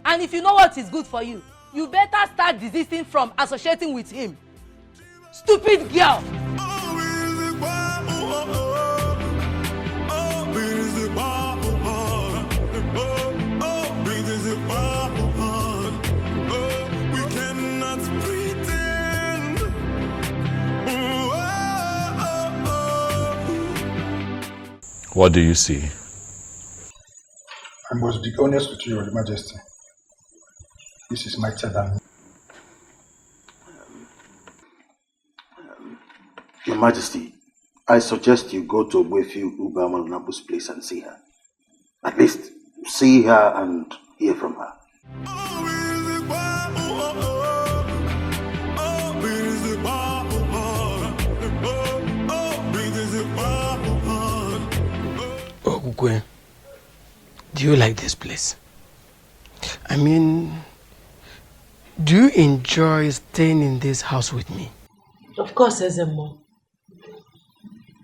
And if you know what is good for you, you better start desisting from associating with him. Stupid girl!
What do you see?
I must be honest with you, Your Majesty. This is mightier than me.
Your Majesty, I suggest you go to Ogwefi Ubamalunabu's place and see her. At least see her and hear from her.
Ogwe, do you like this place? I mean, do you enjoy staying in this house with me?
Of course, Ezemo.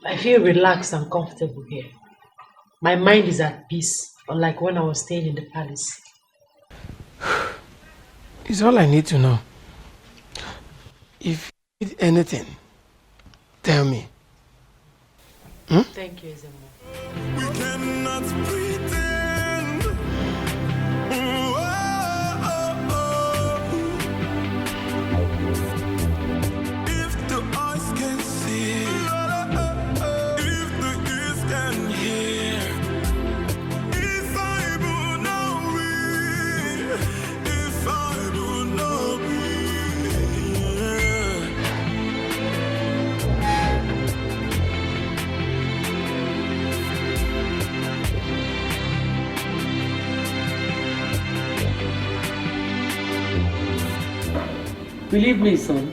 I feel relaxed and comfortable here. My mind is at peace, unlike when I was staying in the palace.
It's all I need to know. If you need anything, tell me.
Thank you, Ezemo.
We cannot pretend. If the eyes can see, if the ears can hear, if I do not read, if I do not
Believe me, son,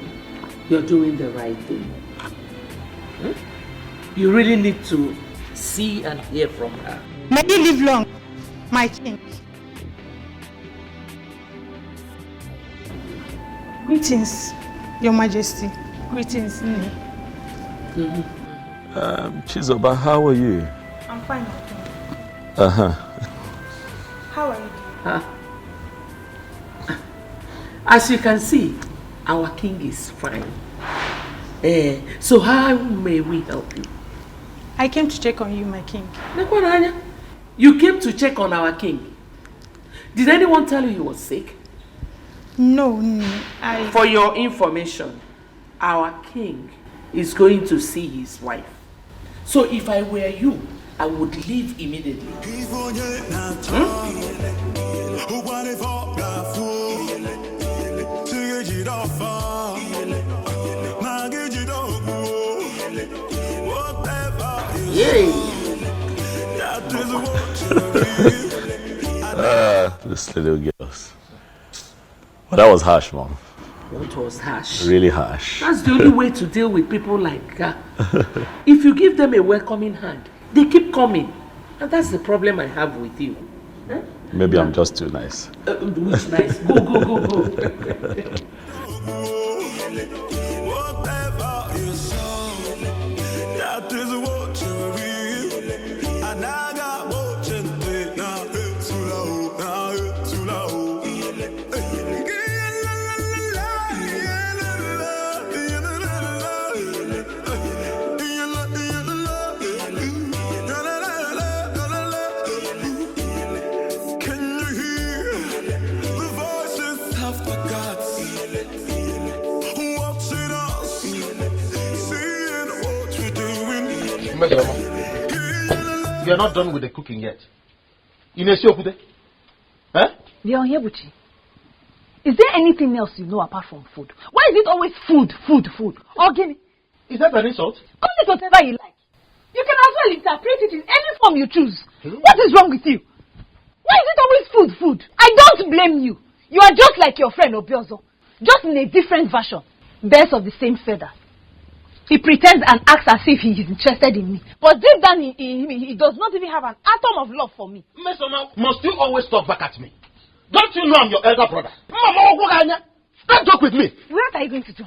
you're doing the right thing. You really need to see and hear from her.
May you live long, my king. Greetings, Your Majesty. Greetings, Ini.
Chizoba, how are you?
I'm fine, my king. How are you?
As you can see, our king is fine. So how may we help you?
I came to check on you, my king.
You came to check on our king. Did anyone tell you he was sick?
No,
For your information, our king is going to see his wife. So if I were you, I would leave immediately. Yay!
This little girls. Well, that was harsh, Mom.
What was harsh?
Really harsh.
That's the only way to deal with people like her. If you give them a welcoming hand, they keep coming. And that's the problem I have with you. Huh?
Maybe I'm just too nice.
Which nice? Go.
That is what you read. And I got what you think. Now it's too low. Now it's too low. Can you hear the voices of the gods? Watching us, seeing what we're doing.
You are not done with the cooking yet. Huh?
Leonyebuchi, is there anything else you know apart from food? Why is it always food? Ogini?
Is that an insult?
Call it whatever you like. You can as well interpret it in any form you choose. What is wrong with you? Why is it always food? I don't blame you. You are just like your friend Obiozo, just in a different version. Birds of the same feather. He pretends and acts as if he is interested in me. But deep down he does not even have an atom of love for me.
Mesoma, must you always talk back at me? Don't you know I'm your elder brother? Mama, don't talk with me.
What are you going to do?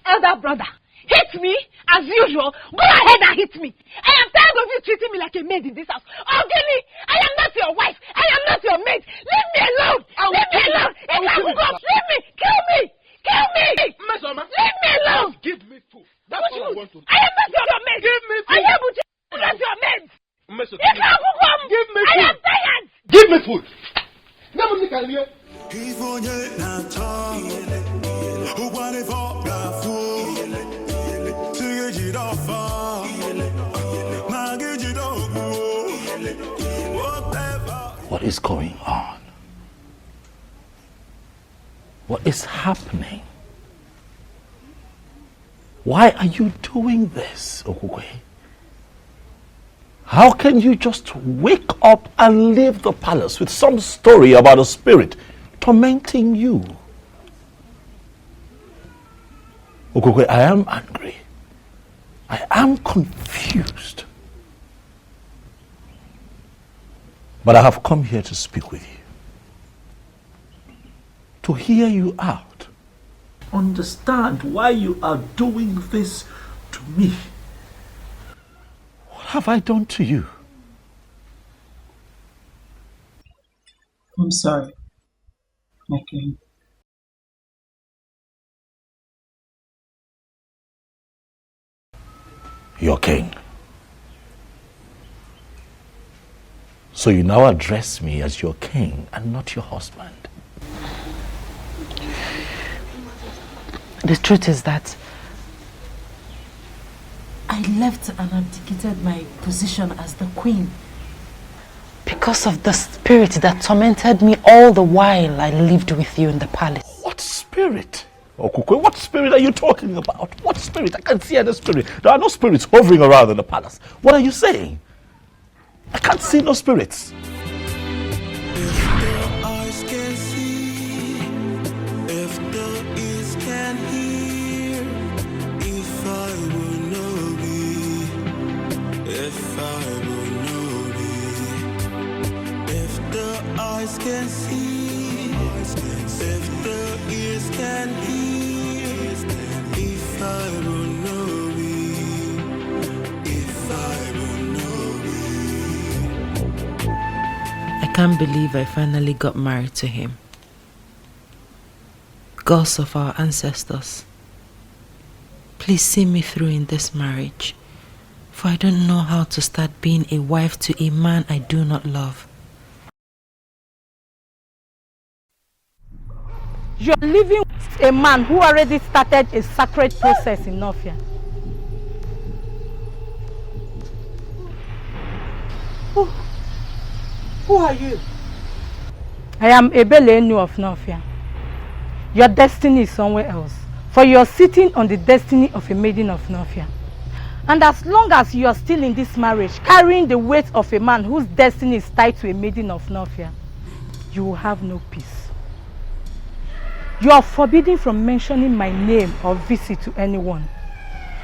Elder brother, hit me as usual. Go ahead and hit me. I am tired of you treating me like a maid in this house. Ogini, I am not your wife. I am not your maid. Leave me alone. Leave me alone. Leave me. Kill me.
Mesoma,
leave me alone.
Give me food. That's all I want to do.
I am not your maid.
Give me food.
I am not your maid.
Mesoma,
Give me food. I am tired.
Give me food.
What is going on? What is happening? Why are you doing this, Okukwe? How can you just wake up and leave the palace with some story about a spirit tormenting you? Okukwe, I am angry. I am confused. But I have come here to speak with you. To hear you out. Understand why you are doing this to me. What have I done to you?
I'm sorry, my king.
your king. So you now address me as your king and not your husband.
The truth is that I left and abdicated my position as the queen because of the spirit that tormented me all the while I lived with you in the palace.
What spirit? Okukwe, what spirit are you talking about? What spirit? I can't see any spirit. There are no spirits hovering around in the palace. What are you saying? I can't see no spirits.
Eyes can see, if the ears can hear, if I will know me, if I will know me.
I can't believe I finally got married to him. Gods of our ancestors, please see me through in this marriage, for I don't know how to start being a wife to a man I do not love.
You're living with a man who already started a sacred process in Nofia. Who are you? I am Ebelenu of Nofia. Your destiny is somewhere else, for you're sitting on the destiny of a maiden of Nofia. And as long as you are still in this marriage, carrying the weight of a man whose destiny is tied to a maiden of Nofia, you will have no peace. You are forbidden from mentioning my name or visit to anyone.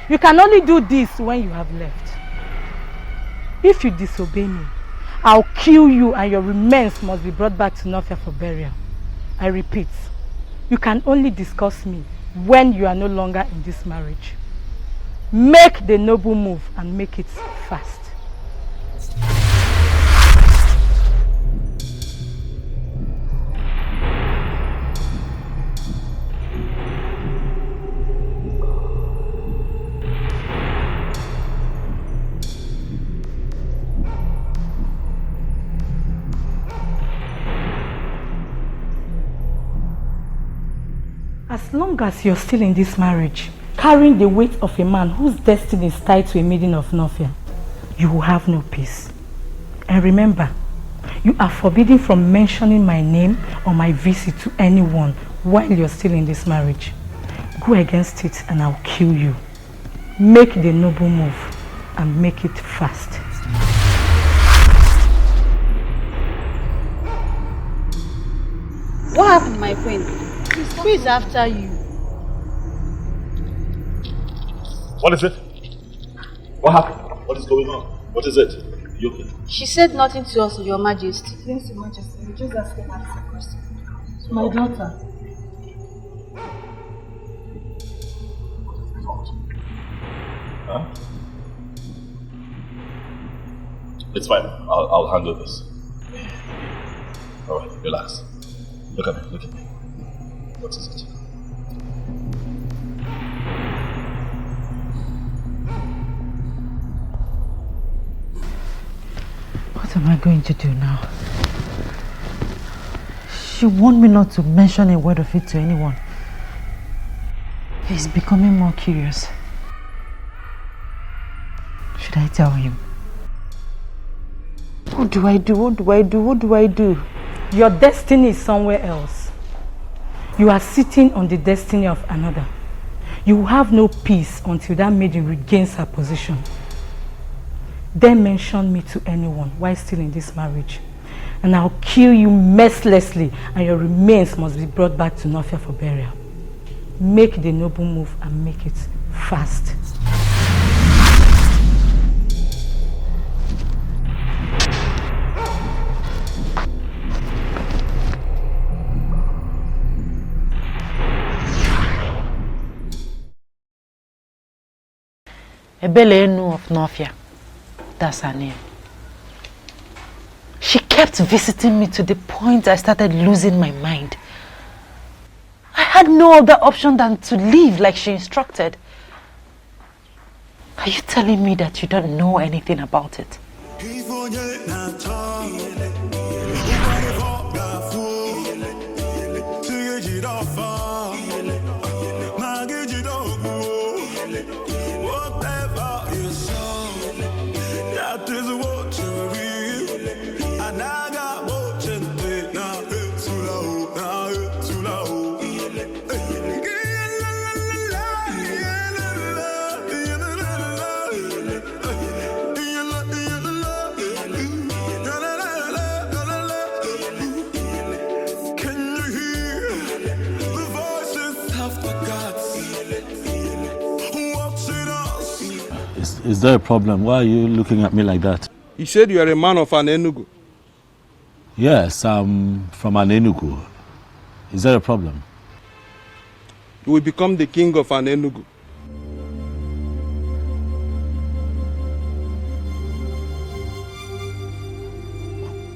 You can only do this when you have left. If you disobey me, I'll kill you and your remains must be brought back to Nofia for burial. I repeat, you can only discuss me when you are no longer in this marriage. Make the noble move and make it fast. As long as you're still in this marriage, carrying the weight of a man whose destiny is tied to a maiden of Nofia, you will have no peace. And remember, you are forbidden from mentioning my name or my visit to anyone while you're still in this marriage. Go against it and I'll kill you. Make the noble move and make it fast.
What happened, my friend? Who is after you?
What is it? What happened? What is going on? What is it? You okay?
She said nothing to us, Your Majesty. Yes, Your Majesty. We just asked her a question.
My daughter.
Huh? It's fine. I'll handle this. Alright, relax. Look at me, look at me. What is it?
What am I going to do now? She warned me not to mention a word of it to anyone. He's becoming more curious. Should I tell him? What do I do? What do I do? What do I do?
Your destiny is somewhere else. You are sitting on the destiny of another. You will have no peace until that maiden regains her position. Then mention me to anyone while still in this marriage, and I'll kill you mercilessly and your remains must be brought back to Nofia for burial. Make the noble move and make it fast.
Ebelenu of Nofia. That's her name. She kept visiting me to the point I started losing my mind. I had no other option than to leave like she instructed.
Are you telling me that you don't know anything about it?
Is there a problem? Why are you looking at me like that?
You said you are a man of an Enugu.
Yes, I'm from an Enugu. Is there a problem?
You will become the king of an Enugu.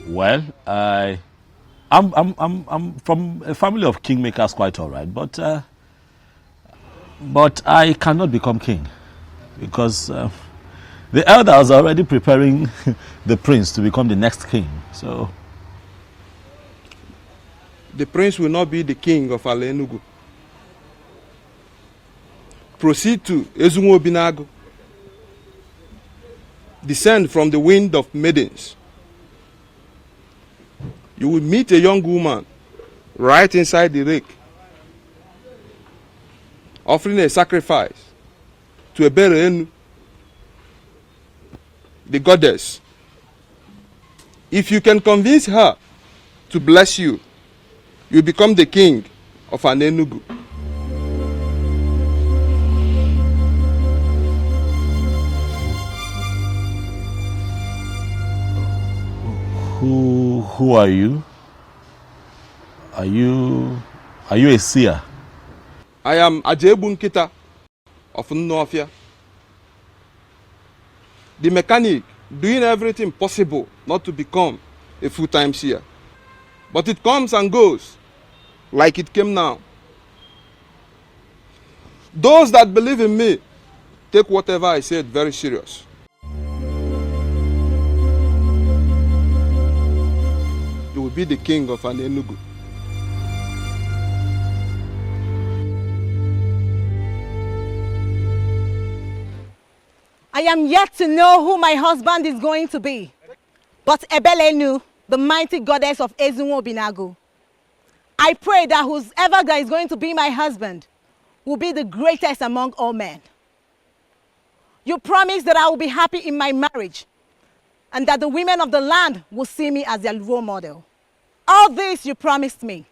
Well, I'm from a family of kingmakers, quite all right, but I cannot become king because the elders are already preparing the prince to become the next king. So
the prince will not be the king of Ala Enugu. Proceed to Ezunwo Binago. Descend from the wind of maidens. You will meet a young woman right inside the lake, offering a sacrifice to Eberenu, the goddess. If you can convince her to bless you, you become the king of an Enugu.
Who are you? Are you a seer?
I am Ajebu Nkita of Nnofia, the mechanic doing everything possible not to become a full-time seer. But it comes and goes like it came now. Those that believe in me take whatever I said very serious. You will be the king of an Enugu.
I am yet to know who my husband is going to be. But Ebelenu, the mighty goddess of Ezunwo Binago, I pray that whoever that is going to be my husband will be the greatest among all men. You promise that I will be happy in my marriage and that the women of the land will see me as their role model. All this you promised me.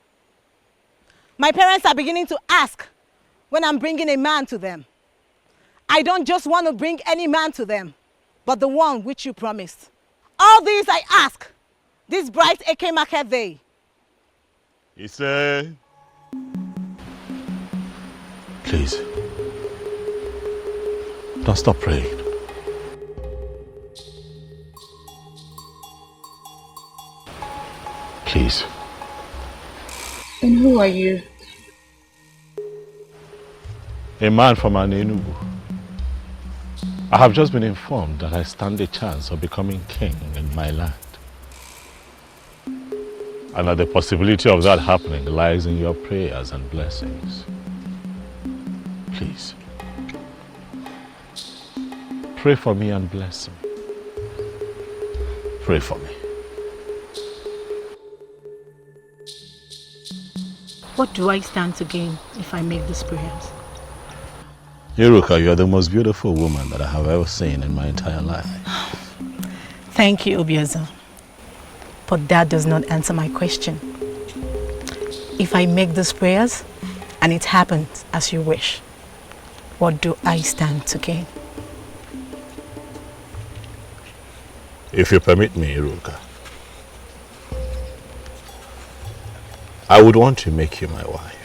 My parents are beginning to ask when I'm bringing a man to them. I don't just want to bring any man to them, but the one which you promised. All these I ask, this bright Eke market day.
He said, please, don't stop praying. Please.
And who are you?
A man from an Enugu. I have just been informed that I stand a chance of becoming king in my land. And that the possibility of that happening lies in your prayers and blessings. Please, pray for me and bless me. Pray for me.
What do I stand to gain if I make these prayers?
Iruka, you are the most beautiful woman that I have ever seen in my entire life.
Thank you, Obieza. But that does not answer my question. If I make these prayers and it happens as you wish, what do I stand to gain?
If you permit me, Iruka, I would want to make you my wife.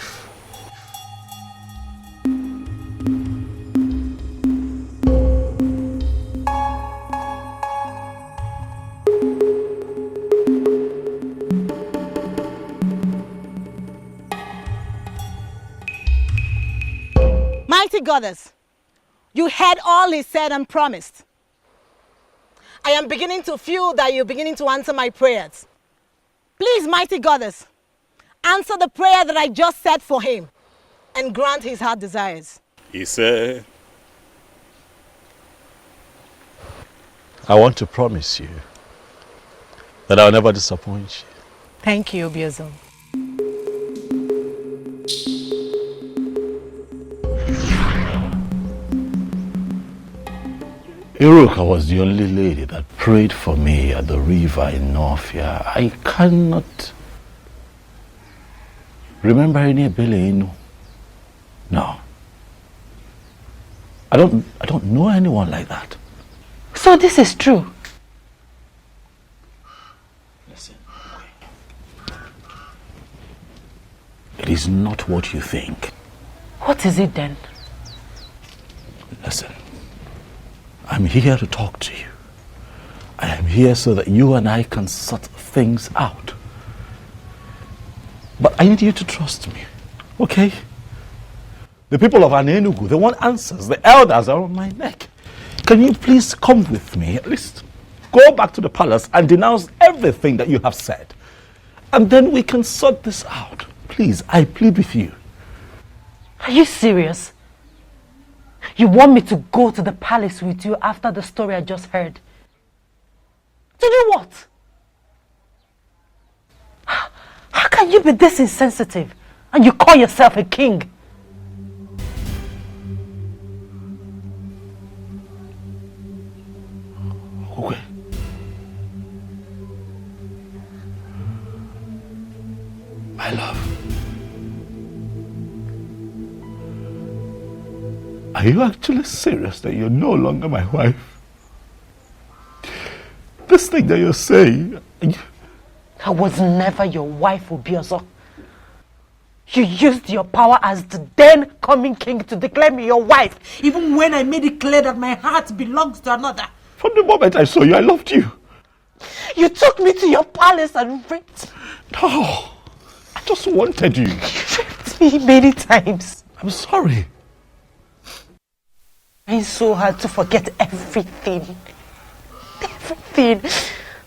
Mighty goddess,
You heard all he said and promised. I am beginning to feel that you're beginning to answer my prayers. Please, mighty goddess, answer the prayer that I just said for him and grant his heart desires.
He said, I want to promise you that I'll never disappoint you.
Thank you, Obiozor.
Iruka was the only lady that prayed for me at the river in Northia. I cannot remember any Inu. No. I don't know anyone like that.
So this is true?
Listen. It is not what you think.
What is it then?
Listen. I'm here to talk to you. I am here so that you and I can sort things out. But I need you to trust me, okay? The people of Anenugu, they want answers. The elders are on my neck. Can you please come with me? At least go back to the palace and denounce everything that you have said. And then we can sort this out. Please, I plead with you.
Are you serious? You want me to go to the palace with you after the story I just heard? To do what? How can you be this insensitive and you call yourself a king?
Okay. My love. Are you actually serious that you're no longer my wife? This thing that you're saying...
I was never your wife, Obiozor. You used your power as the then coming king to declare me your wife, even when I made it clear that my heart belongs to another.
From the moment I saw you, I loved you.
You took me to your palace and raped.
No, I just wanted you.
You raped me many times.
I'm sorry.
It's so hard to forget everything. Everything.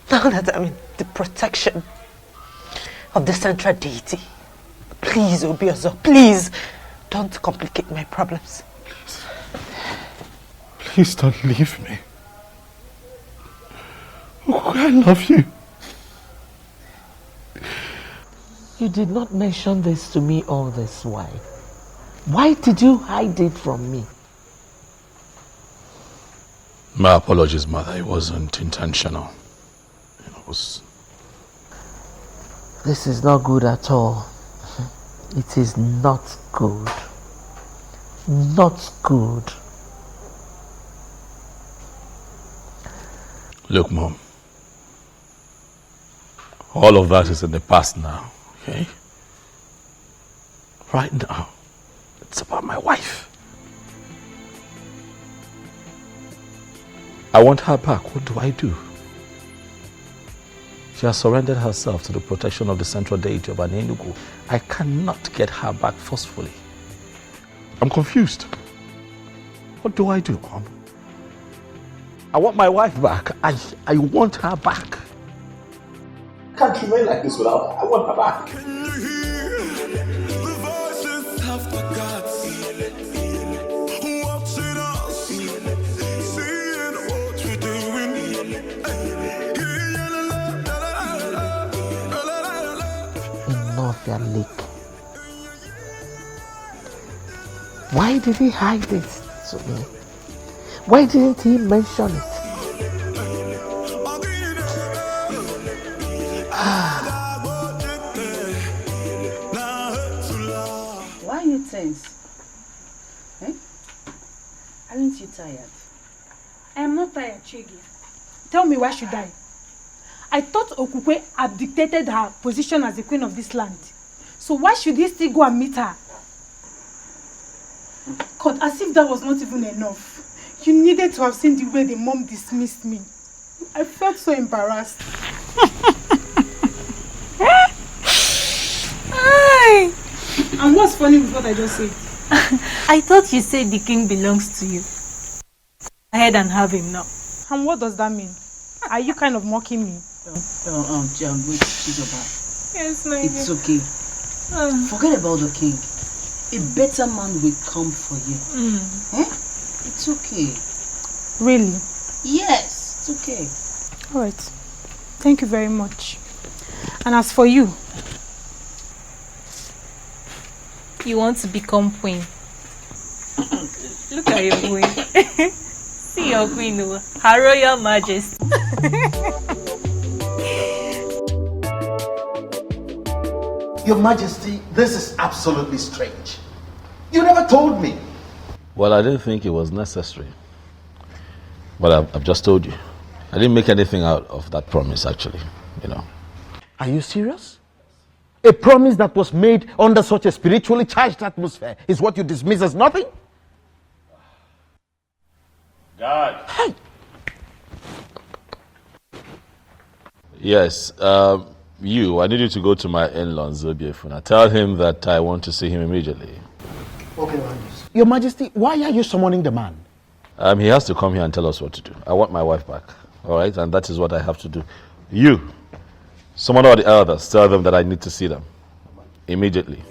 Now that I'm in the protection of the central deity. Please, Obiozor, please, don't complicate my problems.
Please don't leave me. Oh, I love you.
You did not mention this to me all this while. Why did you hide it from me?
My apologies, Mother. It wasn't intentional. It was...
This is not good at all. It is not good. Not good.
Look, Mom. All of that is in the past now, okay? Right now, it's about my wife. I want her back. What do I do? She has surrendered herself to the protection of the central deity of Anenugu. I cannot get her back forcefully. I'm confused. What do I do, Mom? I want my wife back. I want her back. I can't remain like this without her. I want her back.
Can you hear the voices of the gods watching us, seeing what we're doing?
In Northia Lake. Why did he hide it to me? Why didn't he mention it?
Why are you tense? Eh? Aren't you tired?
I am not tired, Chigi. Tell me, why should I? I thought Okukwe abdicated her position as the queen of this land. So why should he still go and meet her? God, as if that was not even enough. You needed to have seen the way the mom dismissed me. I felt so embarrassed. And what's funny with what I just said?
I thought you said the king belongs to you.
ahead and have him now. And what does that mean? Are you kind of mocking me?
Wait, Chizoba.
Yes, my
It's
dear.
okay. Forget about the king. A better man will come for you. It's okay.
Really?
Yes, it's okay.
All right. Thank you very much. And as for you, you want to become queen. Look at your queen. See your queen, Her Royal Majesty.
Your Majesty, this is absolutely strange. You never told me.
Well, I didn't think it was necessary. But I've just told you. I didn't make anything out of that promise, actually,
Are you serious? A promise that was made under such a spiritually charged atmosphere is what you dismiss as nothing?
God. Yes, I need you to go to my in-law, Zobiefuna. Tell him that I want to see him immediately.
Okay, Majesty. Your Majesty, why are you summoning the man?
He has to come here and tell us what to do. I want my wife back, all right? And that is what I have to do. You, summon all the elders, tell them that I need to see them immediately.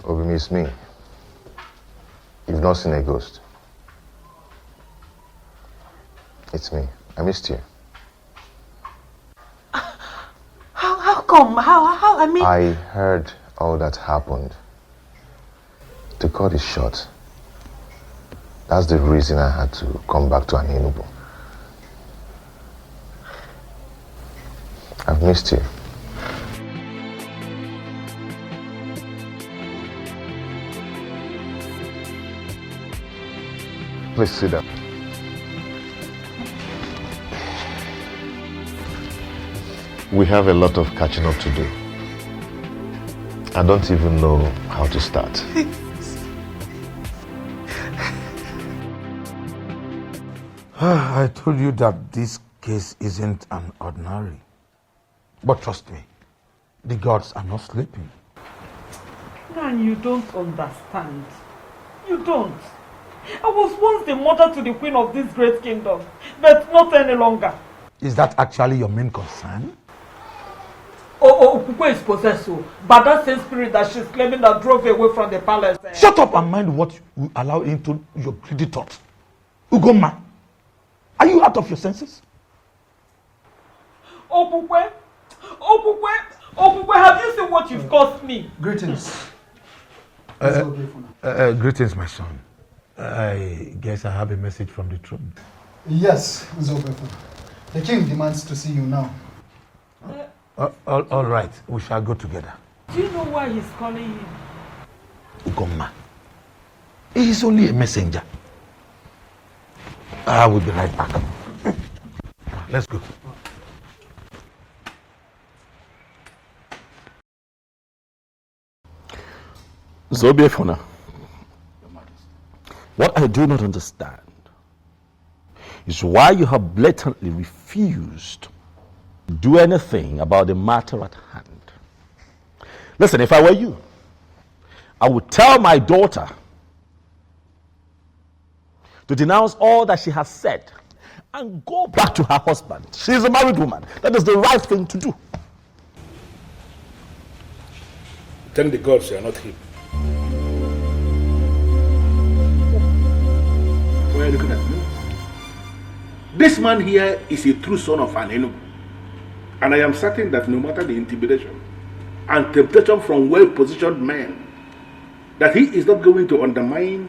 Obimi, it's me. You've not seen a ghost. It's me. I missed you.
How come? How? I mean...
I heard all that happened. To cut it short, that's the reason I had to come back to Enugu. I've missed you. Please sit down. We have a lot of catching up to do. I don't even know how to start.
I told you that this case isn't an ordinary. But trust me, the gods are not sleeping.
And you don't understand. You don't. I was once the mother to the queen of this great kingdom, but not any longer.
Is that actually your main concern?
Okukwe is possessed by that same spirit that she's claiming that drove away from the palace.
Shut up and mind what you allow into your greedy thoughts. Ugoma, are you out of your senses?
Okukwe, have you seen what you've caused me?
Greetings.
Greetings, my son. I guess I have a message from the throne.
Yes, Zobefu. The king demands to see you now.
All right, we shall go together.
Do you know why he's calling you?
Ugoma, he is only a messenger. I will be right back. Let's go.
Zobiefuna, what I do not understand is why you have blatantly refused do anything about the matter at hand. Listen, if I were you, I would tell my daughter to denounce all that she has said and go back to her husband. She is a married woman. That is the right thing to do.
Thank the gods you are not him. Why are you looking at me? This man here is a true son of an Enugu. And I am certain that no matter the intimidation and temptation from well-positioned men, that he is not going to undermine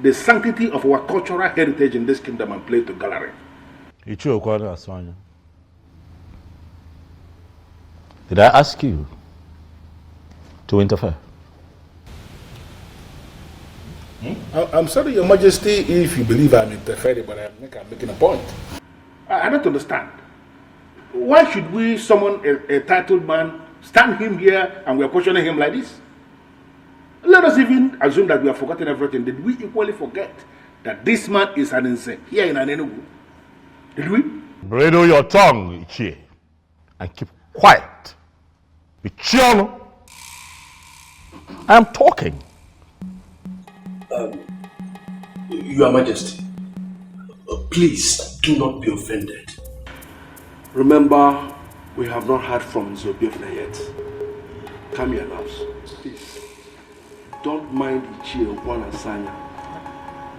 the sanctity of our cultural heritage in this kingdom and play to gallery.
Did I ask you to interfere?
I'm sorry, Your Majesty, if you believe I'm interfering, but I'm making a point. I don't understand. Why should we summon a titled man, stand him here, and we are questioning him like this? Let us even assume that we have forgotten everything. Did we equally forget that this man is an insane here in Enugu? Did we?
Bridle your tongue, Ichie, and keep quiet. Ichiano, I am talking.
Your Majesty, please do not be offended. Remember, we have not heard from Zobiofna yet. Come here, loves. Please, don't mind Ichie Okwana Sanya,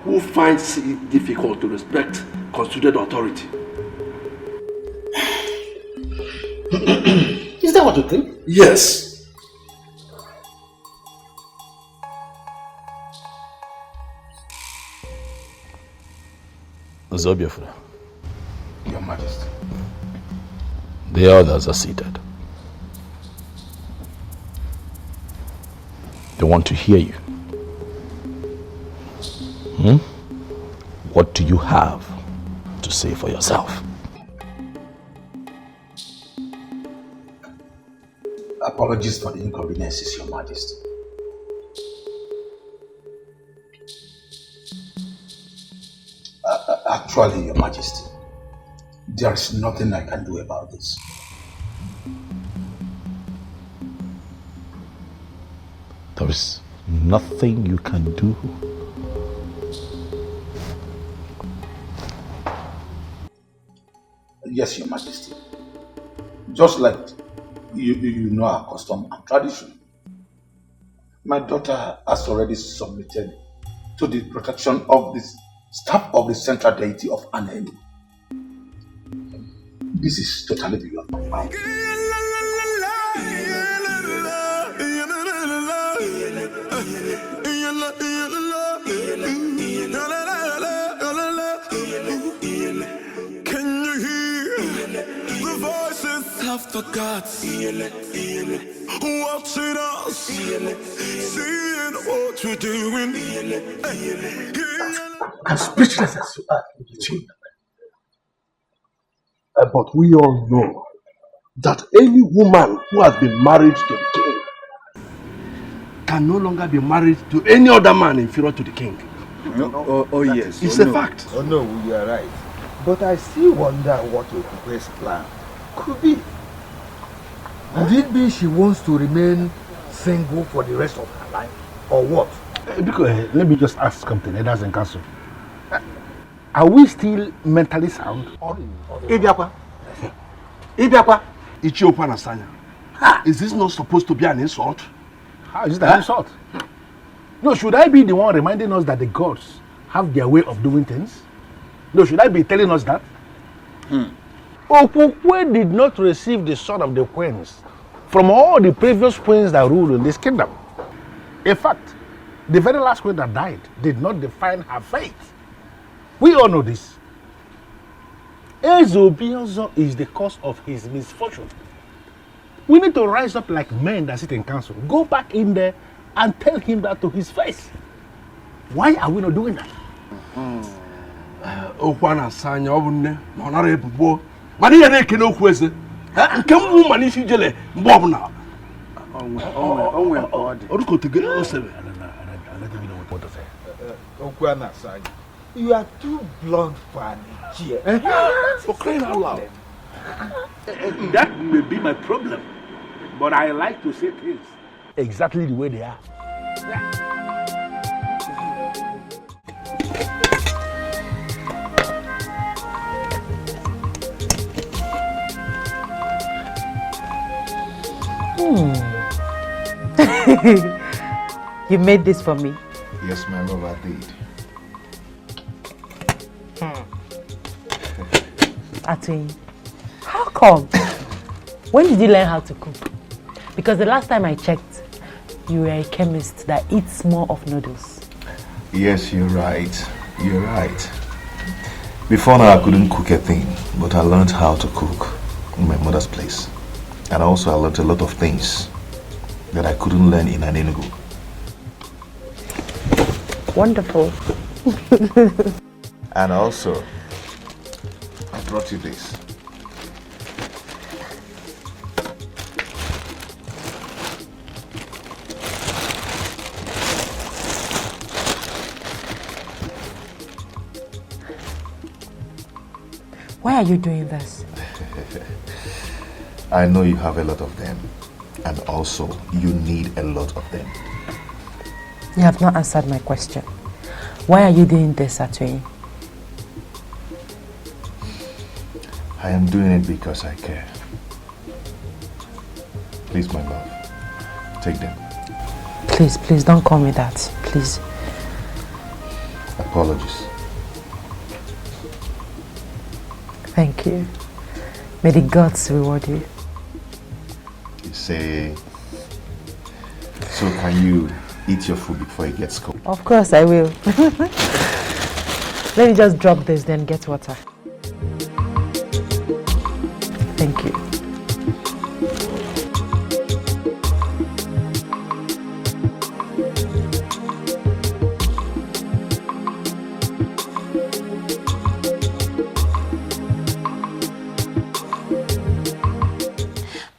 who finds it difficult to respect constituted authority.
Is that what you think?
Yes.
Zobiofna,
Your Majesty.
the others are seated. They want to hear you. What do you have to say for yourself?
Apologies for the inconveniences, Your Majesty. Actually, Your Majesty, there is nothing I can do about this.
There is nothing you can do.
Yes, Your Majesty. Just like you know our custom and tradition. My daughter has already submitted to the protection of this staff of the central deity of Anelu. This is totally beyond my power.
Can you hear the voices of the gods watching us, seeing what we're doing?
I'm speechless as you are, but we all know that any woman who has been married to the king
can no longer be married to any other man inferior to the king.
Oh yes.
It's a fact.
Oh no, you are right. But I still wonder what Okupe's plan could be. Could it be she wants to remain single for the rest of her life? Or what?
Because, let me just ask something, Elders and Council. Are we still mentally sound?
Ibiakwa.
Ichie Okwana Sanya. Is this not supposed to be an insult?
How is it an insult?
No, should I be the one reminding us that the gods have their way of doing things? No, should I be telling us that?
Okukwe did not receive the son of the queens from all the previous queens that ruled in this kingdom.
In fact, the very last queen that died did not define her fate. We all know this. Ezobiozo is the cause of his misfortune. We need to rise up like men that sit in council. Go back in there and tell him that to his face. Why are we not doing that? Okwana Sanya obunne na onara ebubo. Mani ya na-ekene okwu eze. Nke mbu mani isi jele mgbe ọbụla. Onwe orukotegere osebe.
Okwana Sanya, you are too blunt for an Ichie.
For crying out loud.
That may be my problem, but I like to say things exactly the way they are.
You made this for me?
Yes, my love, I did.
Atwin, how come? When did you learn how to cook? Because the last time I checked, you were a chemist that eats more of noodles.
Yes, you're right. You're right. Before now, I couldn't cook a thing, but I learned how to cook in my mother's place. And also, I learned a lot of things that I couldn't learn in an Enugu.
Wonderful.
And also, I brought you this.
Why are you doing this?
I know you have a lot of them, and also you need a lot of them.
You have not answered my question. Why are you doing this, Atwin?
I am doing it because I care. Please, my love, take them.
Please, please don't call me that. Please.
Apologies.
Thank you. May the gods reward you.
You say... So can you eat your food before it gets cold?
Of course I will. Let me just drop this, then get water. Thank you.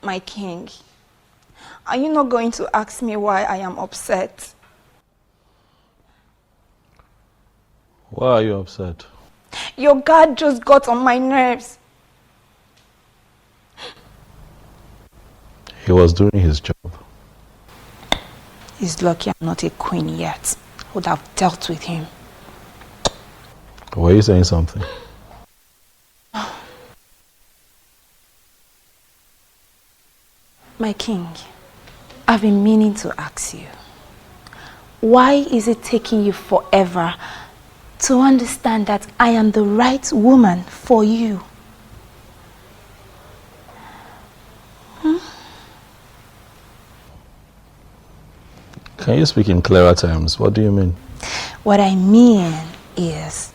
My king, are you not going to ask me why I am upset?
Why are you upset?
Your guard just got on my nerves.
He was doing his job.
He's lucky I'm not a queen yet. I would have dealt with him.
Were you saying something?
My king, I've been meaning to ask you, why is it taking you forever to understand that I am the right woman for you?
Can you speak in clearer terms? What do you mean?
What I mean is,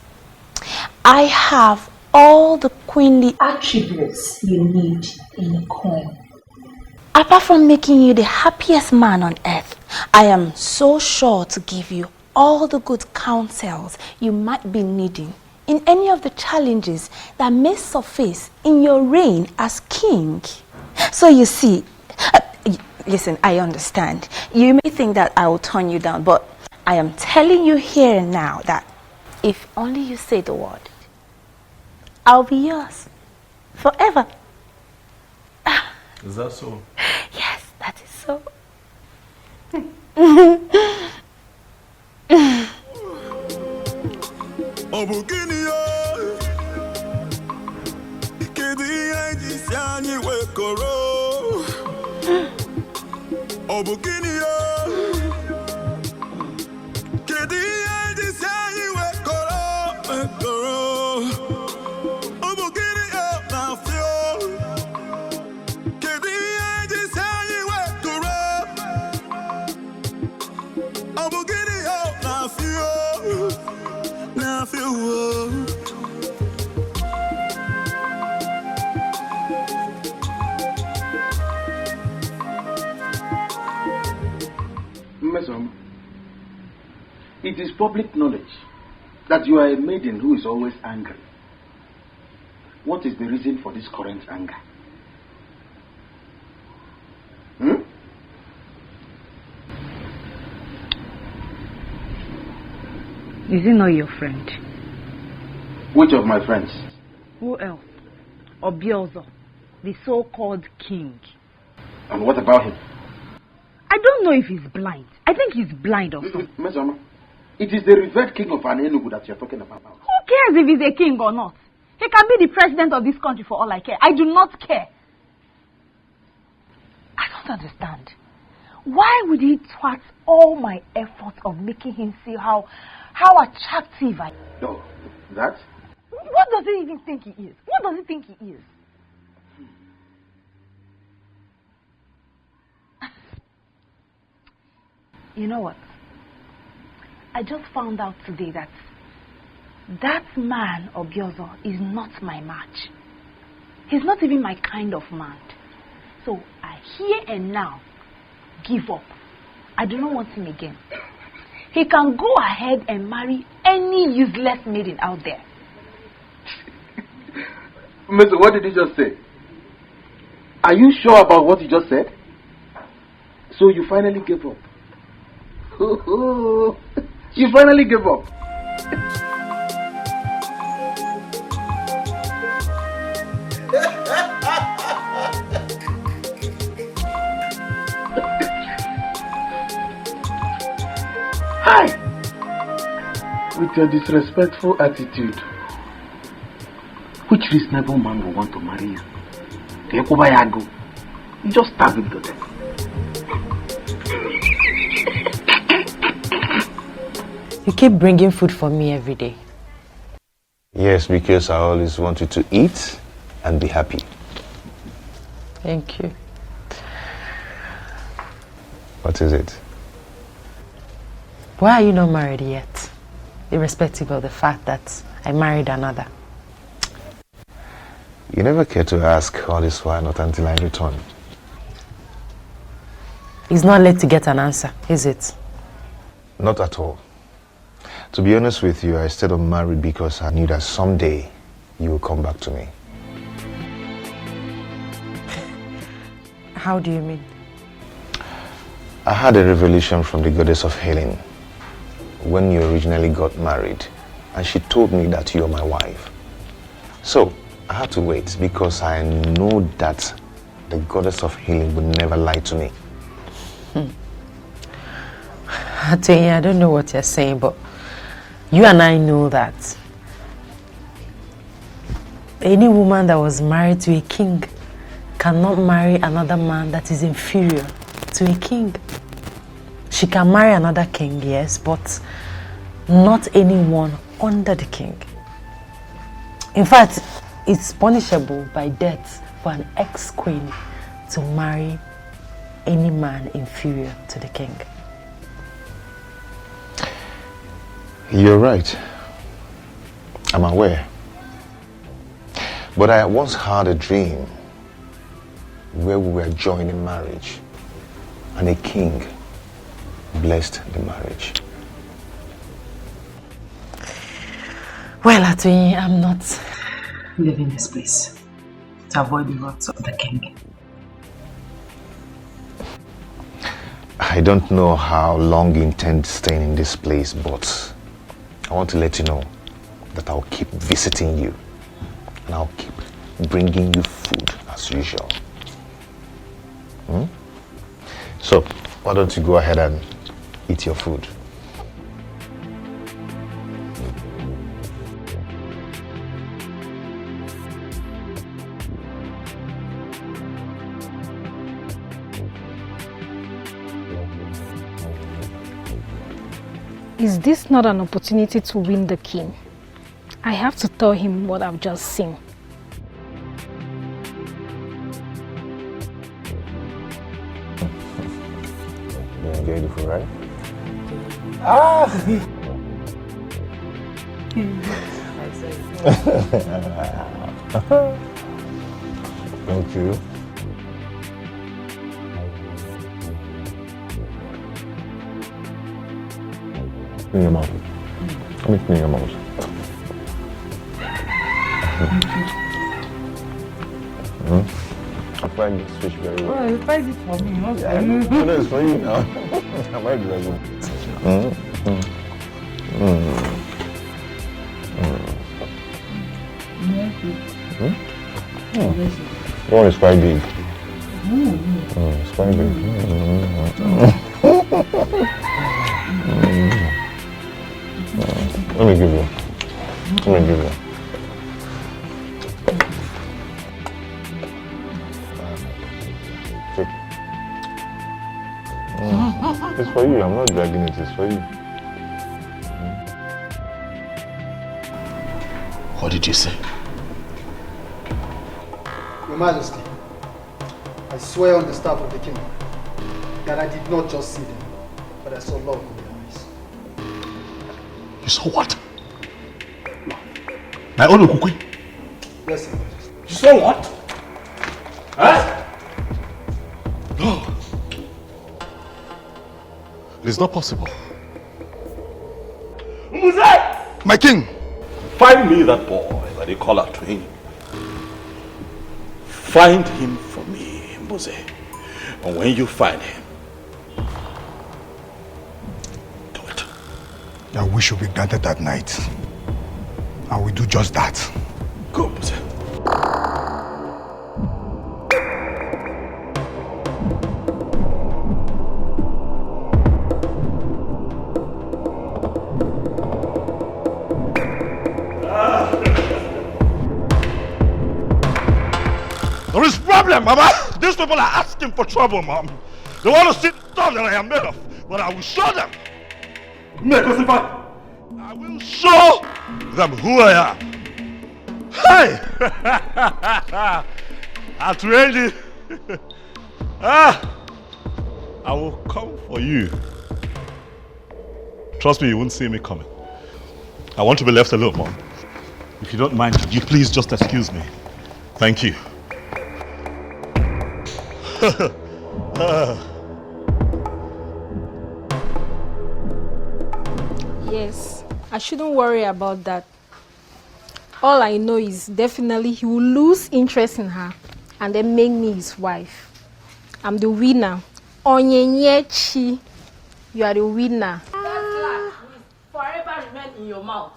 I have all the queenly attributes you need in a queen. Apart from making you the happiest man on earth, I am so sure to give you all the good counsels you might be needing in any of the challenges that may surface in your reign as king. So you see, listen, I understand. You may think that I will turn you down, but I am telling you here and now that if only you say the word, I'll be yours forever.
Is that so?
Yes, that is so.
It is public knowledge that you are a maiden who is always angry. What is the reason for this current anger?
Is he not your friend?
Which of my friends?
Who else?
Obiozo, the so-called king.
And what about him?
I don't know if he's blind. I think he's blind or something.
Mesoma, it is the revered king of Enugu that you're talking about.
Who cares if he's a king or not? He can be the president of this country for all I care. I do not care. I don't understand. Why would he thwart all my efforts of making him see how attractive I am?
No, that?
What does he even think he is? What does he think he is? You know what? I just found out today that man, Obiozo, is not my match. He's not even my kind of man. So I here and now give up. I do not want him again. He can go ahead and marry any useless maiden out there.
Mister, what did he just say? Are you sure about what he just said? So you finally gave up? You finally gave up? Hi! With your disrespectful attitude, which reasonable man will want to marry you? You just stab him to death.
You keep bringing food for me every day.
Yes, because I always want you to eat and be happy.
Thank you.
What is it?
Why are you not married yet? Irrespective of the fact that I married another.
You never care to ask all this why not until I return.
It's not late to get an answer, is it?
Not at all. To be honest with you, I stayed unmarried because I knew that someday you will come back to me.
How do you mean?
I had a revelation from the goddess of healing when you originally got married, and she told me that you are my wife. So I had to wait because I know that the goddess of healing would never lie to me.
I don't know what you're saying, but you and I know that any woman that was married to a king cannot marry another man that is inferior to a king. She can marry another king, yes, but not anyone under the king. In fact, it's punishable by death for an ex-queen to marry any man inferior to the king.
You're right. I'm aware. But I once had a dream where we were joining marriage and a king blessed the marriage.
Well, Atoyi, I'm not leaving this place to avoid the wrath of the king.
I don't know how long you intend staying in this place, but I want to let you know that I'll keep visiting you and I'll keep bringing you food as usual. So, why don't you go ahead and eat your food?
Is this not an opportunity to win the king? I have to tell him what I've just seen.
You enjoy the food, right? Thank you. In your mouth. Come in your mouth. I find this fish very well.
Well, you find it for me, not
Yeah,
for you.
no, it's for you now. I might do that. one is quite big. It's quite big. Let me give you. Take. It's for you. I'm not dragging it. It's for you.
What did you say?
Your Majesty, I swear on the staff of the king that I did not just see them, but I saw love in their eyes.
You saw what? My own Okukwe?
Yes, Your Majesty.
You saw what? Huh? No. It is not possible.
My king!
Find me that boy that they call Atwin. Find him for me, Mose. And when you find him, do it.
Your wish will be granted that night. I will do just that.
Go, Mose.
There is problem, Mama. These people are asking for trouble, Mom. They want to see the stuff that I am made of, but I will show them. I will show them who I am. Hey! Atrendi. I will come for you. Trust me, you won't see me coming. I want to be left alone, Mom. If you don't mind, could you please just excuse me? Thank you.
Yes, I shouldn't worry about that. All I know is definitely he will lose interest in her and then make me his wife. I'm the winner. Onyenyechi, you are the winner.
Forever remain in your mouth.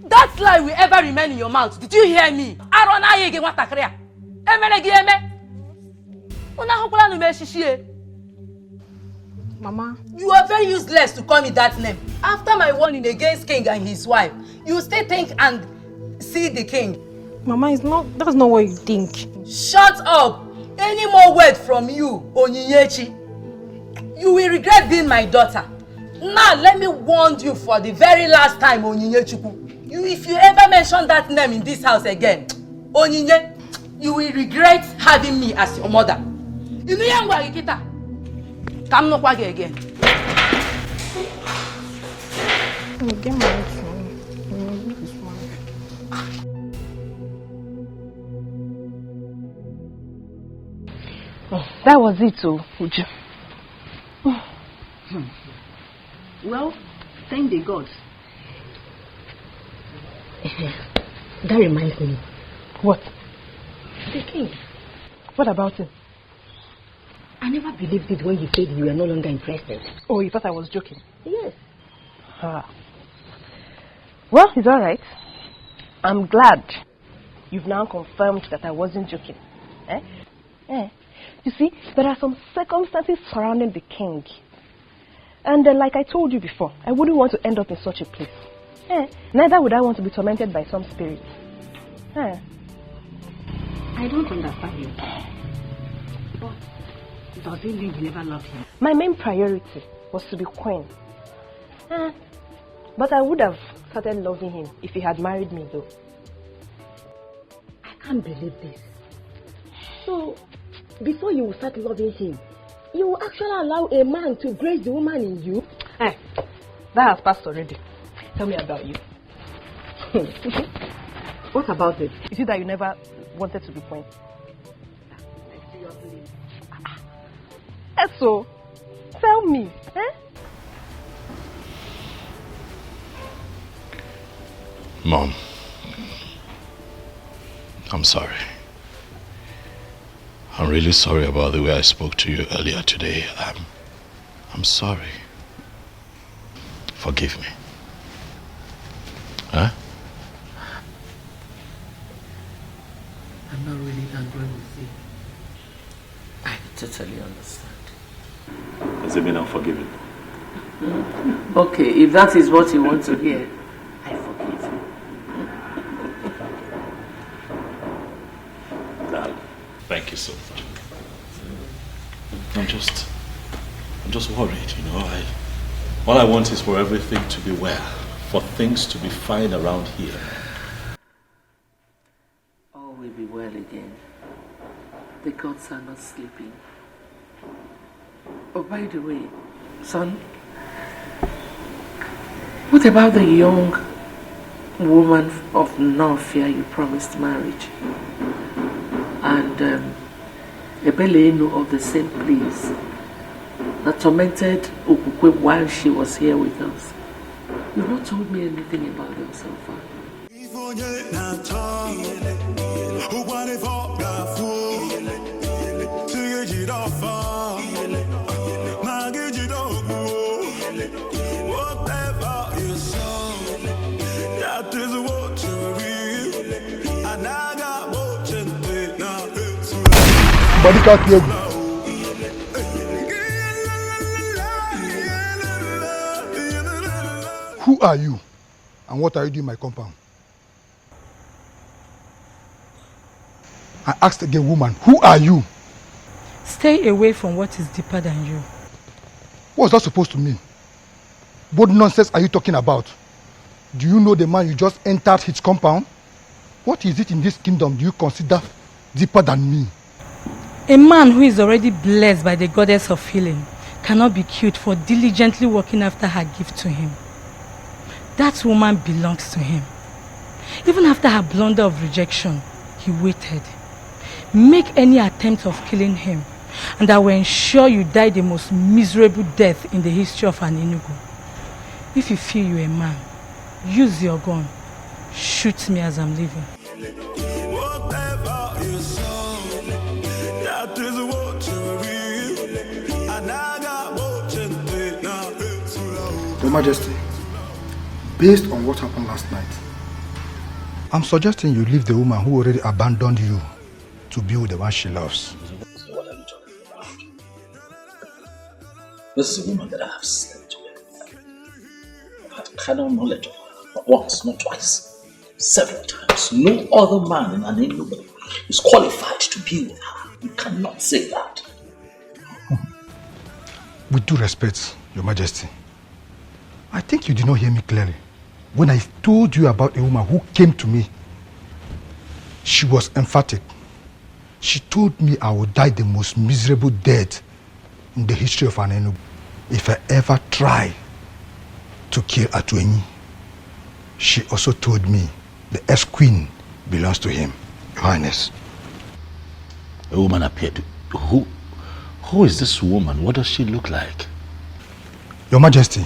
That lie will ever remain in your mouth. Did you hear me?
Mama,
you are very useless to call me that name. After my warning against king and his wife, you still think and see the king.
Mama, that's not what you think.
Shut up! Any more word from you, Onyinyechi, you will regret being my daughter. Now let me warn you for the very last time, Onyinyechuku. If you ever mention that name in this house again, Onyinye, you will regret having me as your mother. Come no kwage again.
Get married to me.
That was it, Uju.
Well, thank the gods. That reminds me.
What?
The king.
What about him?
I never believed it when you said you were no longer interested.
Oh, you thought I was joking?
Yes.
Well, it's all right. I'm glad you've now confirmed that I wasn't joking. You see, there are some circumstances surrounding the king. And like I told you before, I wouldn't want to end up in such a place. Neither would I want to be tormented by some spirit.
I don't understand you. But does it mean you never loved him?
My main priority was to be queen. But I would have started loving him if he had married me, though.
I can't believe this. So, before you start loving him, you will actually allow a man to grace the woman in you?
That has passed already. Tell me about you.
What about it?
Is it that you never wanted to be queen? So, tell me.
Mom, I'm sorry. I'm really sorry about the way I spoke to you earlier today. I'm sorry. Forgive me.
going with you. I totally understand.
Does it mean I'm forgiven?
Okay, if that is what you want to hear, I forgive you.
Darling, thank you so much. I'm just worried, you know. All I want is for everything to be well, for things to be fine around here.
All will be well again. The gods are not sleeping. Oh, by the way, son, what about the young woman of no fear you promised marriage? And Ebelenu of the same place that tormented Ukukwe while she was here with us. You've not told me anything about them so far.
Body can't hear me. Who are you? And what are you doing in my compound? I asked again, woman, who are you?
Stay away from what is deeper than you.
What's that supposed to mean? What nonsense are you talking about? Do you know the man you just entered his compound? What is it in this kingdom do you consider deeper than me?
A man who is already blessed by the goddess of healing cannot be killed for diligently working after her gift to him. That woman belongs to him. Even after her blunder of rejection, he waited. Make any attempt of killing him, and I will ensure you die the most miserable death in the history of an Enugu. If you feel you're a man, use your gun. Shoot me as I'm leaving.
Your Majesty, based on what happened last night, I'm suggesting you leave the woman who already abandoned you to be with the one she loves.
What are you talking about? This is a woman that I have slept with. I've had carnal knowledge of her. Not once, not twice. Several times. No other man in an Enugu is qualified to be with her. You cannot say that.
With due respect, Your Majesty, I think you did not hear me clearly. When I told you about a woman who came to me, she was emphatic. She told me I would die the most miserable death in the history of an Enugu if I ever try to kill Atuenyi. She also told me the ex-queen belongs to him, Your Highness.
A woman appeared to... Who is this woman? What does she look like?
Your Majesty,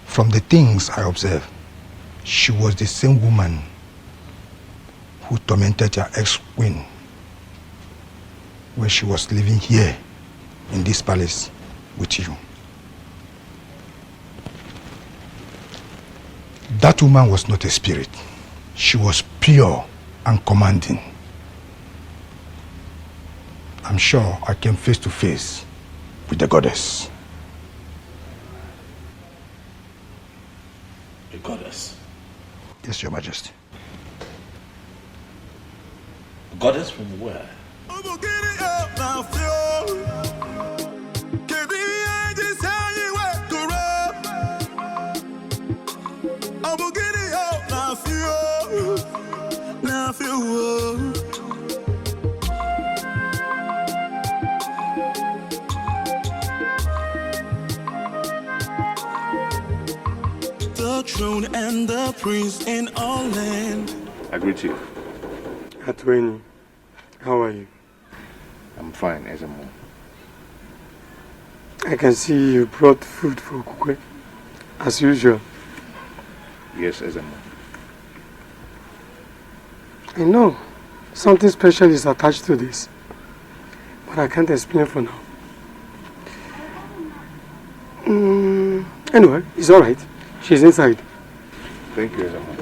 from the things I observed, she was the same woman who tormented your ex-queen when she was living here in this palace with you. That woman was not a spirit. She was pure and commanding. I'm sure I came face to face with the goddess.
The goddess?
Yes, Your Majesty.
A goddess from where?
The throne and the prince in all land.
I greet you.
Atuenyi, how are you?
I'm fine, Ezemo.
I can see you brought food for Kukwe, as usual.
Yes, Ezemo.
I know something special is attached to this, but I can't explain for now. Anyway, it's alright. She's inside.
Thank you, Ezemo.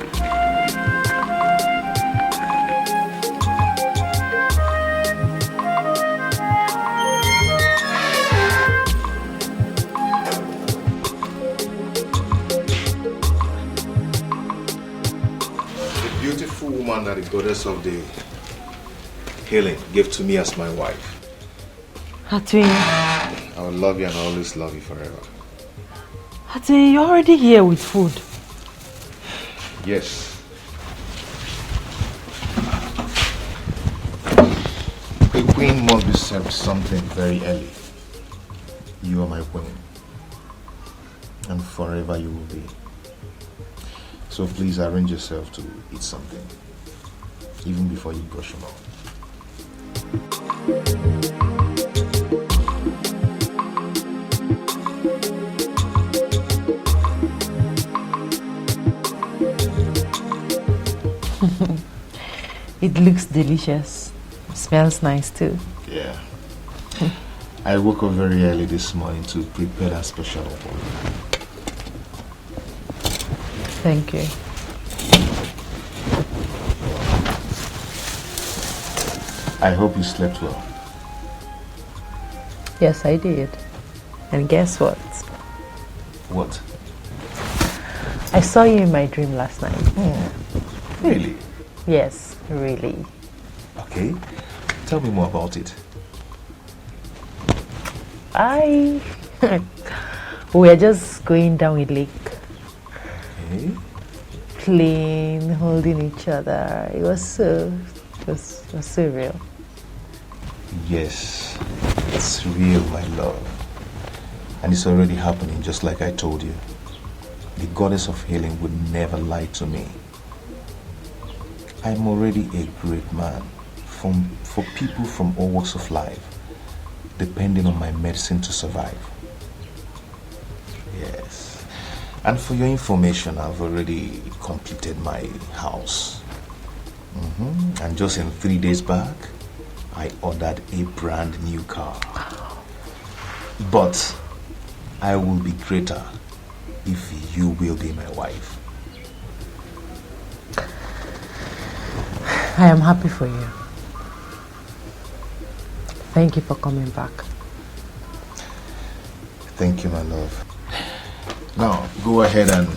goddess of the healing, give to me as my wife.
Atoyin.
I will love you and always love you forever.
Atoyin, you're already here with food.
Yes. A queen must be served something very early. You are my queen. And forever you will be. So please arrange yourself to eat something. Even before you brush your mouth.
It looks delicious. Smells nice too.
Yeah. I woke up very early this morning to prepare that special for you.
Thank you.
I hope you slept well.
Yes, I did. And guess what?
What?
I saw you in my dream last night.
Really?
Yes, really.
Okay. Tell me more about it.
We were just going down a lake.
Okay.
Playing, holding each other. It was so real.
Yes, it's real, my love. And it's already happening, just like I told you. The goddess of healing would never lie to me. I'm already a great man for people from all walks of life, depending on my medicine to survive. Yes. And for your information, I've already completed my house. And just in 3 days back, I ordered a brand new car. But I will be greater if you will be my wife.
I am happy for you. Thank you for coming back.
Thank you, my love. Now, go ahead and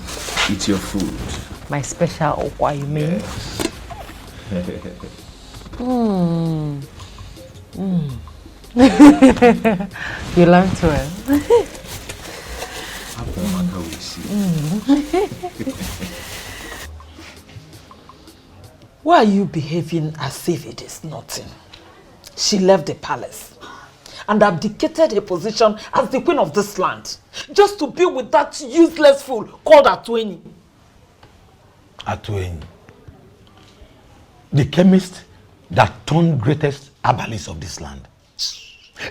eat your food.
My special okwa, you mean?
Yes.
You learned well.
Why are you behaving as if it is nothing? She left the palace and abdicated her position as the queen of this land just to be with that useless fool called Atoyin.
Atoyin, the chemist that turned greatest herbalist of this land.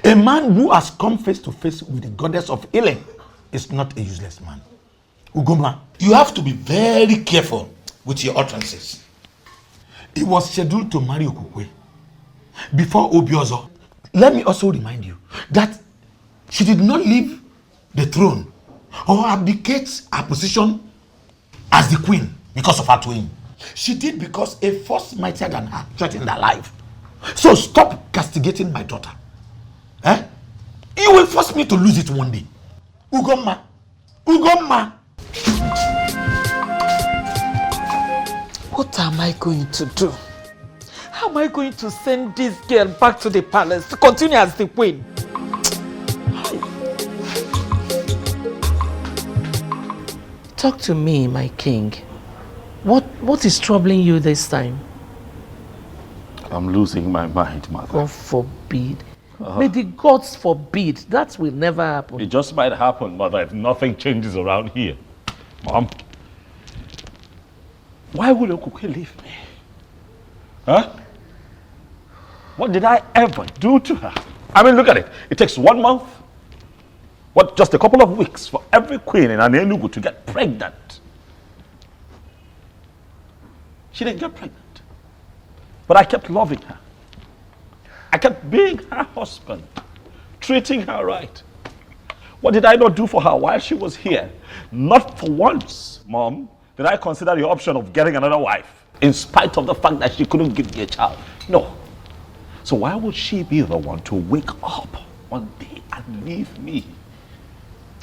A man who has come face to face with the goddess of healing is not a useless man. Ugoma,
you have to be very careful with your utterances.
He was scheduled to marry Okukwe before Obiozo. Let me also remind you that she did not leave the throne or abdicate her position as the queen because of her twin. She did because a force mightier than her threatened her life. So stop castigating my daughter. You will force me to lose it one day. Ugoma. Ugoma.
What am I going to do? How am I going to send this girl back to the palace to continue as the queen?
Talk to me, my king. What is troubling you this time?
I'm losing my mind, mother.
God forbid. May the gods forbid. That will never happen.
It just might happen, mother, if nothing changes around here. Mom, why would Okuke leave me? Huh? What did I ever do to her? I mean, look at it. It takes 1 month, just a couple of weeks for every queen in Enugu to get pregnant. She didn't get pregnant. But I kept loving her. I kept being her husband, treating her right. What did I not do for her while she was here? Not for once, Mom, did I consider the option of getting another wife, in spite of the fact that she couldn't give me a child. No. So why would she be the one to wake up one day and leave me?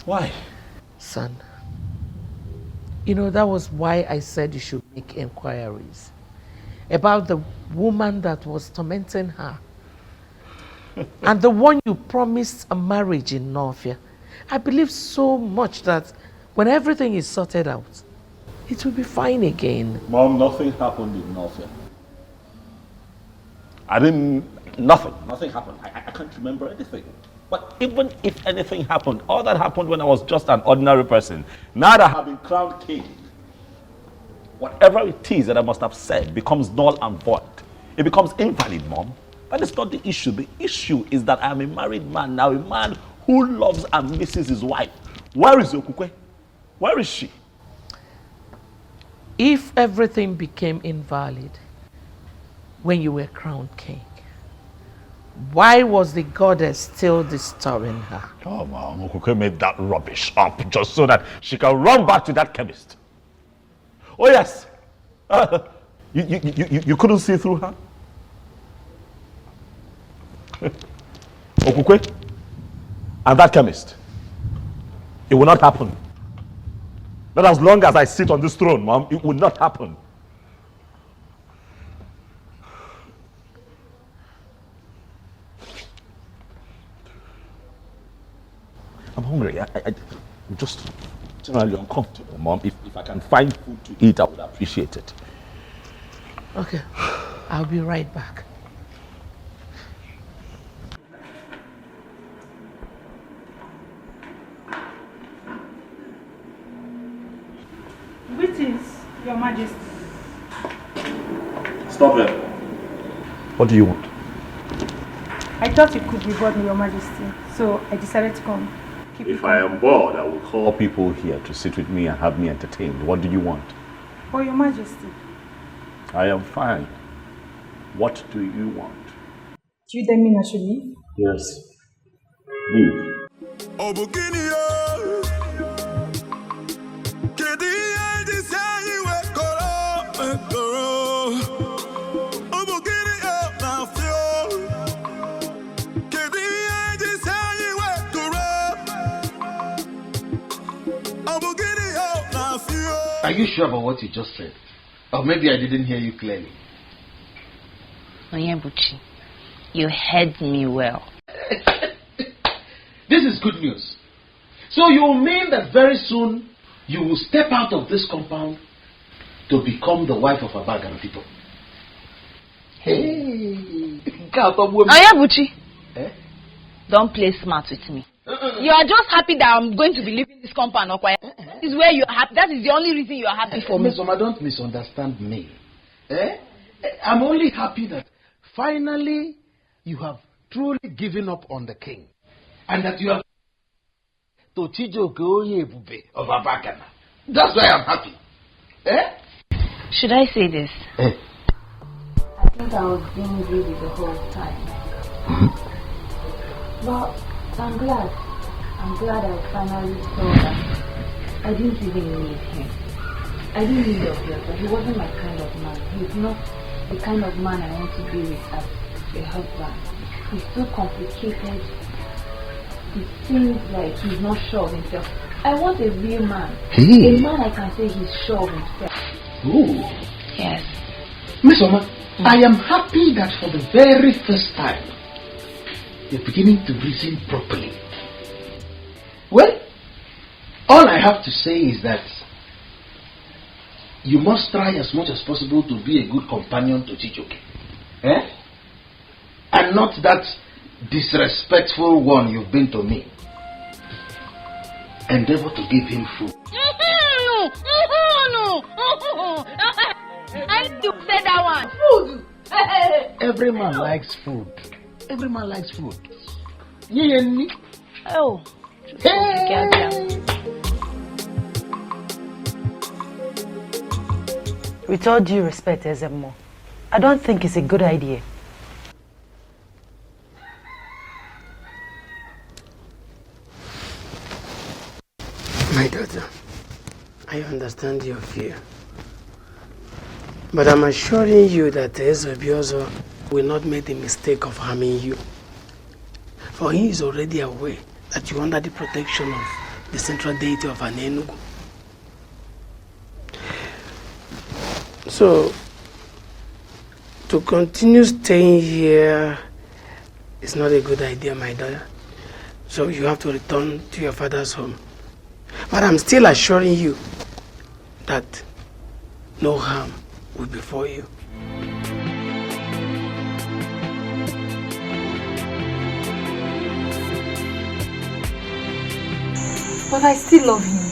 Why?
Son, you know, that was why I said you should make inquiries. about the woman that was tormenting her. And the one you promised a marriage in Northia. I believe so much that when everything is sorted out, it will be fine again.
Mom, nothing happened in Northia. Nothing happened. I can't remember anything. But even if anything happened, all that happened when I was just an ordinary person. Now that I have been crowned king, whatever it is that I must have said becomes null and void. It becomes invalid, Mom. That is not the issue. The issue is that I am a married man now, a man who loves and misses his wife. Where is Okukwe? Where is she?
If everything became invalid when you were crowned king, why was the goddess still disturbing her?
Oh, man, Okukwe made that rubbish up just so that she can run back to that chemist. Oh, yes. You couldn't see through her? Okukwe and that chemist. It will not happen. Not as long as I sit on this throne, Mom. It will not happen. I'm hungry. I'm just generally uncomfortable, Mom. If I can find food to eat, I would appreciate it.
Okay, I'll be right back.
Greetings, Your Majesty.
Stop it. What do you want?
I thought you could be bored, Your Majesty, so I decided to come.
If I am bored, I will call people here to sit with me and have me entertained. What do you want?
For Your Majesty.
I am fine. What do you want?
Do you tell me I should leave?
Yes. Leave.
Are you sure about what you just said? Or maybe I didn't hear you clearly.
Onyebuchi, you heard me well.
This is good news. So you mean that very soon you will step out of this compound to become the wife of a Bagana people? Hey!
Onyebuchi, don't play smart with me. You are just happy that I'm going to be leaving this compound, okay? That is where you are happy. That is the only reason you are happy for me.
Miss Oma, don't misunderstand me. I'm only happy that finally you have truly given up on the king. And that you have to Chijoke Oyebube of Abakana. That's why I'm happy.
Should I say this?
I think I was being greedy the whole time. But I'm glad. I'm glad I finally saw that I didn't even need him. I didn't need Obioza. He wasn't my kind of man. He's not the kind of man I want to be with as a husband. He's too complicated. It seems like he's not sure of himself. I want a real man. A man I can say he's sure of himself.
Ooh.
Yes.
Miss Oma, I am happy that for the very first time you're beginning to reason properly. Well, all I have to say is that you must try as much as possible to be a good companion to Chijoke. And not that disrespectful one you've been to me. Endeavor to give him food.
No. I need to say that one. Food.
Every man likes food. Every man likes food.
Oh.
With all due respect, Ezemo, I don't think it's a good idea.
My daughter, I understand your fear. But I'm assuring you that Ezebiozo will not make the mistake of harming you. For he is already aware that you are under the protection of the central deity of Anenugu. So, To continue staying here is not a good idea, my daughter. So you have to return to your father's home. But I'm still assuring you that no harm will befall you.
But I still love him.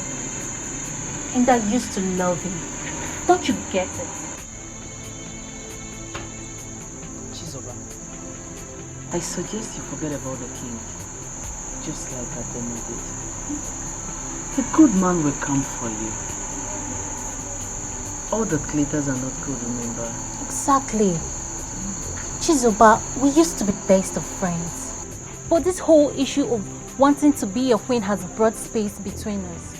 And I used to love him. Don't you get it?
Chizoba, I suggest you forget about the king, just like Ademo did. A good man will come for you. All the glitters are not good, remember?
Exactly. Chizoba, we used to be best of friends. But this whole issue of wanting to be a queen has brought space between us.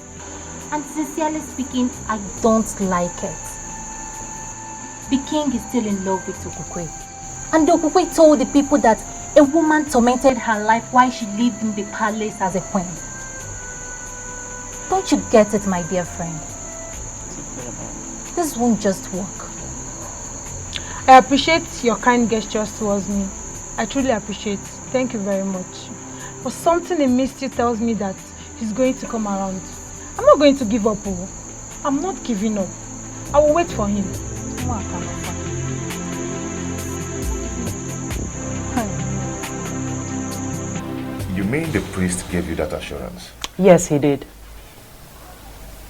And sincerely speaking, I don't like it. The king is still in love with Okukwe. And Okukwe told the people that a woman tormented her life while she lived in the palace as a queen. Don't you get it, my dear friend? This won't just work.
I appreciate your kind gestures towards me. I truly appreciate it. Thank you very much. But something in me still tells me that he's going to come around. I'm not going to give up. I'm not giving up. I will wait for him.
You mean the priest gave you that assurance?
Yes, he did.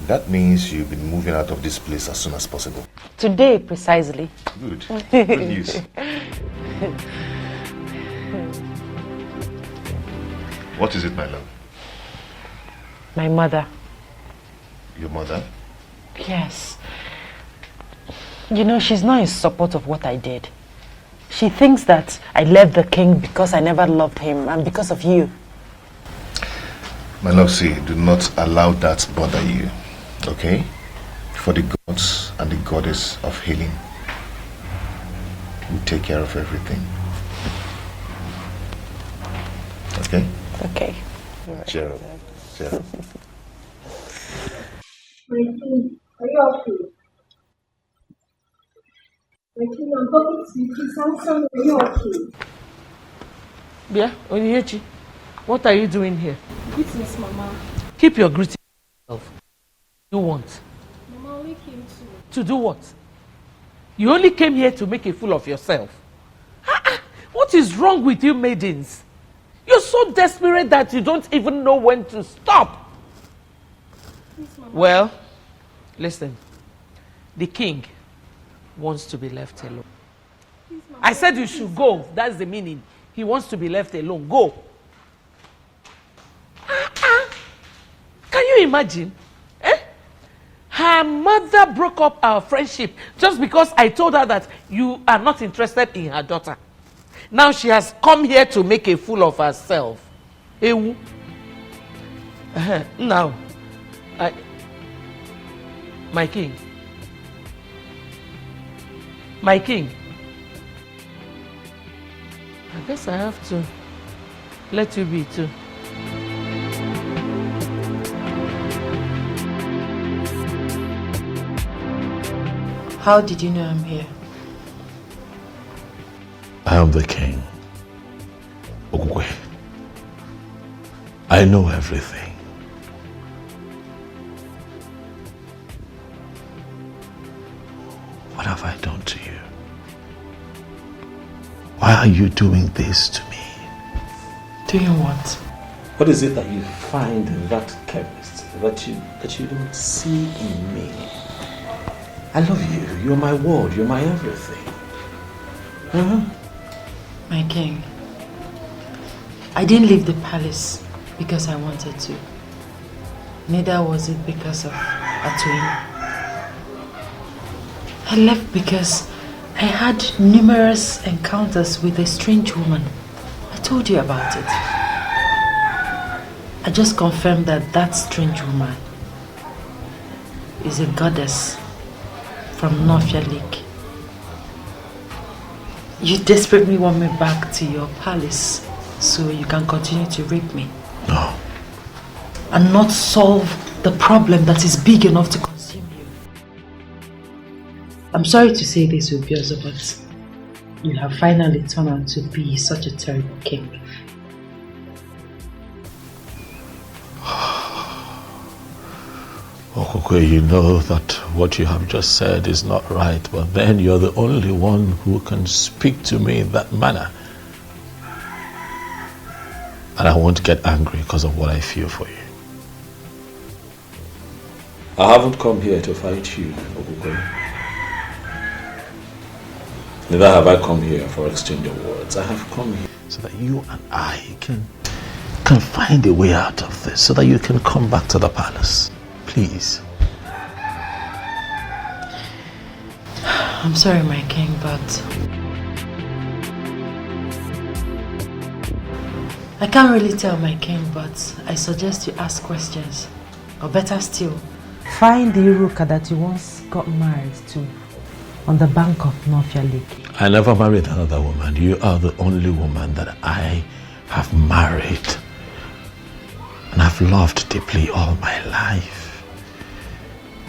That means you'll be moving out of this place as soon as possible.
Today, precisely.
Good. Good news. What is it, my love?
My mother.
Your mother?
Yes. You know, she's not in support of what I did. She thinks that I left the king because I never loved him and because of you.
My love, see, do not allow that bother you, okay? For the gods and the goddess of healing will take care of everything. Okay?
Okay.
Cheer up. Cheer up.
My king, are you okay? My king, I'm talking to you. Please answer me. Are you okay?
Yeah, Onyinyechi, what are you doing here?
Greetings, Mama.
Keep your greeting to yourself. You want?
Mama only came
To do what? You only came here to make a fool of yourself. What is wrong with you maidens? You're so desperate that you don't even know when to stop.
Please, Mama.
Well, listen. The king wants to be left alone.
Please, Mama.
I said you should go. That's the meaning. He wants to be left alone. Go. Can you imagine? Her mother broke up our friendship just because I told her that you are not interested in her daughter. Now she has come here to make a fool of herself. Ewu. Now, my king. My king. I guess I have to let you be too.
How did you know I'm here?
I am the king. Okukwe. I know everything. What have I done to you? Why are you doing this to me?
Doing what?
What is it that you find in that chemist that you don't see in me? I love you. You're my world. You're my everything.
My king, I didn't leave the palace because I wanted to. Neither was it because of Atoyin. I left because I had numerous encounters with a strange woman. I told you about it. I just confirmed that that strange woman is a goddess from Nofia Lake. You desperately want me back to your palace so you can continue to rape me.
No.
And not solve the problem that is big enough to consume you. I'm sorry to say this, Ubiozo, but you have finally turned out to be such a terrible king.
Okokwe, you know that what you have just said is not right, but then you're the only one who can speak to me in that manner. And I won't get angry because of what I feel for you. I haven't come here to fight you, Okokwe. Neither have I come here for exchange of words. I have come here so that you and I can find a way out of this, so that you can come back to the palace. Please.
I'm sorry, my king, but I can't really tell, my king, but I suggest you ask questions. Or better still,
Find the Iruka that you once got married to on the bank of Northia Lake.
I never married another woman. You are the only woman that I have married and I've loved deeply all my life.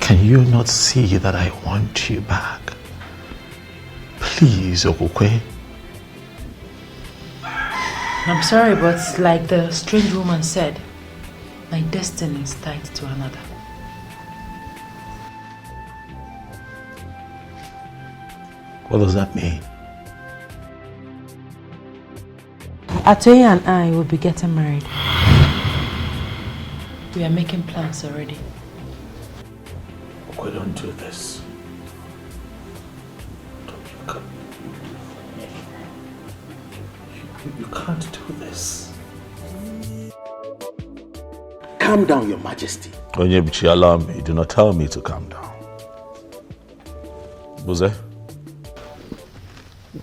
Can you not see that I want you back? Please, Okokwe.
I'm sorry, but like the strange woman said, my destiny is tied to another.
What does that mean?
Atoye and I will be getting married. We are making plans already.
Okay, don't do this. You can't do this.
Calm down, Your Majesty.
Onyebuchi, allow me. Do not tell me to calm down. Buze?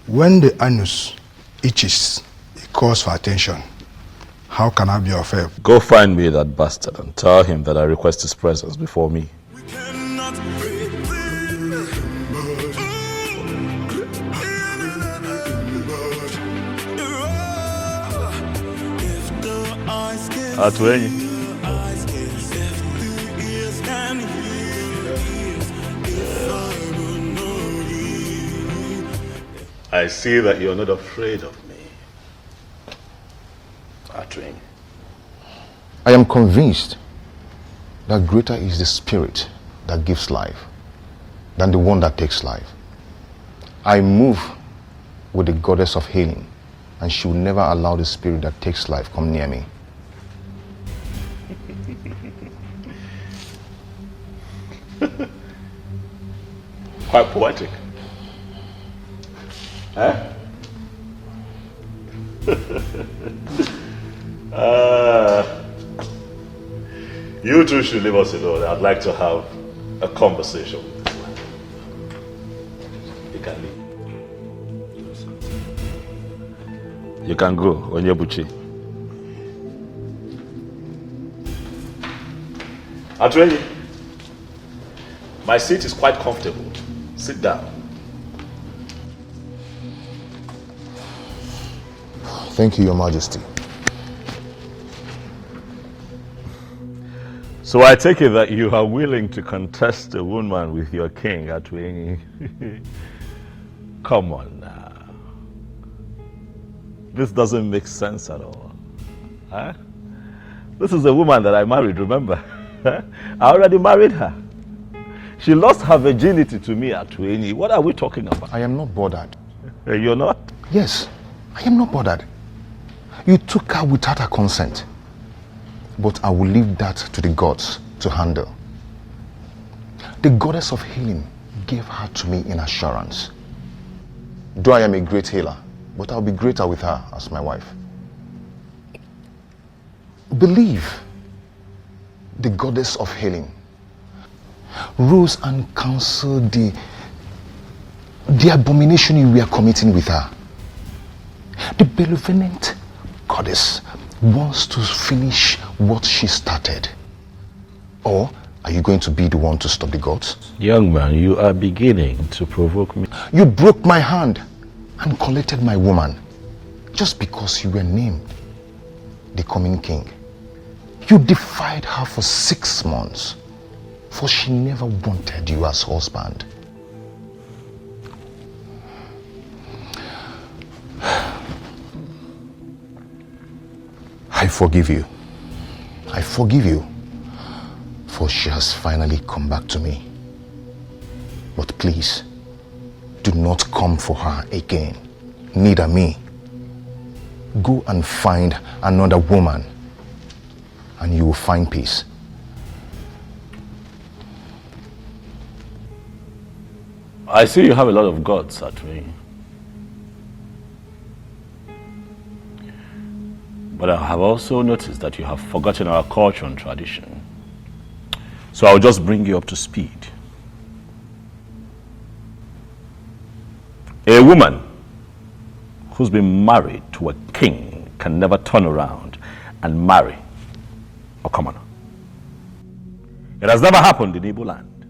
When the anus itches, it calls for attention. How can I be of help?
Go find me that bastard and tell him that I request his presence before me. Atuenyi. I see that you're not afraid of me. Atuenyi.
I am convinced that greater is the spirit that gives life than the one that takes life. I move with the goddess of healing, and she will never allow the spirit that takes life come near me.
Quite poetic. Eh? You two should leave us alone. I'd like to have a conversation with this man. You can leave. You can go, Onyebuchi. Atuenyi, my seat is quite comfortable. Sit down.
Thank you, Your Majesty.
So I take it that you are willing to contest a woman with your king, Atuenyi. Come on now. This doesn't make sense at all. Huh? This is a woman that I married, remember? I already married her. She lost her virginity to me, Atuenyi. What are we talking about?
I am not bothered.
You're not?
Yes, I am not bothered. You took her without her consent. But I will leave that to the gods to handle. The goddess of healing gave her to me in assurance. Though I am a great healer, but I'll be greater with her as my wife. Believe the goddess of healing rose and counseled the abomination you were committing with her. The benevolent goddess wants to finish what she started. Or are you going to be the one to stop the gods?
Young man, you are beginning to provoke me.
You broke my hand and collected my woman just because you were named the coming king. You defied her for 6 months, for she never wanted you as husband. I forgive you. I forgive you. For she has finally come back to me. But please, do not come for her again. Neither me. Go and find another woman, and you will find peace.
I see you have a lot of guts at me. But I have also noticed that you have forgotten our culture and tradition. So I'll just bring you up to speed. A woman who's been married to a king can never turn around and marry a commoner. It has never happened in Igbo land.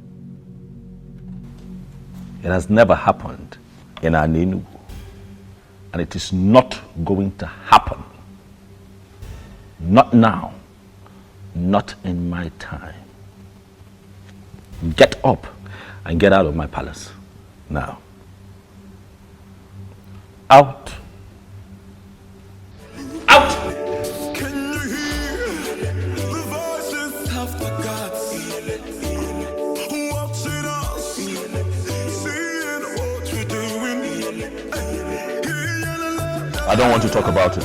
It has never happened in Enugu. And it is not going to happen. Not now. Not in my time. Get up and get out of my palace now. Out. Out.
Can you hear the voices of the gods watching us, seeing what we're doing?
I don't want to talk about it.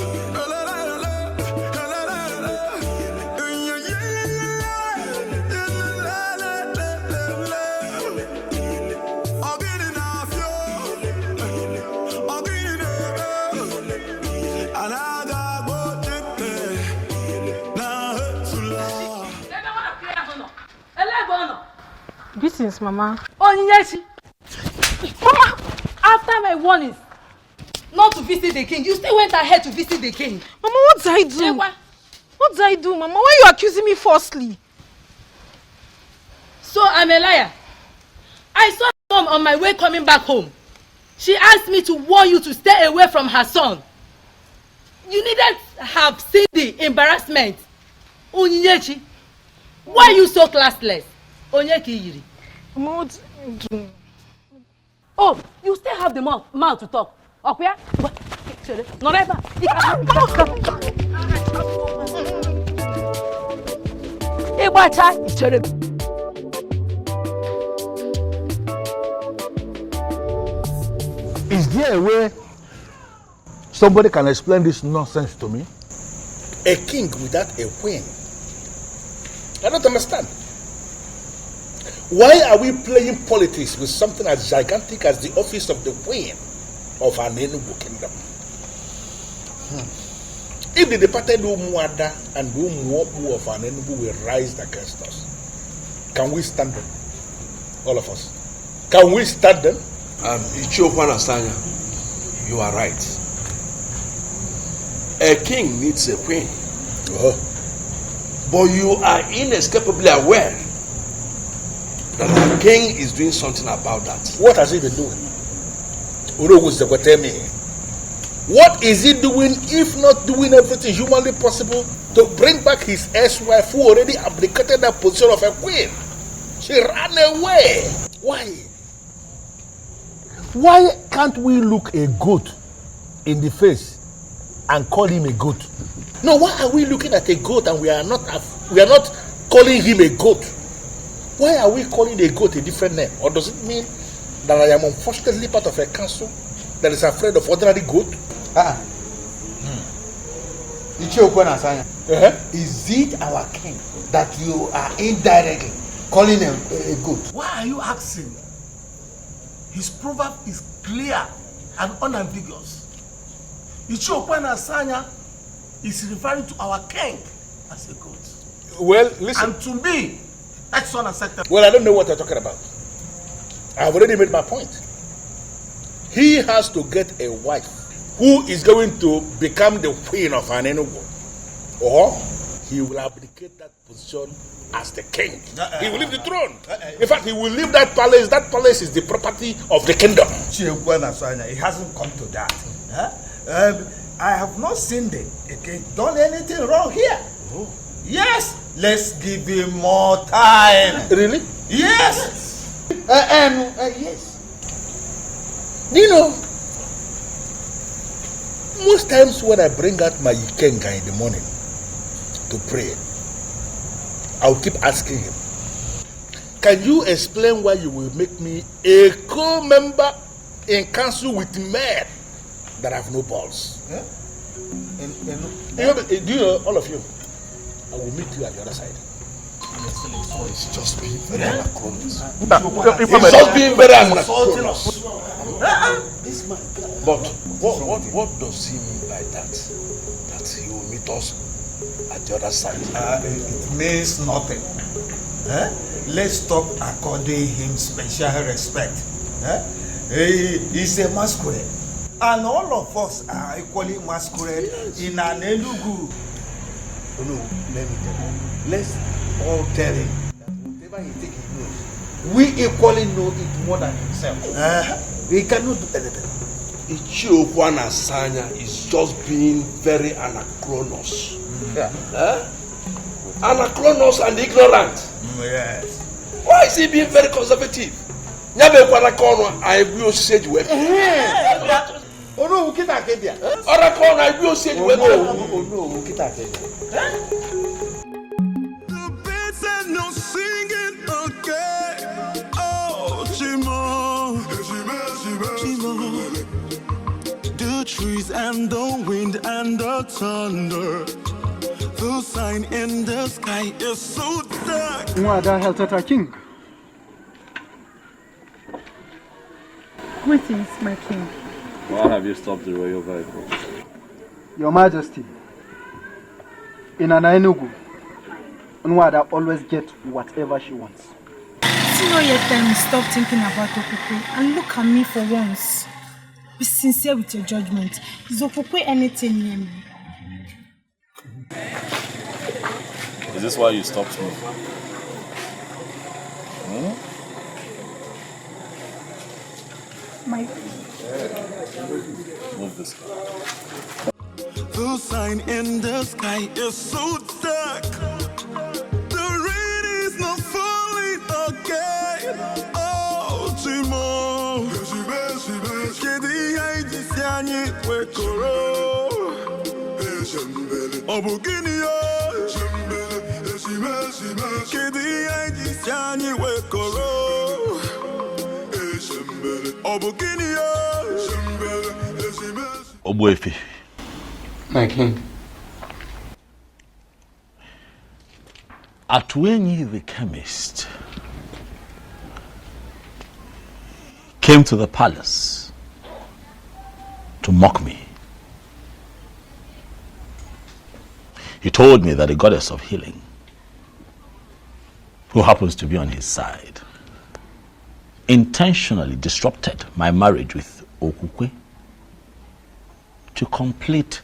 Greetings, Mama.
Oniyechi. Mama, after my warnings not to visit the king, you still went ahead to visit the king.
Mama, what did I do? What did I do, Mama? Why are you accusing me falsely?
So I'm a liar. I saw mom on my way coming back home. She asked me to warn you to stay away from her son. You needed to have seen the embarrassment. Oniyechi, why are you so classless? Onyeki Yiri.
Mama, what did I do?
Oh, you still have the mouth to talk. Okay? Not ever.
Is there a way somebody can explain this nonsense to me?
A king without a queen? I don't understand. Why are we playing politics with something as gigantic as the office of the queen of an Enugu kingdom? If the departed Umuada and the Umuobu of an Enugu will rise against us, can we stand them? All of us. Can we stand them?
Ichokwana Sanya, you are right. A king needs a queen. But you are inescapably aware that the king is doing something about that.
What has he been doing? What is he doing if not doing everything humanly possible to bring back his ex-wife who already abdicated that position of a queen? She ran away. Why?
Why can't we look a goat in the face and call him a goat?
No, why are we looking at a goat and we are not calling him a goat? Why are we calling a goat a different name? Or does it mean that I am unfortunately part of a council that is afraid of ordinary goat?
Is it our king that you are indirectly calling him a goat?
Why are you asking? His proverb is clear and unambiguous. Ichiokwana Sanya is referring to our king as a goat.
Well, listen.
And to me, that's unacceptable.
Well, I don't know what you're talking about. I've already made my point. He has to get a wife who is going to become the queen of an Enugu, or he will abdicate that position as the king. He will leave the throne. In fact, he will leave that palace. That palace is the property of the kingdom.
It hasn't come to that. I have not seen the king done anything wrong here. Yes, let's give him more time.
Really?
Yes.
Yes. Do you know, most times when I bring out my Ikenga in the morning, to pray, I'll keep asking him, can you explain why you will make me a co-member in council with men that have no balls? Yeah? Do you know, all of you, I will meet you at the other side.
It's just being very anachronous.
It's just being very anachronous.
But what does he mean by that? That he will meet us at the other side?
It means nothing. Let's stop according him special respect. He's a masquerade. And all of us are equally masquerade in an Enugu.
Oh no, let me tell you. Let's all tell him that whatever he thinks he knows, we equally know it more than himself. He cannot do anything.
Ichiokwana Sanya is just being very anachronous. Anachronous and ignorant.
Yes.
Why is he being very conservative? I will say you.
Oh no, kita kedia.
Ora kon I will say you.
Oh no, kita kedia.
The birds are no singing again. Oh, Chimo, the trees and the wind and the thunder. The sign in the sky is so dark.
Mwada Heltata King.
Greetings, my king.
Why have you stopped the royal vehicle?
Your Majesty, in an Enugu, Nwada always gets whatever she wants.
See no yet time stop thinking about Okukwe and look at me for once. Be sincere with your judgment. Is Okukwe anything near me?
Is this why you stopped me? Move this.
The sign in the sky is so dark. The rain is not falling again. Oh, Timo. Kedi haiji siani wekoro. Obukinio. Kedi haiji siani wekoro.
Obuefi.
My king.
Atwenyi the chemist came to the palace to mock me. He told me that the goddess of healing, who happens to be on his side, intentionally disrupted my marriage with Okukwe to complete.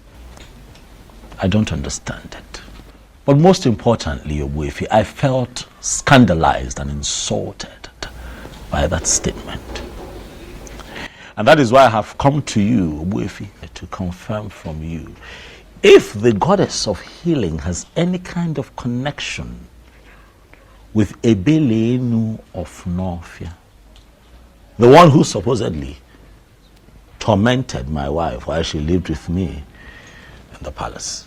I don't understand it. But most importantly, Obuefi, I felt scandalized and insulted by that statement. And that is why I have come to you, Obuefi, to confirm from you if the goddess of healing has any kind of connection with Ebelenu of Norfia, the one who supposedly tormented my wife while she lived with me in the palace.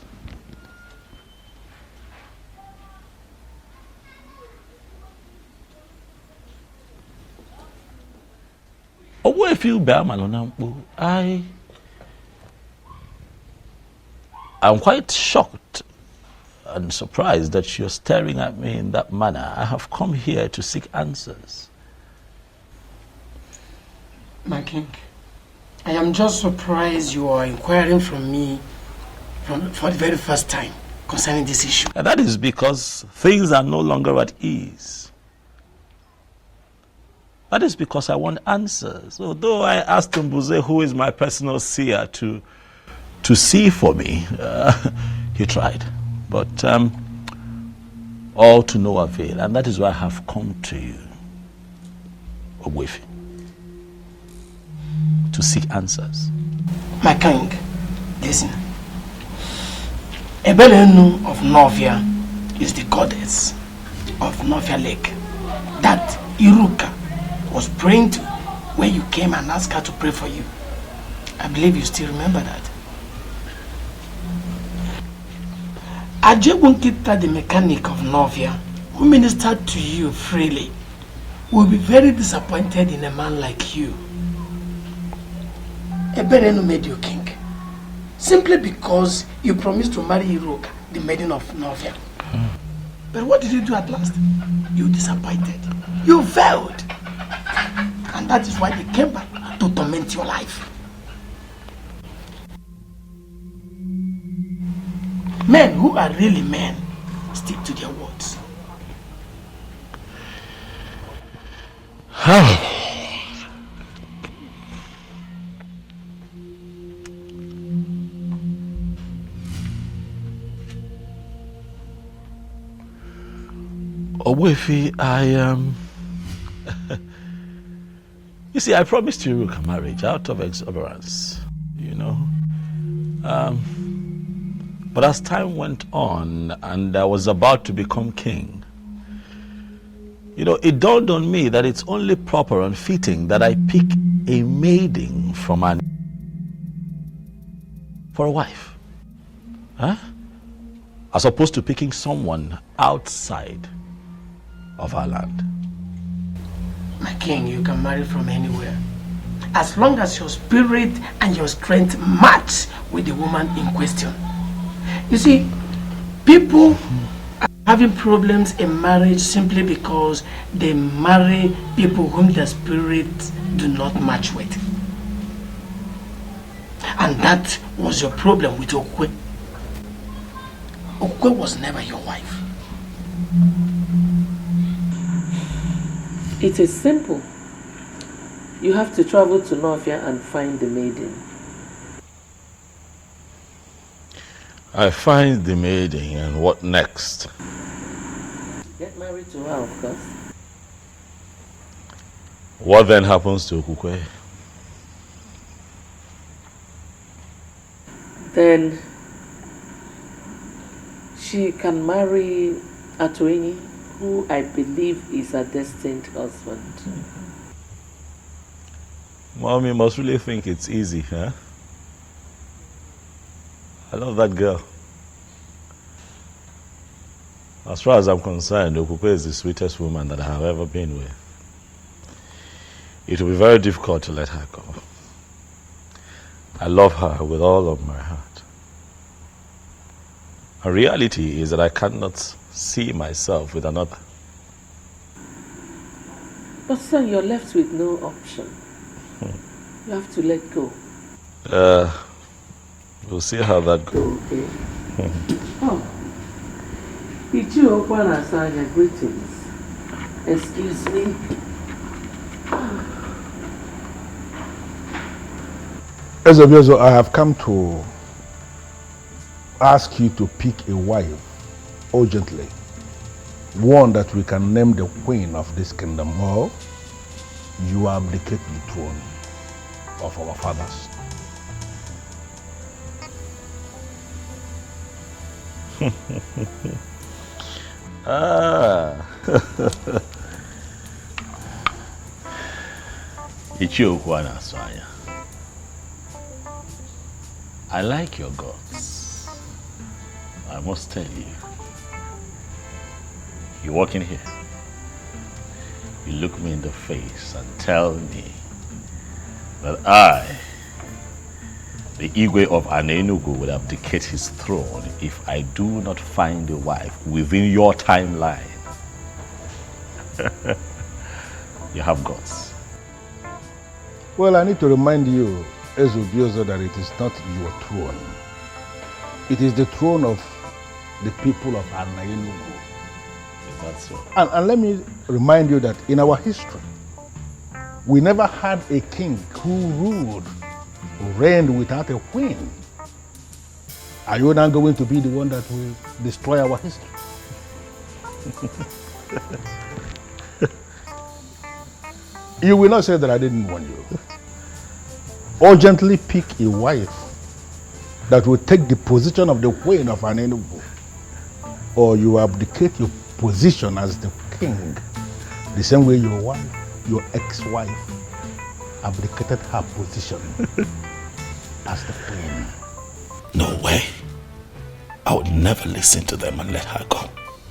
Oh, if you bear Malonampo, I'm quite shocked and surprised that you're staring at me in that manner. I have come here to seek answers.
My king, I am just surprised you are inquiring from me for the very first time concerning this issue.
And that is because things are no longer at ease. That is because I want answers. Although I asked Mbuze, who is my personal seer, to see for me, he tried. But all to no avail. And that is why I have come to you, Ogwefi, to seek answers.
My king, listen. Ebelenu of Novia is the goddess of Novia Lake that Iruka was praying to when you came and asked her to pray for you. I believe you still remember that. Ajebunkita, the mechanic of Novia, who ministered to you freely, will be very disappointed in a man like you. Eberenu made you king, simply because you promised to marry Iroka, the maiden of Novia. But what did you do at last? You disappointed. You failed. And that is why they came back to torment your life. Men who are really men stick to their words.
Owefi, you see, I promised you a marriage out of exuberance, you know. But as time went on and I was about to become king, you know, it dawned on me that it's only proper and fitting that I pick a maiden from for a wife. Huh? As opposed to picking someone outside of our land.
My king, you can marry from anywhere, as long as your spirit and your strength match with the woman in question. You see, people are having problems in marriage simply because they marry people whom their spirits do not match with. And that was your problem with Okwe. Okwe was never your wife.
It is simple. You have to travel to Novia and find the maiden.
I find the maiden, and what next?
Get married to her, of course.
What then happens to Okukwe?
Then she can marry Atoini, who I believe is her destined husband.
Mommy must really think it's easy, huh? I love that girl. As far as I'm concerned, Okukwe is the sweetest woman that I have ever been with. It will be very difficult to let her go. I love her with all of my heart. The reality is that I cannot see myself with another.
But son, you're left with no option. You have to let go.
We'll see how that goes.
Okay. Oh. Ichi Okwana Asanya, greetings. Excuse me.
Ezobiozo, I have come to ask you to pick a wife urgently. One that we can name the queen of this kingdom, or you abdicate the throne of our fathers.
Ichiokwana Asanya. I like your guts. I must tell you. You walk in here, you look me in the face and tell me that I, the Igwe of Anenugu, would abdicate his throne if I do not find a wife within your timeline. You have guts.
Well, I need to remind you, Ezobiozo, that it is not your throne. It is the throne of the people of Anenugu.
Is that so?
And let me remind you that in our history, we never had a king who ruled, who reigned without a queen. Are you now going to be the one that will destroy our history? You will not say that I didn't warn you. Urgently pick a wife that will take the position of the queen of Anenugu, or you abdicate your position as the king, the same way your wife, your ex-wife, abdicated her position as the queen.
No way. I would never listen to them and let her go.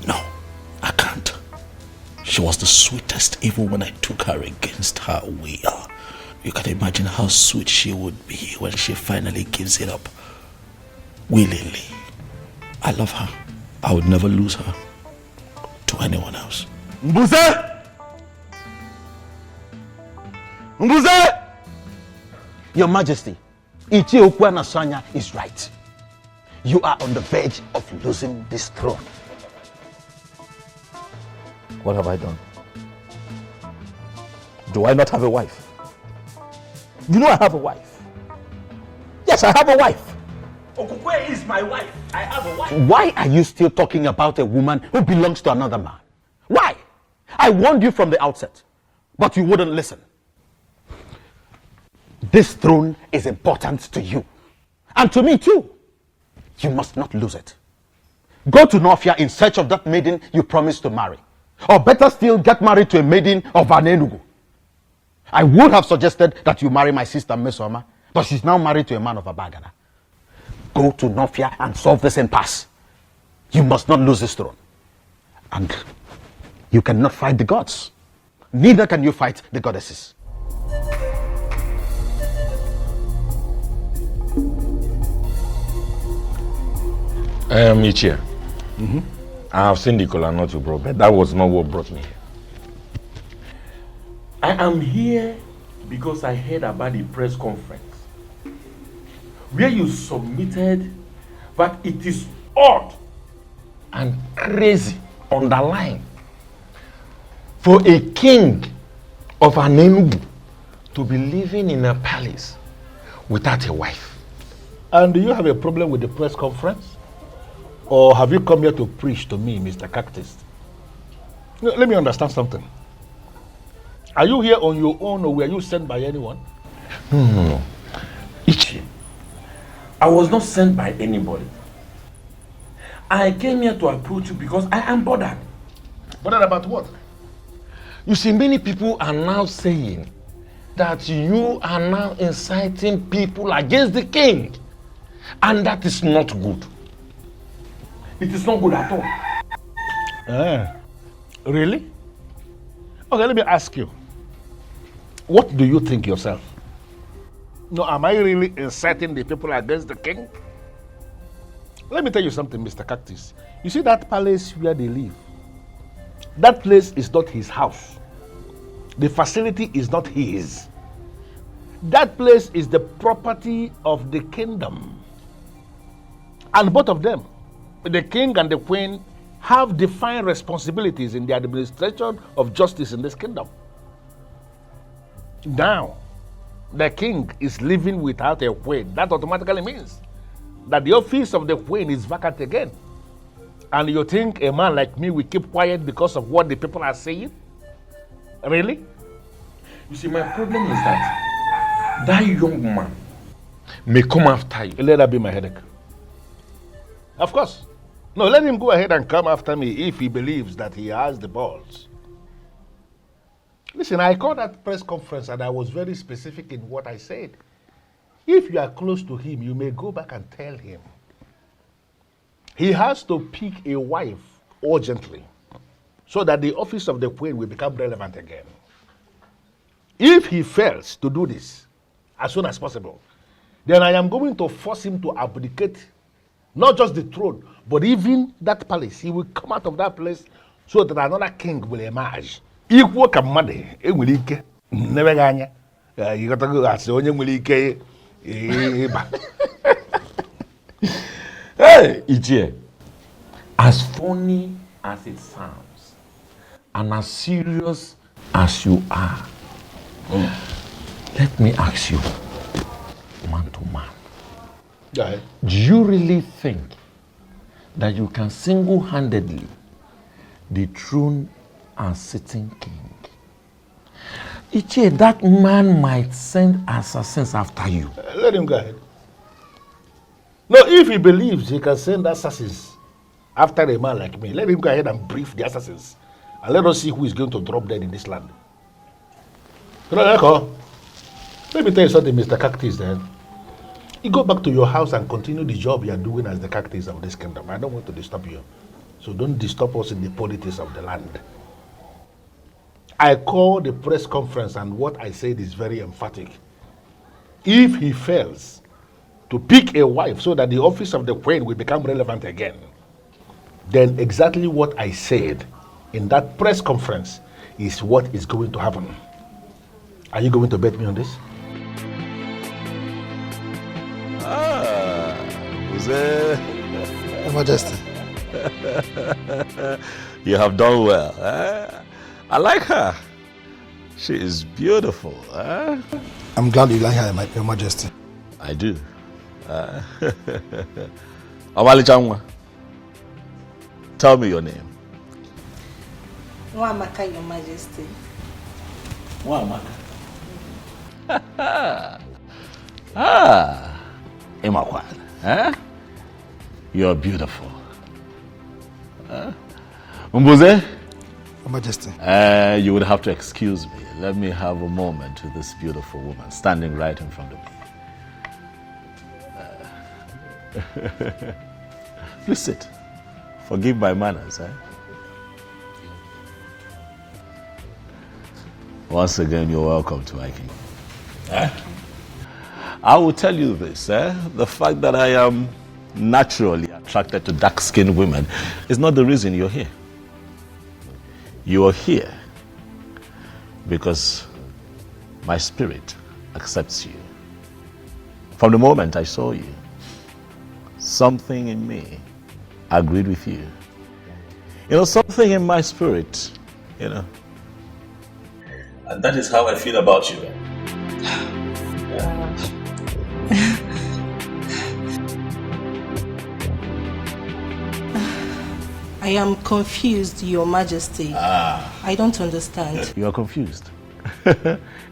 No, I can't. She was the sweetest even when I took her against her will. You can imagine how sweet she would be when she finally gives it up. Willingly. I love her. I would never lose her to anyone else.
Mbuze! Mbuze! Your Majesty, Ichie Okwana Sanya is right. You are on the verge of losing this throne.
What have I done? Do I not have a wife? You know I have a wife. Yes, I have a wife.
Okukwe is my wife. I have a wife. Why are you still talking about a woman who belongs to another man? Why? I warned you from the outset, but you wouldn't listen. This throne is important to you. And to me too. You must not lose it. Go to Nofia in search of that maiden you promised to marry. Or better still, get married to a maiden of Anenugu. I would have suggested that you marry my sister Mesoma, but she's now married to a man of Abagana. Go to Nofia and solve this impasse. You must not lose this throne. And you cannot fight the gods. Neither can you fight the goddesses.
Ichie, I have seen the kola nut you brought, but that was not what brought me here. I am here because I heard about the press conference where you submitted that it is odd and crazy, underlined, for a king of Anenugu to be living in a palace without a wife.
And do you have a problem with the press conference? Or have you come here to preach to me, Mr. Cactus? Let me understand something. Are you here on your own or were you sent by anyone?
No. Ichi, I was not sent by anybody. I came here to approach you because I am bothered.
Bothered about what?
You see, many people are now saying that you are now inciting people against the king. And that is not good. It is not good at all.
Really? Okay, let me ask you. What do you think yourself? No, am I really inciting the people against the king? Let me tell you something, Mr. Cactus. You see that palace where they live? That place is not his house. The facility is not his. That place is the property of the kingdom. And both of them, the king and the queen, have defined responsibilities in the administration of justice in this kingdom. Now, the king is living without a queen. That automatically means that the office of the queen is vacant again. And you think a man like me will keep quiet because of what the people are saying? Really?
You see, my problem is that young man may come after you.
Let that be my headache. Of course. No, let him go ahead and come after me if he believes that he has the balls. Listen, I called that press conference and I was very specific in what I said. If you are close to him, you may go back and tell him. He has to pick a wife urgently so that the office of the queen will become relevant again. If he fails to do this as soon as possible, then I am going to force him to abdicate not just the throne, but even that palace. He will come out of that place so that another king will emerge. Equal kamade, ewilike, never ganya. You got to go as only wilike.
Hey, Ichie, as funny as it sounds, and as serious as you are, let me ask you, man to man.
Go ahead.
Do you really think that you can single-handedly dethrone a sitting king? Ichie, that man might send assassins after you.
Let him go ahead. No, if he believes he can send assassins after a man like me, let him go ahead and brief the assassins. And let us see who is going to drop dead in this land. Let me tell you something, Mr. Cactus, then. You go back to your house and continue the job you are doing as the captains of this kingdom. I don't want to disturb you. So don't disturb us in the politics of the land. I called the press conference and what I said is very emphatic. If he fails to pick a wife so that the office of the queen will become relevant again, then exactly what I said in that press conference is what is going to happen. Are you going to bet me on this?
Your Majesty. You have done well. I like her. She is beautiful.
I'm glad you like her, Your Majesty.
I do. Amali Changwa, tell me your name.
Nwamaka, Your Majesty.
Nwamaka. Imakwan. You're beautiful. Mbuze?
Your Majesty.
You would have to excuse me. Let me have a moment with this beautiful woman standing right in front of me. Please sit. Forgive my manners. Once again, you're welcome to my kingdom. I will tell you this. The fact that I am naturally attracted to dark-skinned women is not the reason you're here. You are here because my spirit accepts you. From the moment I saw you, something in me agreed with you. You know, something in my spirit, you know. And that is how I feel about you.
I am confused, Your Majesty. I don't understand.
You are confused.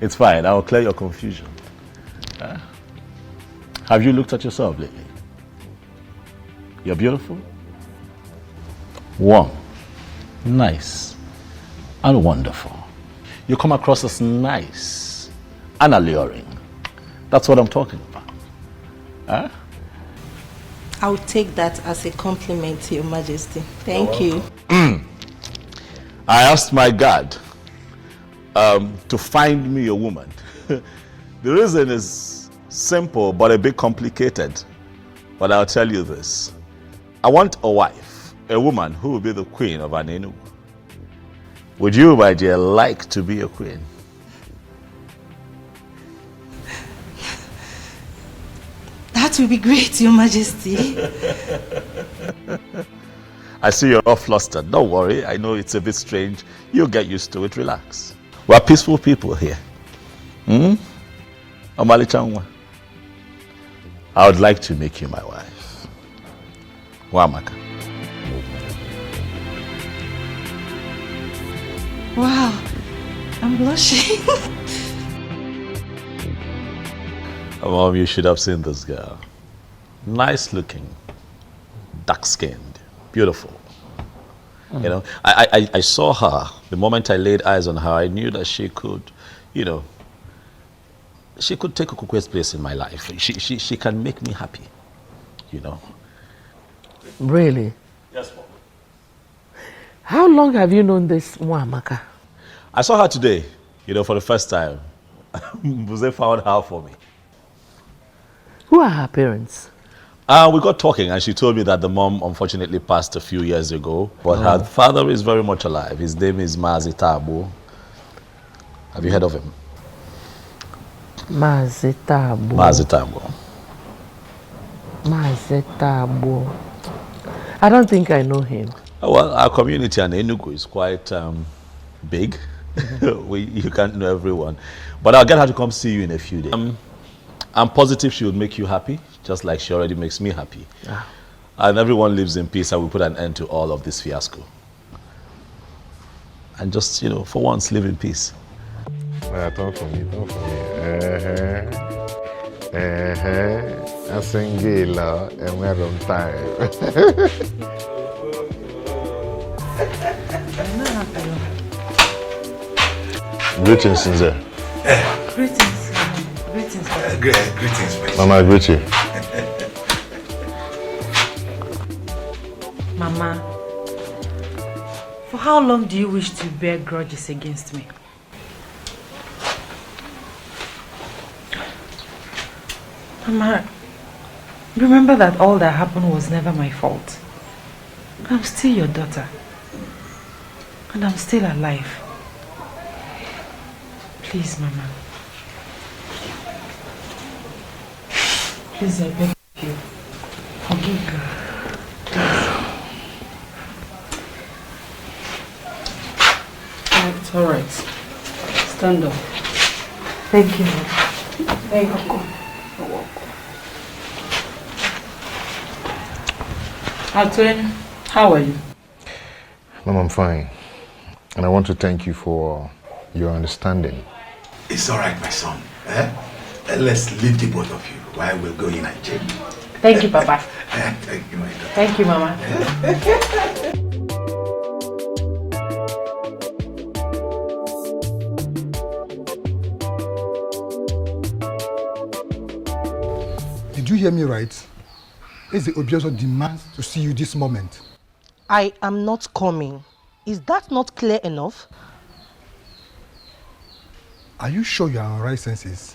It's fine. I will clear your confusion. Have you looked at yourself lately? You're beautiful, warm, nice, and wonderful. You come across as nice and alluring. That's what I'm talking about.
I'll take that as a compliment, Your Majesty. Thank you.
I asked my God to find me a woman. The reason is simple but a bit complicated. But I'll tell you this. I want a wife, a woman who will be the queen of an Enugu. Would you, my dear, like to be a queen?
That will be great, Your Majesty.
I see you're all flustered. Don't worry. I know it's a bit strange. You'll get used to it. Relax. We're peaceful people here. Amali Changwa, I would like to make you my wife. Wamaka.
Wow, I'm blushing.
Mom, you should have seen this girl. Nice looking, dark skinned, beautiful. You know, I saw her. The moment I laid eyes on her, I knew that she could, you know, she could take Okukwe's place in my life. She can make me happy, you know.
Really?
Yes, Mom.
How long have you known this Nwamaka?
I saw her today, you know, for the first time. Mbuze found her for me.
Who are her parents?
We got talking and she told me that the mom unfortunately passed a few years ago, but her father is very much alive. His name is Mazitabo. Have you heard of him?
Mazitabo.
Mazitabo.
Mazitabo. I don't think I know him.
Well, our community in Enugu is quite big. You can't know everyone. But I'll get her to come see you in a few days. I'm positive she will make you happy, just like she already makes me happy. And everyone lives in peace and we put an end to all of this fiasco. And just, you know, for once, live in peace.
Don't for me. I sing Gila and we're on time.
Greetings, Sinze.
Greetings. Greetings, Papa.
Greetings, my
Mama, I greet you.
Mama, for how long do you wish to bear grudges against me? Mama, remember that all that happened was never my fault. I'm still your daughter. And I'm still alive. Please, Mama. Please, I beg you. Forgive me.
It's alright. Stand up.
Thank you, Mama.
Thank you.
Atwen, how are you?
Mom, I'm fine. And I want to thank you for your understanding.
It's alright, my son. Let's leave the both of you while we're going and change.
Thank you, Papa.
Thank you, my daughter.
Thank you, Mama.
Did you hear me right? Is the Obioso demands to see you this moment?
I am not coming. Is that not clear enough?
Are you sure you are in right senses?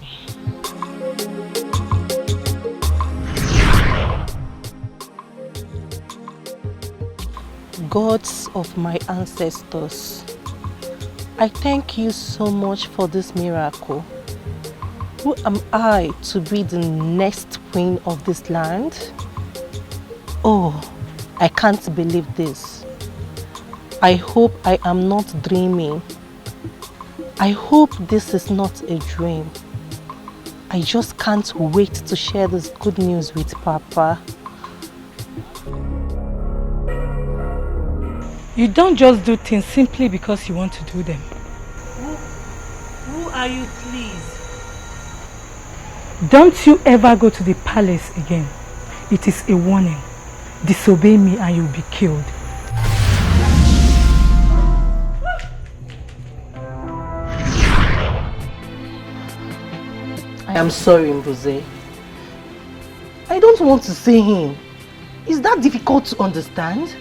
Gods of my ancestors, I thank you so much for this miracle. Who am I to be the next queen of this land? Oh, I can't believe this. I hope I am not dreaming. I hope this is not a dream. I just can't wait to share this good news with Papa.
You don't just do things simply because you want to do them.
Who are you, please?
Don't you ever go to the palace again. It is a warning. Disobey me and you'll be killed.
I am sorry, Mbuze. I don't want to see him. Is that difficult to understand?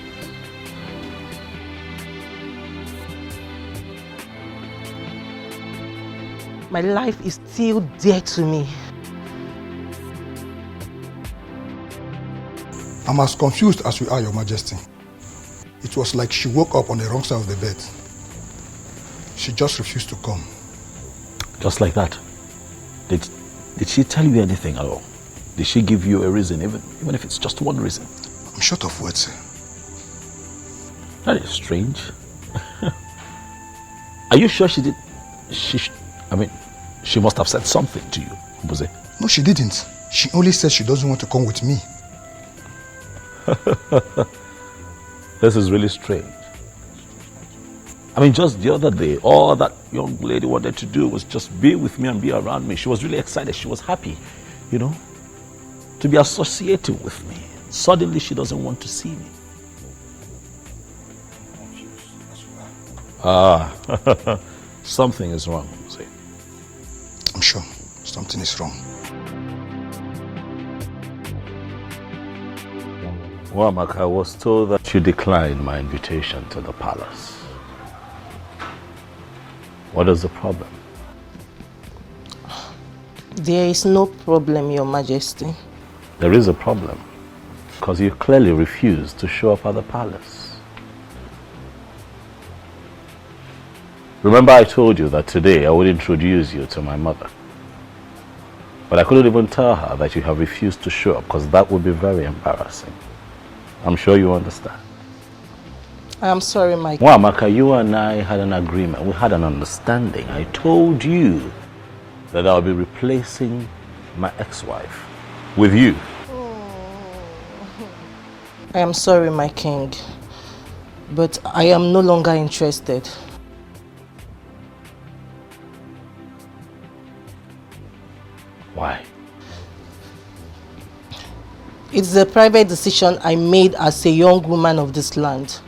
My life is still dear to me.
I'm as confused as you are, Your Majesty. It was like she woke up on the wrong side of the bed. She just refused to come.
Just like that? Did she tell you anything at all? Did she give you a reason, even if it's just one reason?
I'm short of words, sir.
That is strange. Are you sure she did? She must have said something to you, Mbuze.
No, she didn't. She only said she doesn't want to come with me.
This is really strange. Just the other day, all that young lady wanted to do was just be with me and be around me. She was really excited. She was happy, to be associated with me. Suddenly, she doesn't want to see me. Something is wrong, Mbuze.
I'm sure something is wrong.
Wamak, I was told that you declined my invitation to the palace. What is the problem?
There is no problem, Your Majesty.
There is a problem, because you clearly refused to show up at the palace. Remember I told you that today I would introduce you to my mother. But I couldn't even tell her that you have refused to show up, because that would be very embarrassing. I'm sure you understand.
I'm sorry, Mike.
Wamaka, you and I had an agreement. We had an understanding. I told you that I'll be replacing my ex-wife with you.
I am sorry, my king, but I am no longer interested.
Why?
It's a private decision I made as a young woman of this land,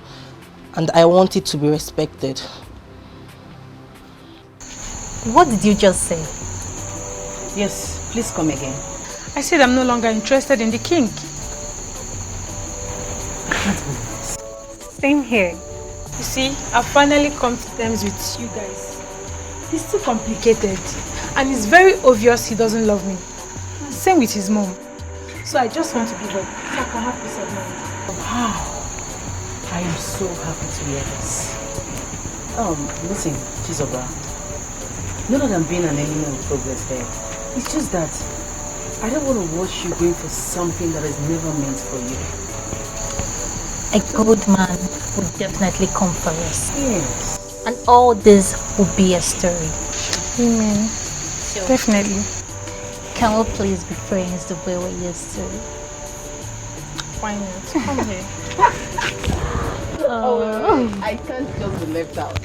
and I want it to be respected.
What did you just say?
Yes.
Please come again.
I said I'm no longer interested in the king. Same here. You see, I've finally come to terms with you guys. He's too complicated. And it's very obvious he doesn't love me. Same with his mom. So I just want to give up so I can have peace of mind.
Wow. I am so happy to hear this.
Listen, Chizoba. Not that I'm being an enemy of progress there. It's just that I don't want to watch you going for something that is never meant for you.
A good man would definitely come for us.
Yes.
And all this will be a story.
Amen.
So,
definitely.
Can we please be friends the way we used to?
Why not? Come here.
I can't just be left out.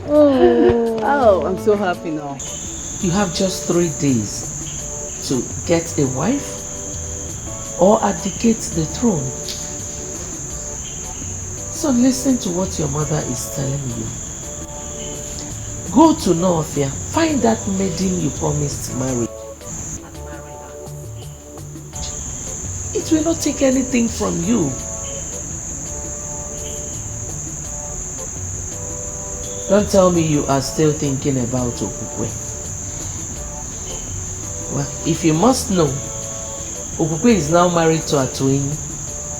Oh,
I'm so happy now.
You have just 3 days to get a wife or abdicate the throne. So listen to what your mother is telling you. Go to Northia, find that maiden you promised to marry. It will not take anything from you. Don't tell me you are still thinking about Okukwe. Well, if you must know, Okukwe is now married to Atuini,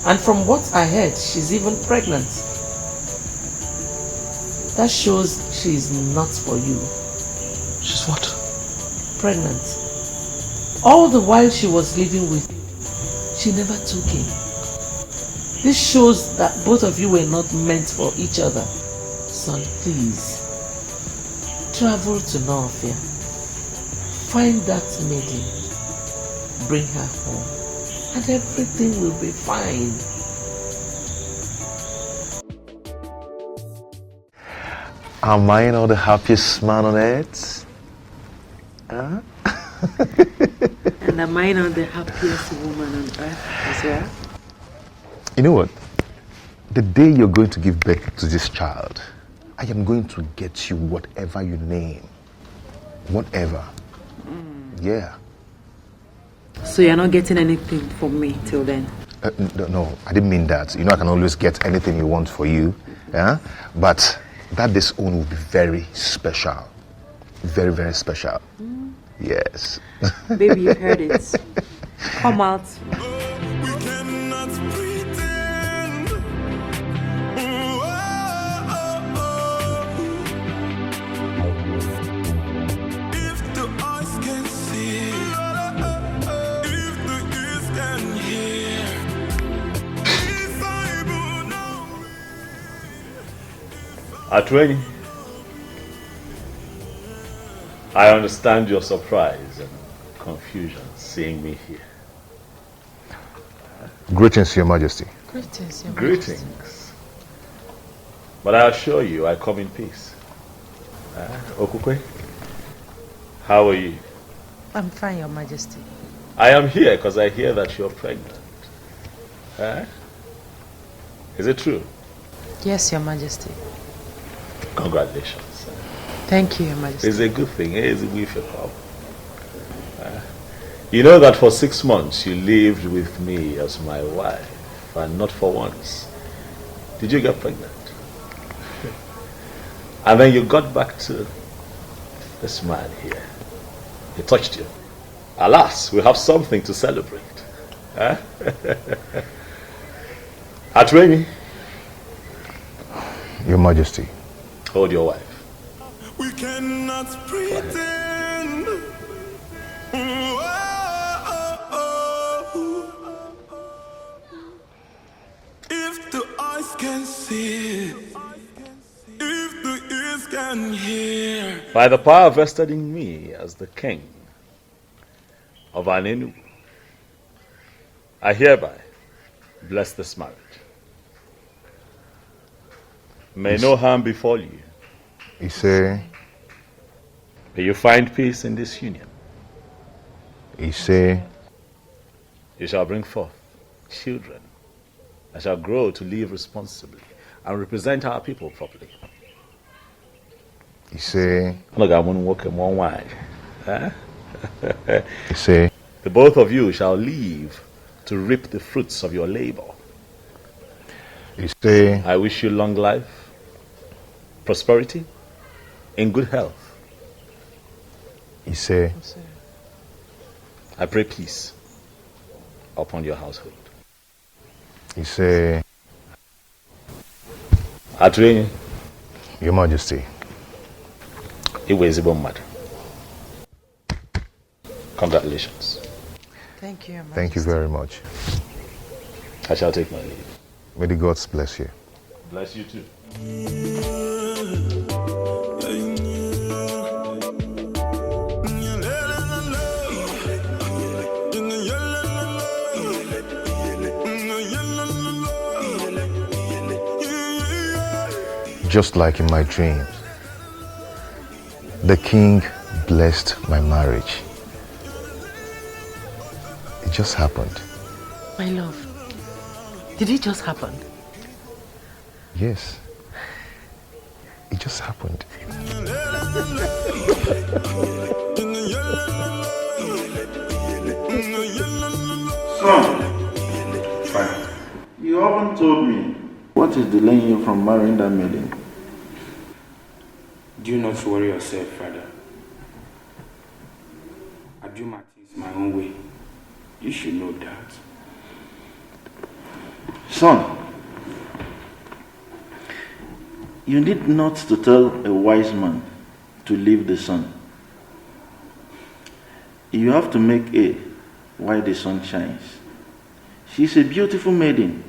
and from what I heard, she's even pregnant. That shows she is not for you.
She's what?
Pregnant. All the while she was living with you, she never took him. This shows that both of you were not meant for each other. Son, please, travel to Northia. Find that maiden. Bring her home. And everything will be fine.
Am I not the happiest man on earth? Huh?
And am I not the happiest woman on earth as well?
You know what? The day you're going to give birth to this child, I am going to get you whatever you name. Whatever. Yeah.
So you're not getting anything from me till then?
No, I didn't mean that. You know I can always get anything you want for you. Yeah? But that this own will be very special. Very, very special. Yes.
Baby, you've heard it. Come out.
Atweni, I understand your surprise and confusion seeing me here.
Greetings, Your Majesty.
Greetings, Your Majesty.
Greetings. But I assure you, I come in peace. Okukwe, how are you?
I'm fine, Your Majesty.
I am here because I hear that you're pregnant. Is it true?
Yes, Your Majesty.
Congratulations.
Thank you, Your Majesty.
It's a good thing. It's a good thing. You know that for 6 months you lived with me as my wife, and not for once did you get pregnant. And then you got back to this man here. He touched you. Alas, we have something to celebrate. Atweni.
Your Majesty.
Hold your wife.
We cannot pretend. If the eyes can see, if the ears can hear.
By the power vested in me as the king of Anenu, I hereby bless this marriage. May no harm befall you.
You say?
May you find peace in this union.
You say?
You shall bring forth children that shall grow to live responsibly and represent our people properly.
You say?
Look, I'm going to work in one way.
You see?
The both of you shall live to reap the fruits of your labor.
You see?
I wish you long life, prosperity, and good health.
You see?
I pray peace upon your household.
You say,
Adrian,
Your Majesty.
It was a bomb matter. Congratulations.
Thank you, Your Majesty.
Thank you very much.
I shall take my leave.
May the gods bless you.
Bless you too.
Just like in my dreams, the king blessed my marriage. It just happened.
My love, did it just happen?
Yes. It just happened.
Son, you haven't told me what is delaying you from marrying that maiden.
Do not worry yourself, Father. I do my things my own way. You should know that.
Son, you need not to tell a wise man to leave the sun. You have to make hay while the sun shines. She's a beautiful maiden.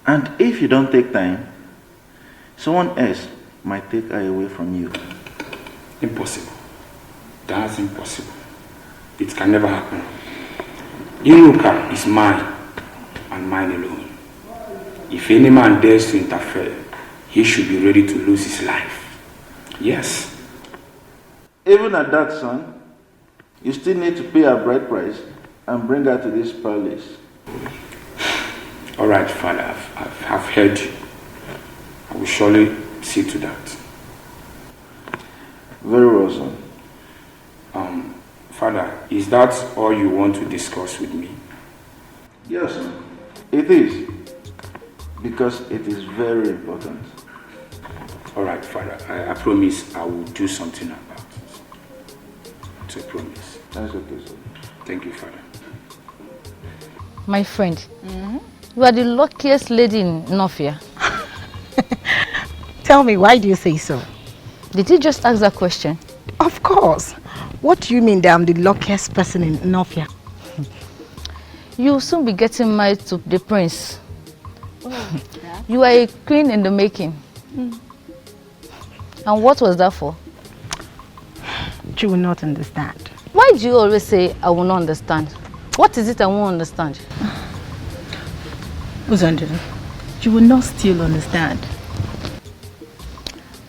And if you don't take time, someone else might take her away from you.
Impossible. That's impossible. It can never happen. Iruka is mine and mine alone. If any man dares to interfere, he should be ready to lose his life. Yes.
Even at that, son, you still need to pay her bride price and bring her to this palace.
All right, Father, I've heard you. I will surely see to that.
Very well, son.
Father, is that all you want to discuss with me?
Yes, son. It is. Because it is very important.
All right, Father, I promise I will do something about it. It's a promise.
That's okay, sir.
Thank you, Father.
My friend, you are the luckiest lady in Nofia.
Tell me, why do you say so?
Did you just ask that question?
Of course. What do you mean that I'm the luckiest person in Nofia?
You'll soon be getting married to the prince. You are a queen in the making. And what was that for?
You will not understand.
Why do you always say, I will not understand? What is it I won't understand?
Uzandra, you will not still understand.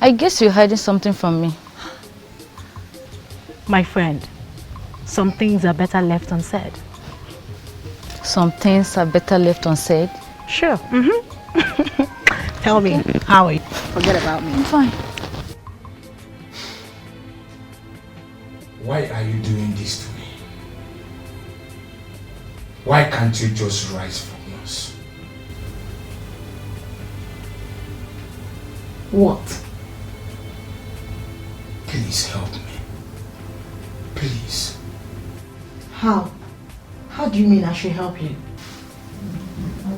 I guess you're hiding something from me.
My friend, some things are better left unsaid.
Some things are better left unsaid?
Sure. Tell me, how are you? Forget about me.
I'm fine.
Why are you doing this to me? Why can't you just rise from us?
What?
Please help me. Please.
How? How do you mean I should help you?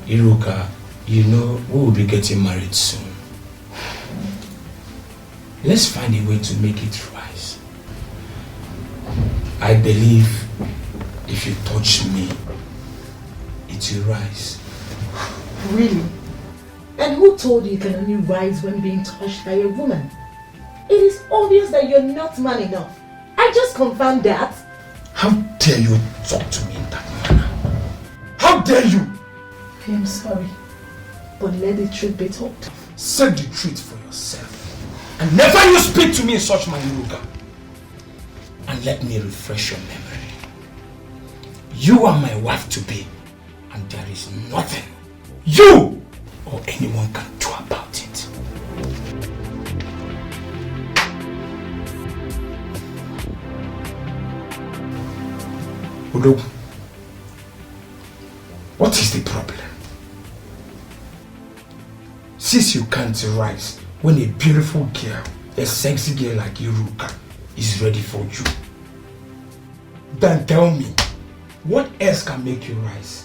Iruka, you know we will be getting married soon. Let's find a way to make it rise. I believe if you touch me, it will rise.
Really? And who told you can only rise when being touched by a woman? It is obvious that you're not man enough. I just confirmed that.
How dare you talk to me in that manner? How dare you?
I am sorry, but let the truth be told.
Say the truth for yourself. And never you speak to me in such manner, Iruka. And let me refresh your memory. You are my wife to be, and there is nothing you or anyone can do about it. the problem? Since you can't rise when a beautiful girl, a sexy girl like Iruka is ready for you, then tell me, what else can make you rise?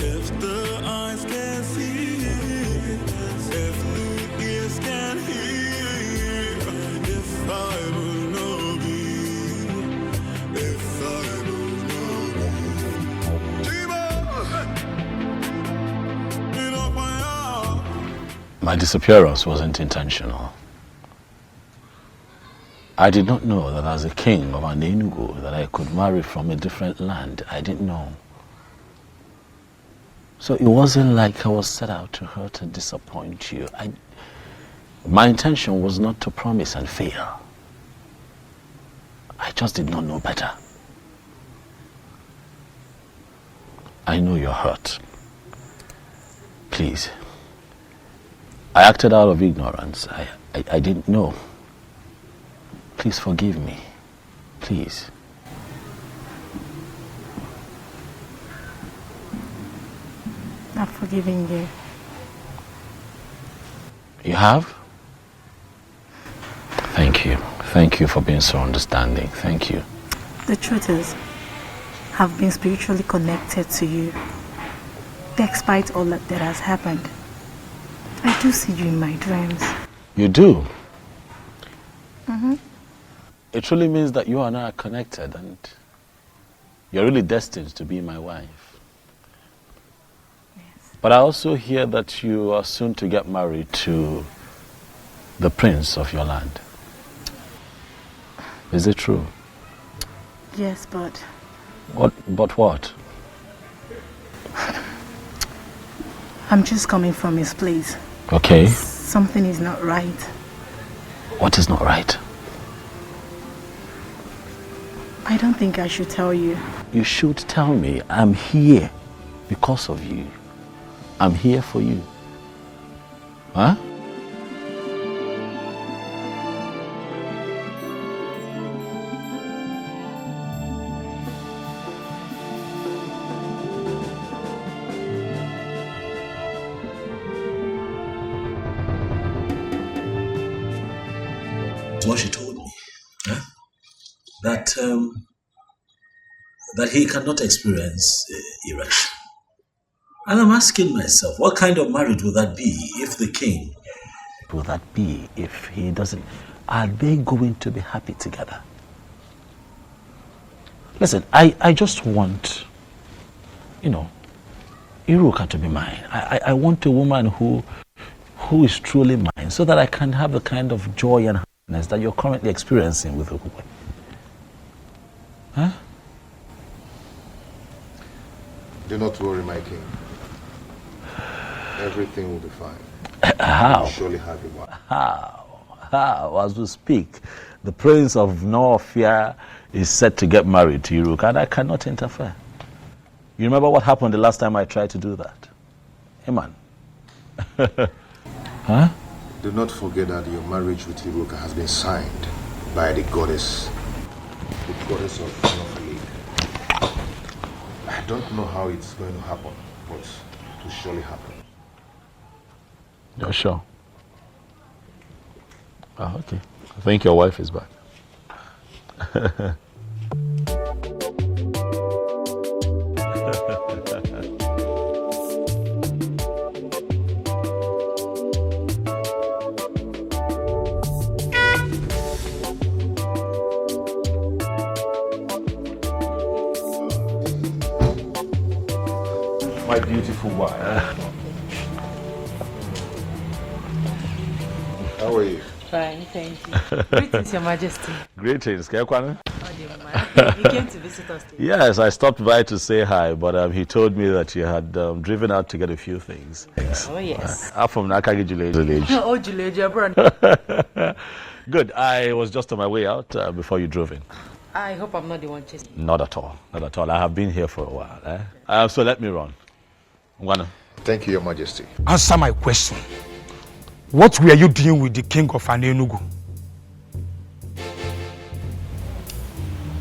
If the eyes can see, if the ears can hear, if I will know thee, if I will know thee.
My disappearance wasn't intentional. I did not know that as a king of an Enugu that I could marry from a different land. I didn't know. So it wasn't like I was set out to hurt and disappoint you. My intention was not to promise and fail. I just did not know better. I know you're hurt. Please. I acted out of ignorance. I didn't know. Please forgive me. Please.
Not forgiving you.
You have? Thank you. Thank you for being so understanding. Thank you.
The truth is, I've been spiritually connected to you. Despite all that has happened, I do see you in my dreams.
You do?
Mm-hmm.
It truly means that you and I are connected and you're really destined to be my wife. But I also hear that you are soon to get married to the prince of your land. Is it true?
Yes, but...
But what?
I'm just coming from his place.
Okay.
Something is not right.
What is not right?
I don't think I should tell you.
You should tell me. I'm here because of you. I'm here for you. Huh?
What she told me, huh? That he cannot experience erection. And I'm asking myself, what kind of marriage would that be if the king...
Will that be if he doesn't... Are they going to be happy together? Listen, I just want, Iruka to be mine. I want a woman who is truly mine so that I can have the kind of joy and happiness that you're currently experiencing with Iruka. Huh?
Do not worry, my king. Everything will be fine.
How?
You'll surely have a wife.
How? As we speak, the prince of Northia is set to get married to Iruka, and I cannot interfere. You remember what happened the last time I tried to do that? Hey, man. Huh?
Do not forget that your marriage with Iruka has been signed by the goddess of Northia. I don't know how it's going to happen, but it will surely happen.
You're sure? Oh, okay. I think your wife is back.
My beautiful wife. How are you?
Fine, thank you. Greetings, Your Majesty.
Greetings, Kekwane.
You came to visit us today.
Yes, I stopped by to say hi, but he told me that you had driven out to get a few things.
Oh, yes.
I'm from Nakagi village.
Oh, Juleja, brother.
Good. I was just on my way out before you drove in.
I hope I'm not the one chasing.
Not at all. Not at all. I have been here for a while. So let me run. Ngwana.
Thank you, Your Majesty.
Answer my question. What were you doing with the king of Anenugu?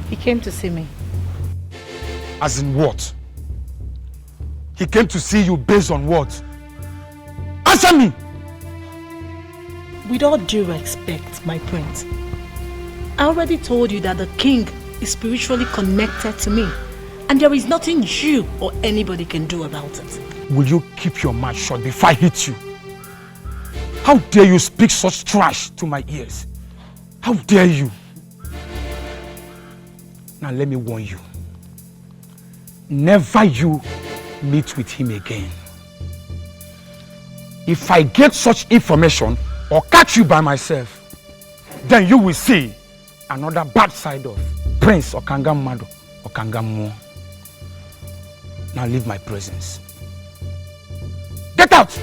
He came to see me.
As in what? He came to see you based on what? Answer me!
With all due respect, my prince, I already told you that the king is spiritually connected to me, and there is nothing you or anybody can do about it.
Will you keep your mouth shut before I hit you? How dare you speak such trash to my ears? How dare you? Now let me warn you. Never you meet with him again. If I get such information or catch you by myself, then you will see another bad side of Prince Okangamado Okangamu. Now leave my presence. Get out!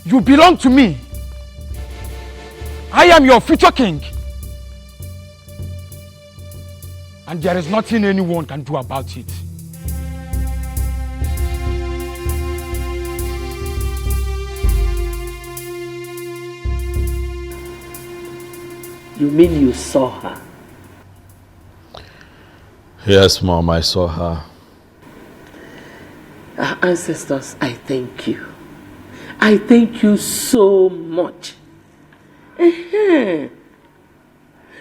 You belong to me. I am your future king. And there is nothing anyone can do about it.
You mean you saw her?
Yes, Mom, I saw her.
Our ancestors, I thank you. I thank you so much.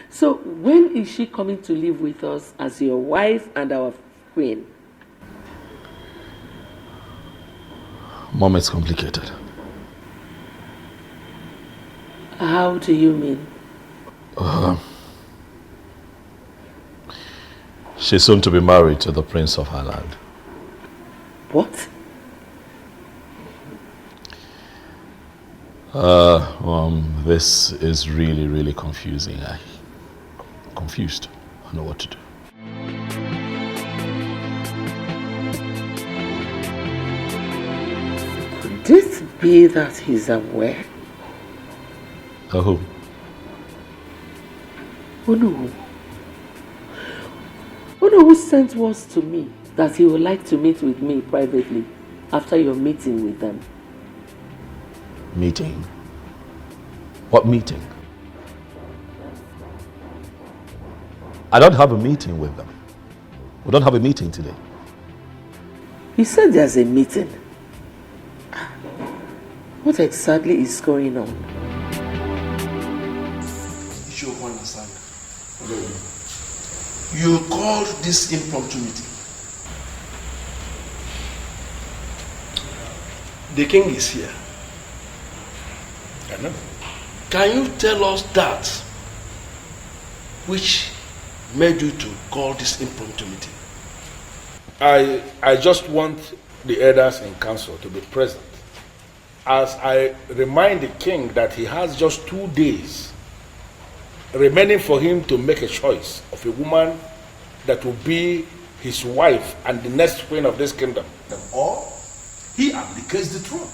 So when is she coming to live with us as your wife and our queen?
Mom, it's complicated.
How do you mean?
She's soon to be married to the prince of her land.
What?
This is really, really confusing. I'm confused. I don't know what to do.
Could this be that he's aware?
Who?
Unu who sent words to me that he would like to meet with me privately after your meeting with them.
Meeting? What meeting? I don't have a meeting with them. We don't have a meeting today.
He said there's a meeting. What exactly is going on?
You called this impromptu meeting. The king is here.
I know.
Can you tell us that which made you to call this impromptu meeting?
I just want the elders in council to be present as I remind the king that he has just 2 days remaining for him to make a choice of a woman that will be his wife and the next queen of this kingdom.
Or he abdicates the throne.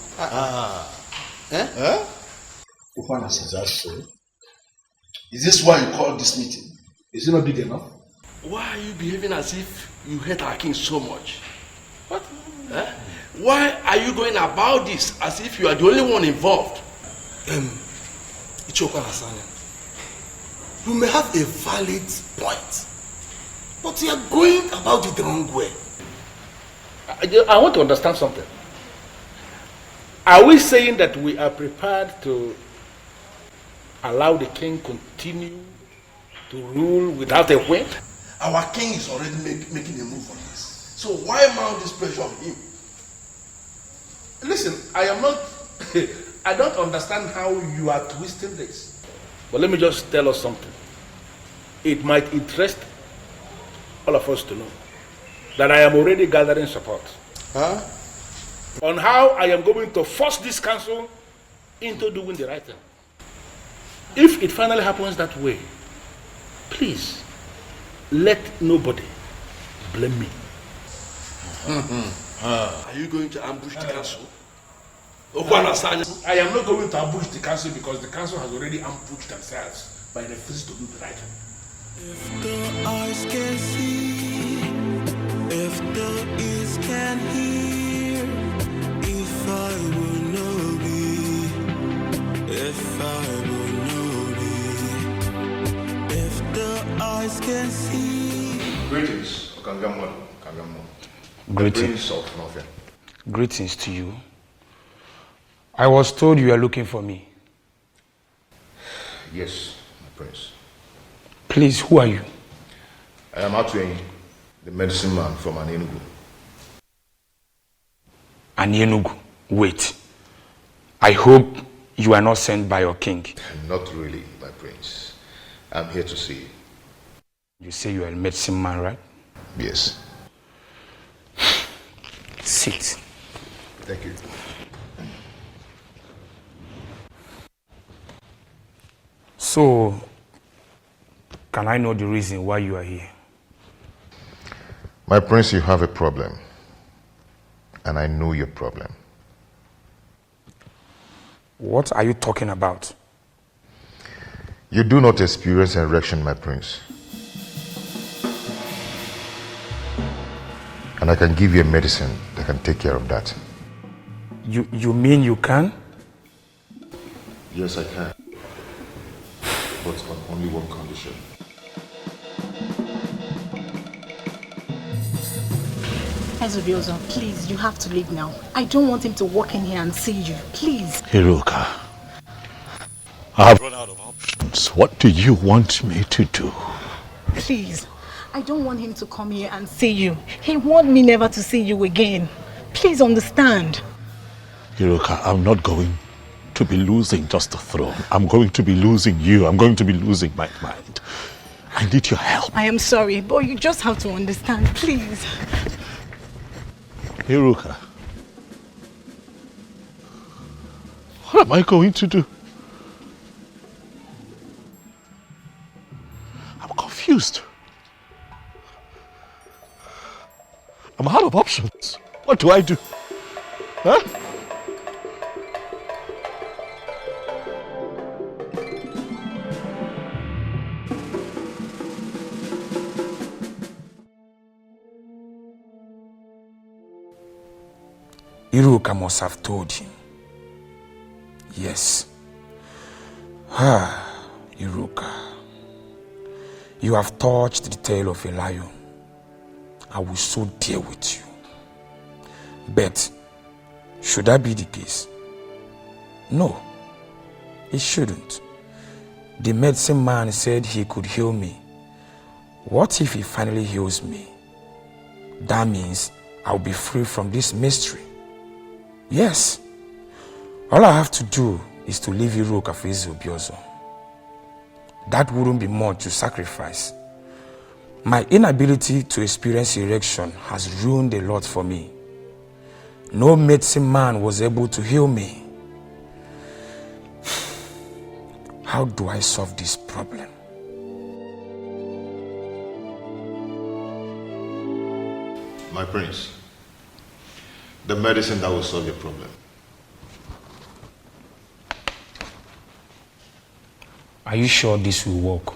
Is that so?
Is this why you called this meeting?
Is it not big enough?
Why are you behaving as if you hate our king so much? What? Why are you going about this as if you are the only one involved? You may have a valid point, but you are going about it the wrong way.
I want to understand something. Are we saying that we are prepared to allow the king continue to rule without a queen?
Our king is already making a move on this. So why mount this pressure on him?
Listen, I don't understand how you are twisting this. But let me just tell us something. It might interest all of us to know
that I am already gathering support. Huh? On how I am going to force this council into doing the right thing. If it finally happens that way, please, let nobody blame me.
Are you going to ambush the council?
I am not going to ambush the council because the council has already ambushed themselves by refusing to do the right thing.
If the eyes can see, if the ears can hear, if I will know be, if I will know be, if the eyes can see.
Greetings, Okangamo.
Greetings. Greetings to you. I was told you were looking for me.
Yes, my prince.
Please, who are you?
I am Atwin, the medicine man from Enugu.
Enugu? Wait. I hope you are not sent by your king.
Not really, my prince. I'm here to see you.
You say you are a medicine man, right?
Yes.
Sit.
Thank you.
So, can I know the reason why you are here?
My prince, you have a problem. And I know your problem.
What are you talking about?
You do not experience erection, my prince. And I can give you a medicine that can take care of that.
You mean you can?
Yes, I can. But on only one condition.
Ezobiozo, please, you have to leave now. I don't want him to walk in here and see you. Please.
Hiruka, I have run out of options. What do you want me to do?
Please. I don't want him to come here and see you. He wants me never to see you again. Please understand.
Hiruka, I'm not going to be losing just the throne. I'm going to be losing you. I'm going to be losing my mind. I need your help.
I am sorry, but you just have to understand, please.
Hiruka, what am I going to do? I'm confused. I'm out of options. What do I do? Huh?
Iruka must have told him. Yes. Iruka. You have touched the tail of a lion. I will so deal with you. But should that be the case? No, it shouldn't. The medicine man said he could heal me. What if he finally heals me? That means I'll be free from this mystery. Yes. All I have to do is to leave Iruka for Ezobiozo. That wouldn't be much to sacrifice. My inability to experience erection has ruined a lot for me. No medicine man was able to heal me. How do I solve this problem?
My prince, the medicine that will solve your problem.
Are you sure this will work?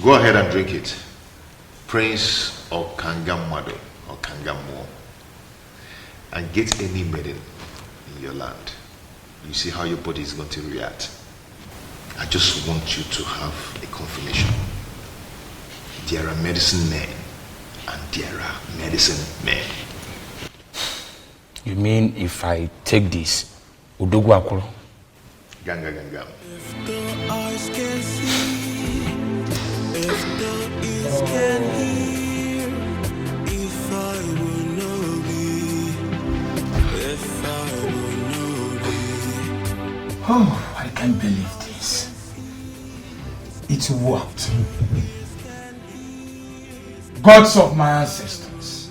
Go ahead and drink it. Prince or Kangamado or Kangamo. And get any maiden in your land. You see how your body is going to react. I just want you to have a confirmation. There are medicine men and there are medicine men.
You mean if I take this, Udogu Akuro?
Ganga ganga.
If the eyes can see, if the ears can hear, if I will know thee, if I will know thee.
Oh, I can't believe this. It worked. Gods of my ancestors,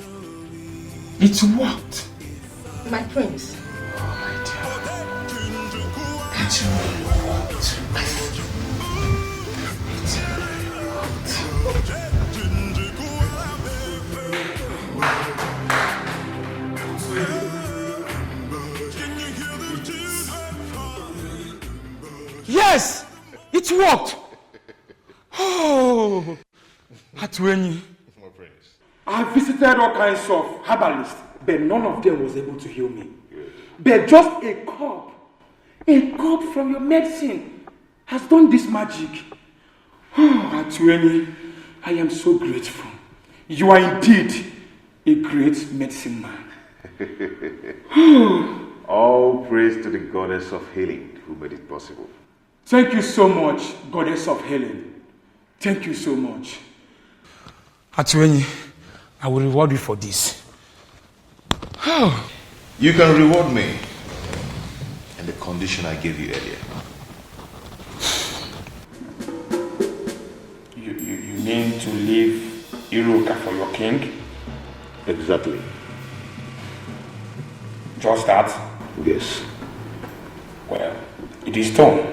It worked.
My prince.
Oh my dear. It really worked. Yes! It worked! Oh! Atwenyi.
I visited all kinds of herbalists, but none of them was able to heal me. But just a cup from your medicine has done this magic. Oh, Atwenyi, I am so grateful. You are indeed a great medicine man.
All praise to the goddess of healing who made it possible.
Thank you so much, goddess of healing. Thank you so much.
Atwenyi, I will reward you for this.
You can reward me in the condition I gave you earlier.
You mean to leave Iruka for your king?
Exactly.
Just that?
Yes.
Well, it is done.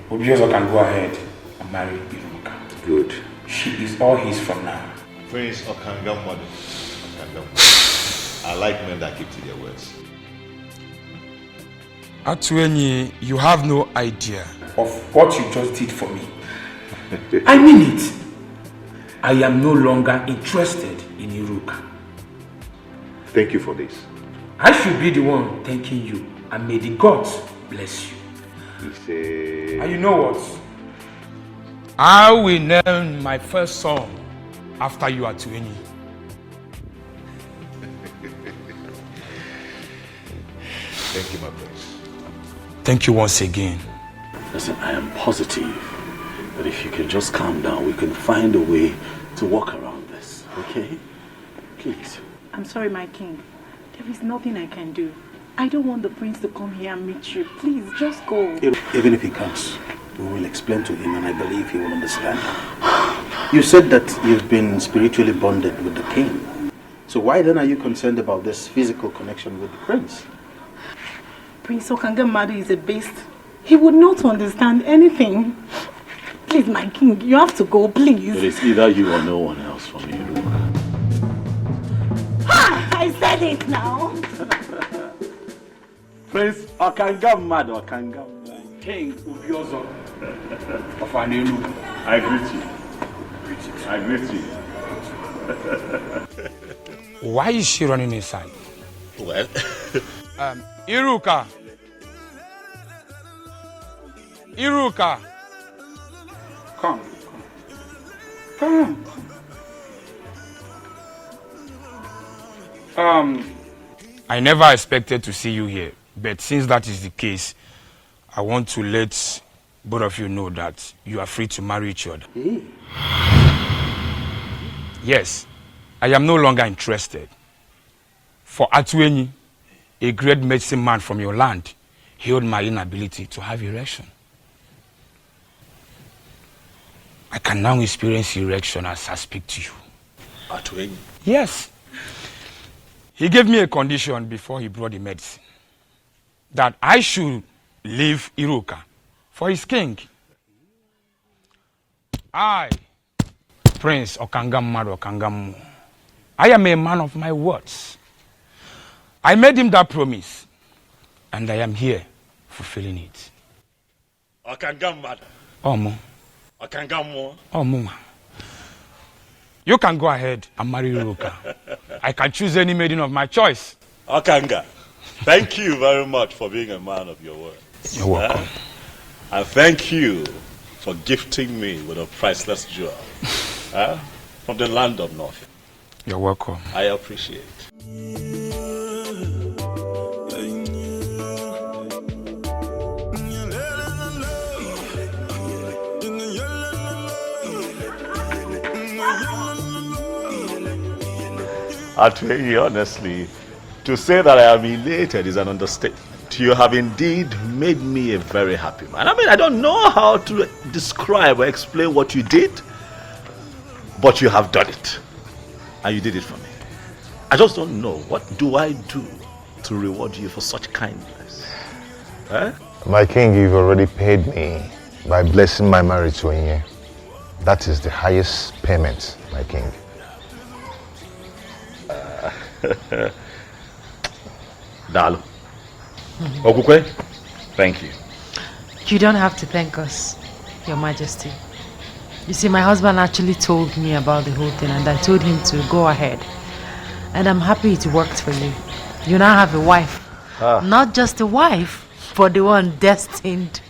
Obiozo can go ahead and marry Iruka.
Good.
She is all his from now.
Prince Okangamwadu. I like men that keep to their words.
Atwenyi, you have no idea
of what you just did for me. I mean it. I am no longer interested in Iruka.
Thank you for this.
I should be the one thanking you, and may the gods bless you. And you know what?
I will name my first son after you, Atwenyi.
Thank you, my prince.
Thank you once again.
Listen, I am positive that if you can just calm down, we can find a way to work around this, okay? Please.
I'm sorry, my king. There is nothing I can do. I don't want the prince to come here and meet you. Please, just go.
Even if he comes, we will explain to him and I believe he will understand. You said that you've been spiritually bonded with the king. So why then are you concerned about this physical connection with the prince?
Prince Okangamadu is a beast. He would not understand anything. Please, my king, you have to go, please.
It is either you or no one else for me.
I said it now.
Prince Okangamadu,
King Ubiozo of Anenu.
I greet you. I greet you.
Why is she running inside?
Well,
Iruka. Iruka.
Come.
I never expected to see you here, but since that is the case, I want to let both of you know that you are free to marry each other. Yes, I am no longer interested. For Atwenyi, a great medicine man from your land, healed my inability to have erection. I can now experience erection as I speak to you.
Atwenyi?
Yes. He gave me a condition before he brought the medicine. That I should leave Iruka for his king. I, Prince Okangamadu Okangamu, I am a man of my words. I made him that promise, and I am here fulfilling it.
Okangamadu.
Omo.
Okangamu.
Omo. You can go ahead and marry Iruka. I can choose any maiden of my choice.
Okanga, thank you very much for being a man of your word.
You're welcome.
And thank you for gifting me with a priceless jewel from the land of North.
You're welcome.
I appreciate. I'll tell you honestly, to say that I am elated is an understatement. You have indeed made me a very happy man. I mean, I don't know how to describe or explain what you did, but you have done it. And you did it for me. I just don't know. What do I do to reward you for such kindness? Eh?
My king, you've already paid me by blessing my marriage to Ini. That is the highest payment, my king.
Dalu. Okukwe, thank you.
You don't have to thank us, Your Majesty. You see, my husband actually told me about the whole thing and I told him to go ahead. And I'm happy it worked for you. You now have a wife. Not just a wife, but the one destined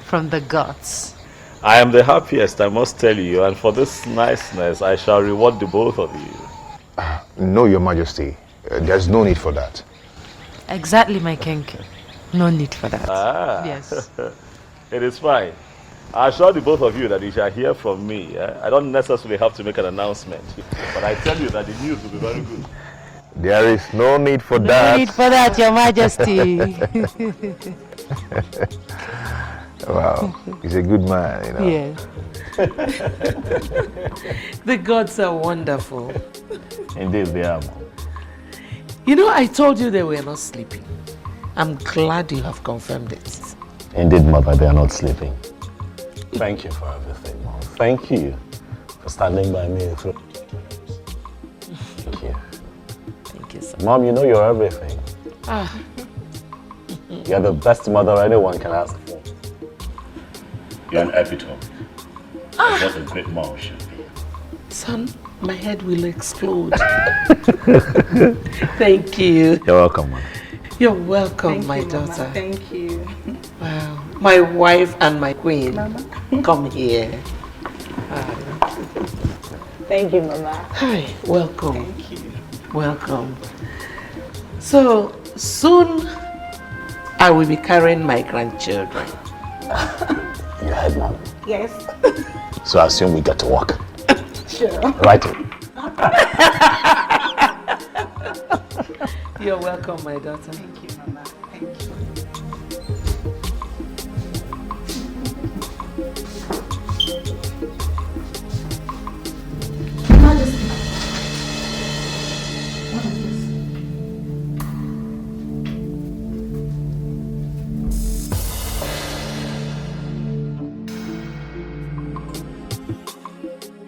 from the gods.
I am the happiest, I must tell you, and for this niceness, I shall reward the both of you.
No, Your Majesty. There's no need for that.
Exactly, my king. No need for that.
Yes. It is fine. I assure the both of you that you shall hear from me. I don't necessarily have to make an announcement, but I tell you that the news will be very good.
There is no need for that.
No need for that, Your Majesty.
Wow, he's a good man, you know.
Yes. The gods are wonderful.
Indeed, they are.
You know, I told you they were not sleeping. I'm glad you have confirmed it.
Indeed, Mother, they are not sleeping. Thank you for everything, Mom. Thank you for standing by me through. Thank you.
Thank you, sir.
Mom, you know you're everything. You're the best mother anyone can ask for.
You're an epitome. What a great mom should be.
Son, my head will explode. Thank you.
You're welcome, Mom.
You're welcome, my daughter.
Mama. Thank you.
Wow. My wife and my queen. Mama. Come here.
Thank you, Mama.
Hi, welcome.
Thank you.
Welcome. So, soon I will be carrying my grandchildren.
You heard, Mom?
Yes.
So I assume we get to work.
Sure.
Right.
You're welcome, my daughter.
Thank you, Mama. Thank you.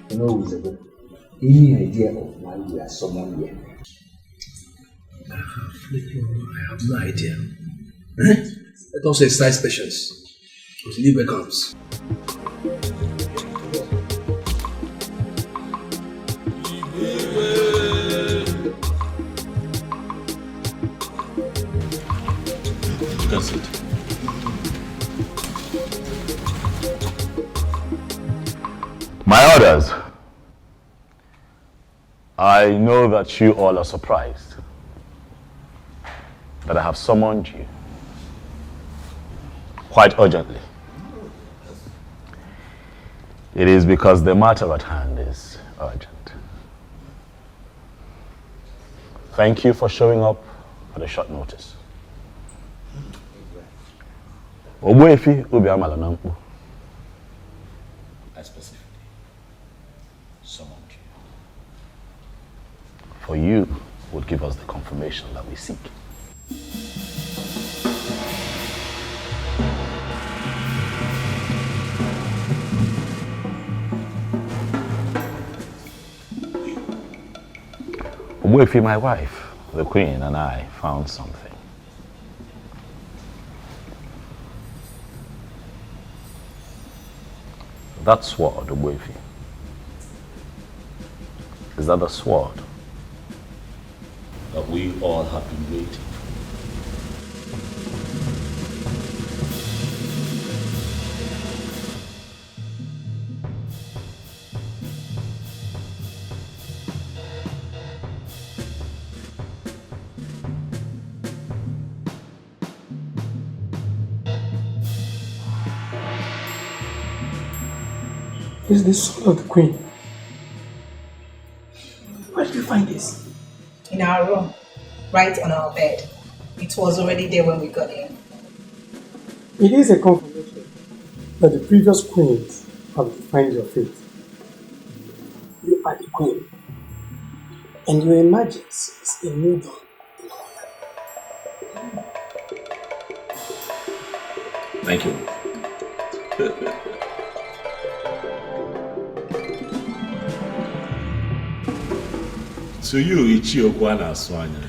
You know, Elizabeth, any idea of why we are summoned here?
I have no idea. Let us exercise patience until Libre comes.
That's it.
My orders. I know that you all are surprised that I have summoned you quite urgently. It is because the matter at hand is urgent. Thank you for showing up at a short notice. Ogbuefi Obiamala Nampu.
I specifically summoned you.
For you would give us the confirmation that we seek. Ogbuefi, my wife, the queen, and I found something. That sword, Ogbuefi, is that the sword
that we all have been waiting for?
This is the sword of the queen. Where did you find this?
In our room, right on our bed. It was already there when we got in.
It is a confirmation that the previous queens have defined your fate. You are the queen,
And your emergence is a new dawn.
Thank you. So you, Ichiokwa na Swanya.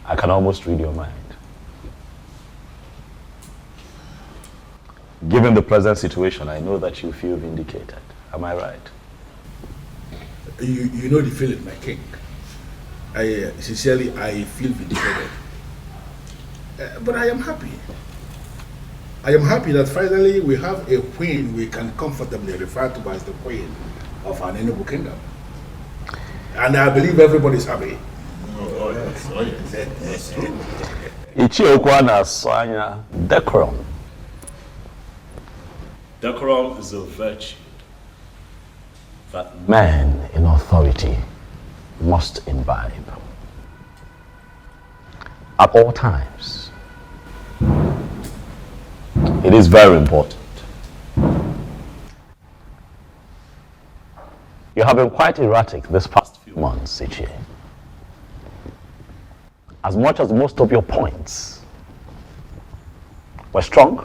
I can almost read your mind. Given the present situation, I know that you feel vindicated. Am I right?
You know the feeling, my king. I sincerely feel vindicated. But I am happy. I am happy that finally we have a queen we can comfortably refer to as the queen of an Enugu kingdom. And I believe everybody is happy. Oh, yes. Oh, yes.
Ichiokwa na Swanya, decorum.
Decorum is a virtue that
Man in authority must imbibe at all times. It is very important. You have been quite erratic this past few months, Ichie. As much as most of your points were strong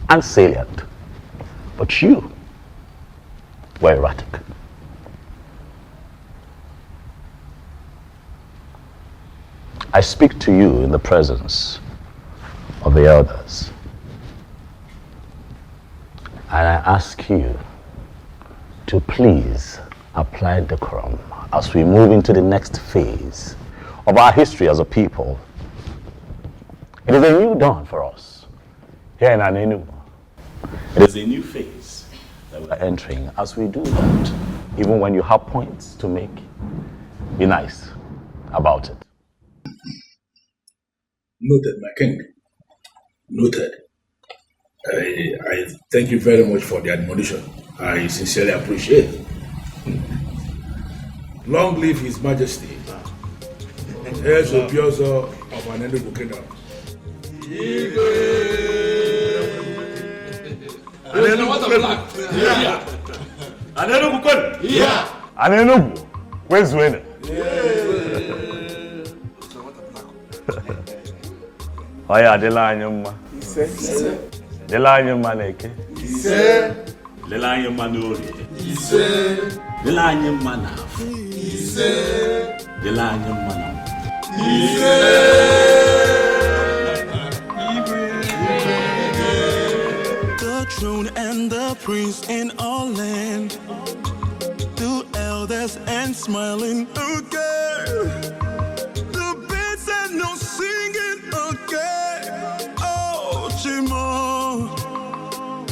and salient, but you were erratic. I speak to you in the presence of the elders, and I ask you to please apply decorum as we move into the next phase of our history as a people. It is a new dawn for us here in Anenu. It is a new phase that we are entering. As we do that, even when you have points to make, be nice about it.
Noted, my king. Noted. I thank you very much for the admonition. I sincerely appreciate it. Long live His Majesty. Heirs of Biozo of an Enugu kingdom.
Anenugu, where's winner? Oya adela anyuma. Dela anyuma neke. Dela anyuma nuri. Dela anyuma nafu. Dela anyuma nafu.
The throne and the prince in all land, the elders and smiling again. The birds and no singing again. Oh, Chimo,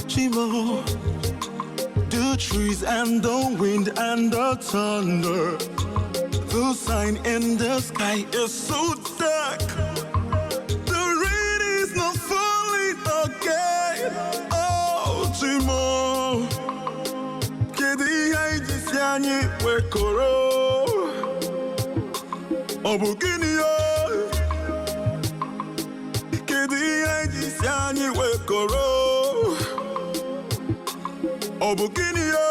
Chimo. The trees and the wind and the thunder. The sign in the sky is so dark. The rain is not falling again. Oh, Chimo. Kedi haiji siani wekoro. Obugini yo. Kedi haiji siani wekoro. Obugini yo.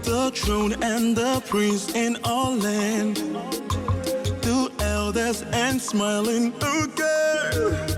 The throne and the prince in all land, the elders and smiling again.